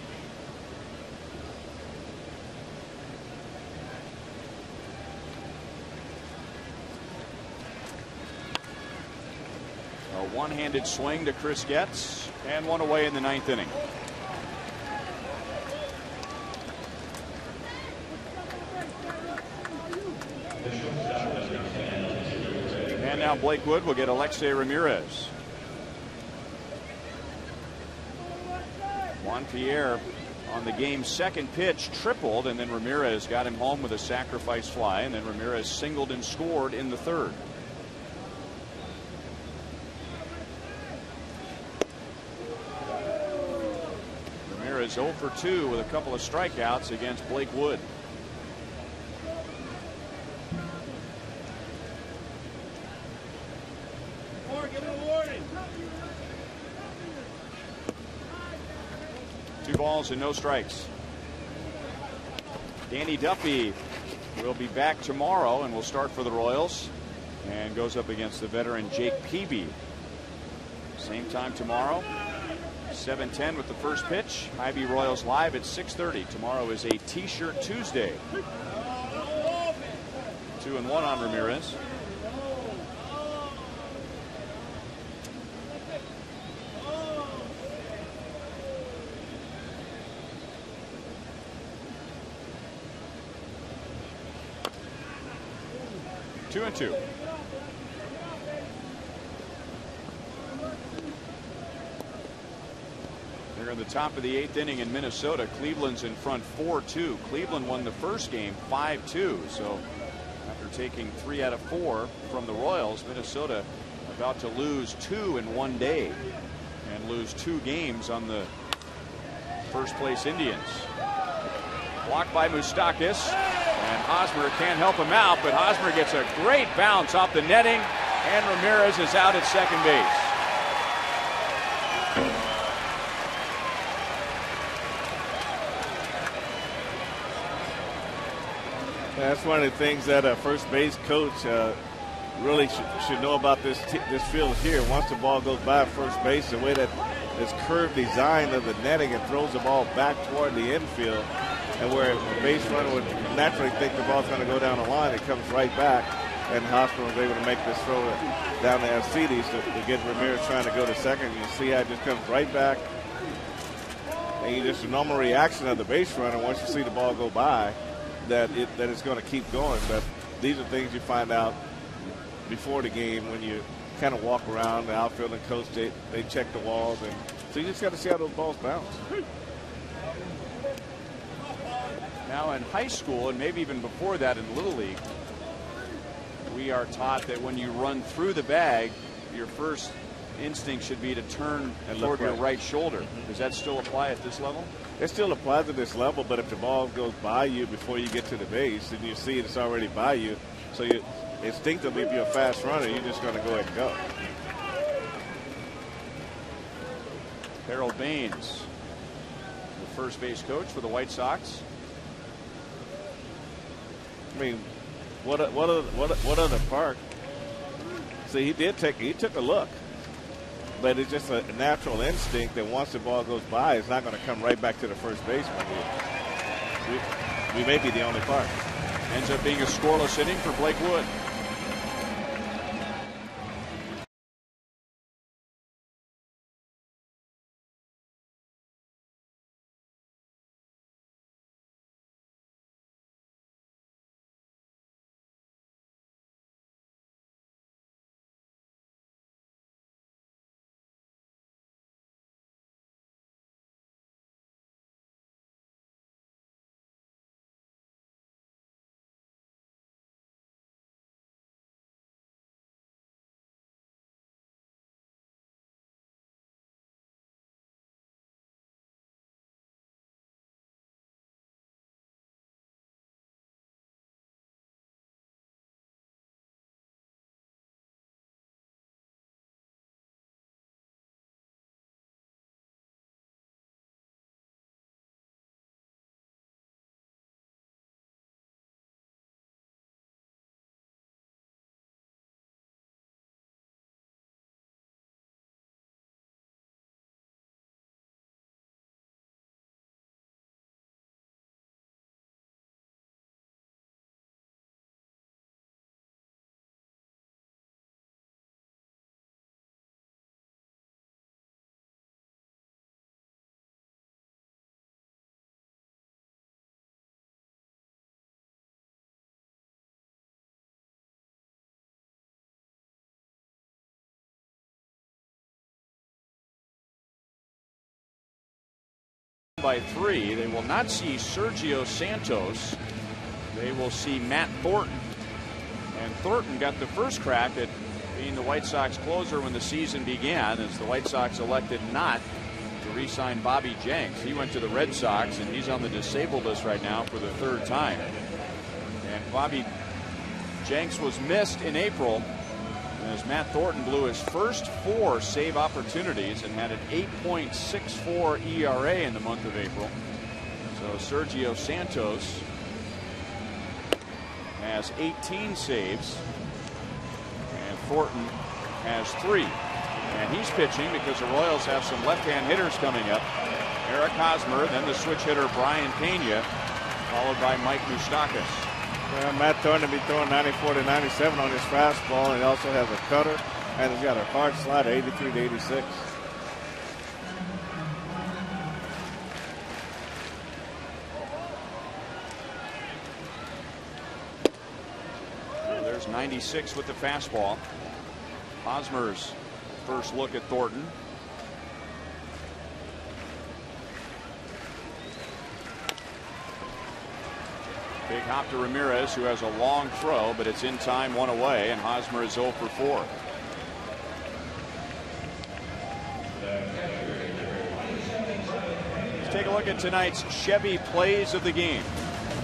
A one-handed swing to Chris Getz, and one away in the 9th inning. And now Blake Wood will get Alexei Ramirez. Jean-Pierre on the game's second pitch tripled, and then Ramirez got him home with a sacrifice fly, and then Ramirez singled and scored in the third. Ramirez 0 for 2 with a couple of strikeouts against Blake Wood. Two balls and no strikes. Danny Duffy will be back tomorrow and will start for the Royals and goes up against the veteran Jake Peavy. Same time tomorrow, 7:10 with the first pitch. IB Royals live at 6:30. Tomorrow is a T-shirt Tuesday. 2-1 on Ramirez. Two and two. They're in the top of the 8th inning in Minnesota. Cleveland's in front 4-2. Cleveland won the first game 5-2. So after taking 3 out of 4 from the Royals, Minnesota about to lose 2 in one day and lose 2 games on the first place Indians. Blocked by Moustakas. And Hosmer can't help him out, but Hosmer gets a great bounce off the netting, and Ramirez is out at second base. That's one of the things that a first base coach really should know about this field here. Once the ball goes by first base, the way that this curved design of the netting, it throws the ball back toward the infield. And where a base runner would naturally think the ball's going to go down the line, it comes right back. And Hosmer was able to make this throw down to Alcides to get Ramirez trying to go to second. You see how it just comes right back. And you just a normal reaction of the base runner once you see the ball go by that it's going to keep going. But these are things you find out before the game when you kind of walk around. The outfield and coach, they check the walls. And so you just got to see how those balls bounce. Now in high school, and maybe even before that in Little League, we are taught that when you run through the bag, your first instinct should be to turn toward your right shoulder. Does that still apply at this level? It still applies at this level, but if the ball goes by you before you get to the base and you see it's already by you, so you instinctively, if you're a fast runner, you're just going to go ahead and go. Harold Baines, the first base coach for the White Sox. I mean, what other park? See, he took a look, but it's just a natural instinct that once the ball goes by, it's not going to come right back to the first baseman. We may be the only park. Ends up being a scoreless inning for Blake Wood. by 3. They will not see Sergio Santos. They will see Matt Thornton. And Thornton got the first crack at being the White Sox closer when the season began, as the White Sox elected not to re-sign Bobby Jenks. He went to the Red Sox, and he's on the disabled list right now for the 3rd time. And Bobby Jenks was missed in April, as Matt Thornton blew his first 4 save opportunities and had an 8.64 ERA in the month of April. So Sergio Santos has 18 saves, and Thornton has 3. And he's pitching because the Royals have some left-hand hitters coming up. Eric Hosmer, then the switch hitter Brian Pena, followed by Mike Moustakas. Matt Thornton will be throwing 94 to 97 on his fastball, and he also has a cutter, and he's got a hard slider, 83 to 86. There's 96 with the fastball. Hosmer's first look at Thornton. Big hop to Ramirez, who has a long throw, but it's in time, 1 away, and Hosmer is 0 for 4. Let's take a look at tonight's Chevy plays of the game.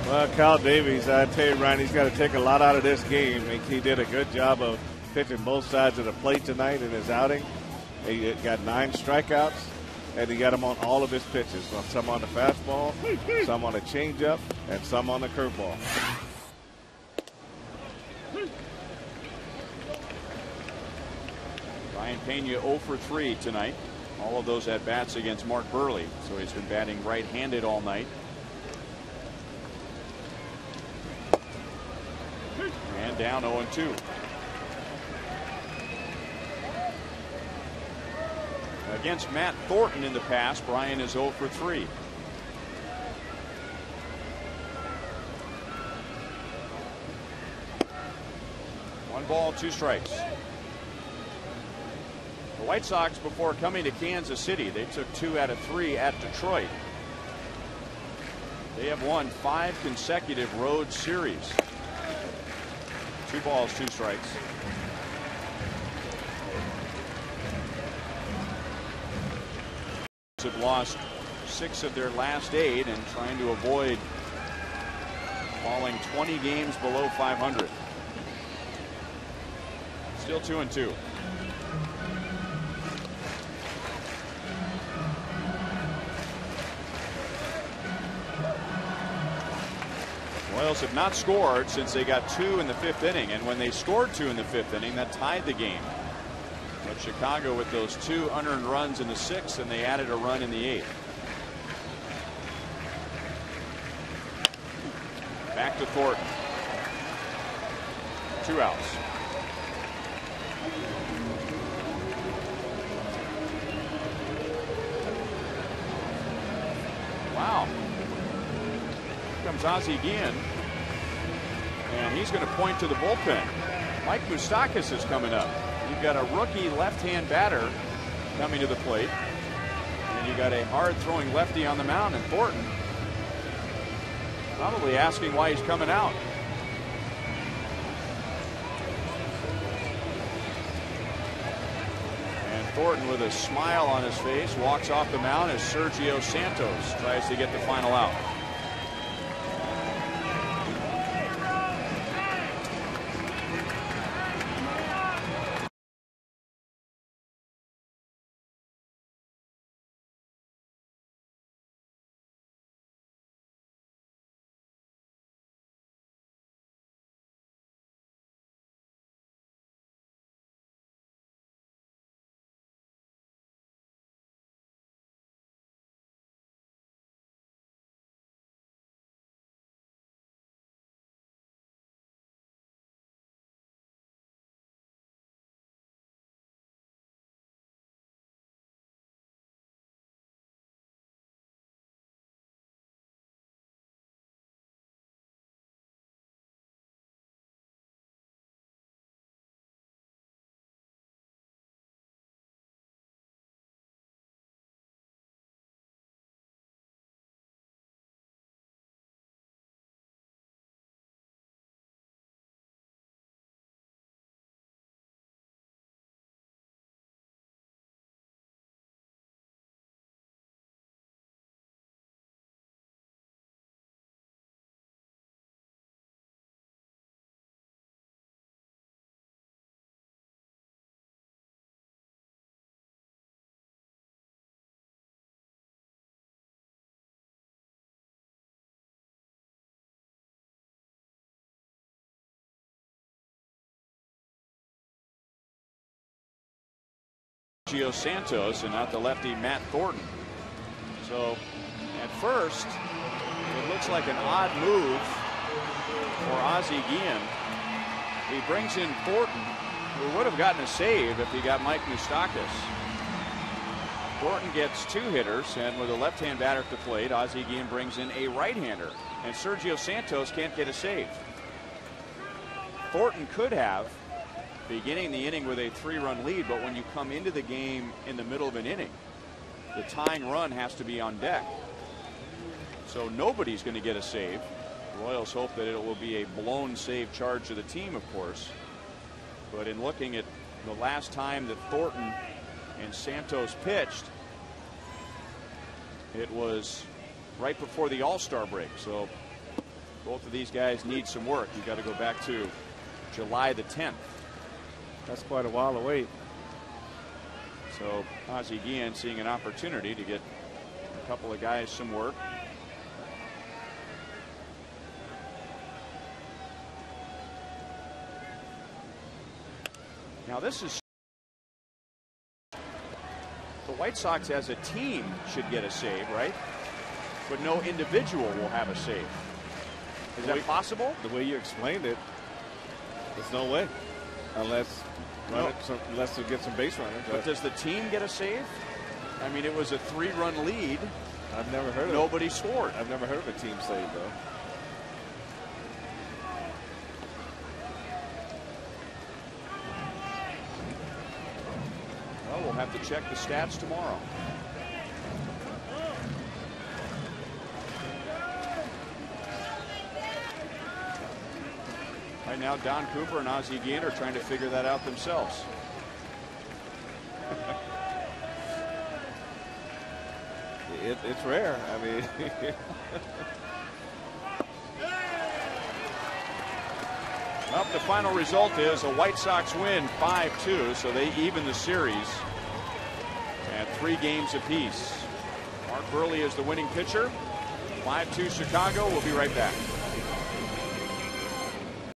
Well, Kyle Davies, I tell you, Ryan, he's got to take a lot out of this game. He did a good job of pitching both sides of the plate tonight in his outing. He got 9 strikeouts, and he got them on all of his pitches. Some on the fastball, some on the changeup, and some on the curveball. Brian Pena 0 for 3 tonight. All of those at bats against Mark Burley, so he's been batting right-handed all night. And down 0-2. Against Matt Thornton in the past, Brian is 0 for 3. One ball, 2 strikes. The White Sox, before coming to Kansas City, they took 2 out of 3 at Detroit. They have won 5 consecutive road series. 2 balls, 2 strikes. Have lost 6 of their last 8 and trying to avoid falling 20 games below 500. Still 2-2. Royals have not scored since they got 2 in the 5th inning, and when they scored 2 in the 5th inning, that tied the game. But Chicago with those 2 unearned runs in the 6th, and they added a run in the 8th. Back to Thornton. 2 outs. Wow. Here comes Ozzie again. And he's going to point to the bullpen. Mike Moustakas is coming up. You've got a rookie left-hand batter coming to the plate. And you got a hard-throwing lefty on the mound in Thornton. Probably asking why he's coming out. And Thornton, with a smile on his face, walks off the mound as Sergio Santos tries to get the final out. Sergio Santos and not the lefty Matt Thornton. So at first, it looks like an odd move for Ozzie Guillen. He brings in Thornton, who would have gotten a save if he got Mike Moustakas. Thornton gets 2 hitters, and with a left-hand batter at the plate, Ozzie Guillen brings in a right-hander, and Sergio Santos can't get a save. Thornton could have, beginning the inning with a 3-run lead, but when you come into the game in the middle of an inning, the tying run has to be on deck. So nobody's going to get a save. The Royals hope that it will be a blown save charge to the team, of course. But in looking at the last time that Thornton and Santos pitched, it was right before the All-Star break. So both of these guys need some work. You got to go back to July the 10th. That's quite a while away. So Ozzie Guillen seeing an opportunity to get a couple of guys some work. Now this is the White Sox as a team should get a save, right? But no individual will have a save. Is that possible? The way you explained it, there's no way, unless unless you get some base runners. But does the team get a save? I mean, it was a 3-run lead. I've never heard of Nobody scored. I've never heard of a team save, though. Well, we'll have to check the stats tomorrow. Right now, Don Cooper and Ozzie Guillen are trying to figure that out themselves. It's rare. I mean, well, the final result is a White Sox win 5-2, so they even the series at 3 games apiece. Mark Burley is the winning pitcher. 5-2 Chicago. We'll be right back.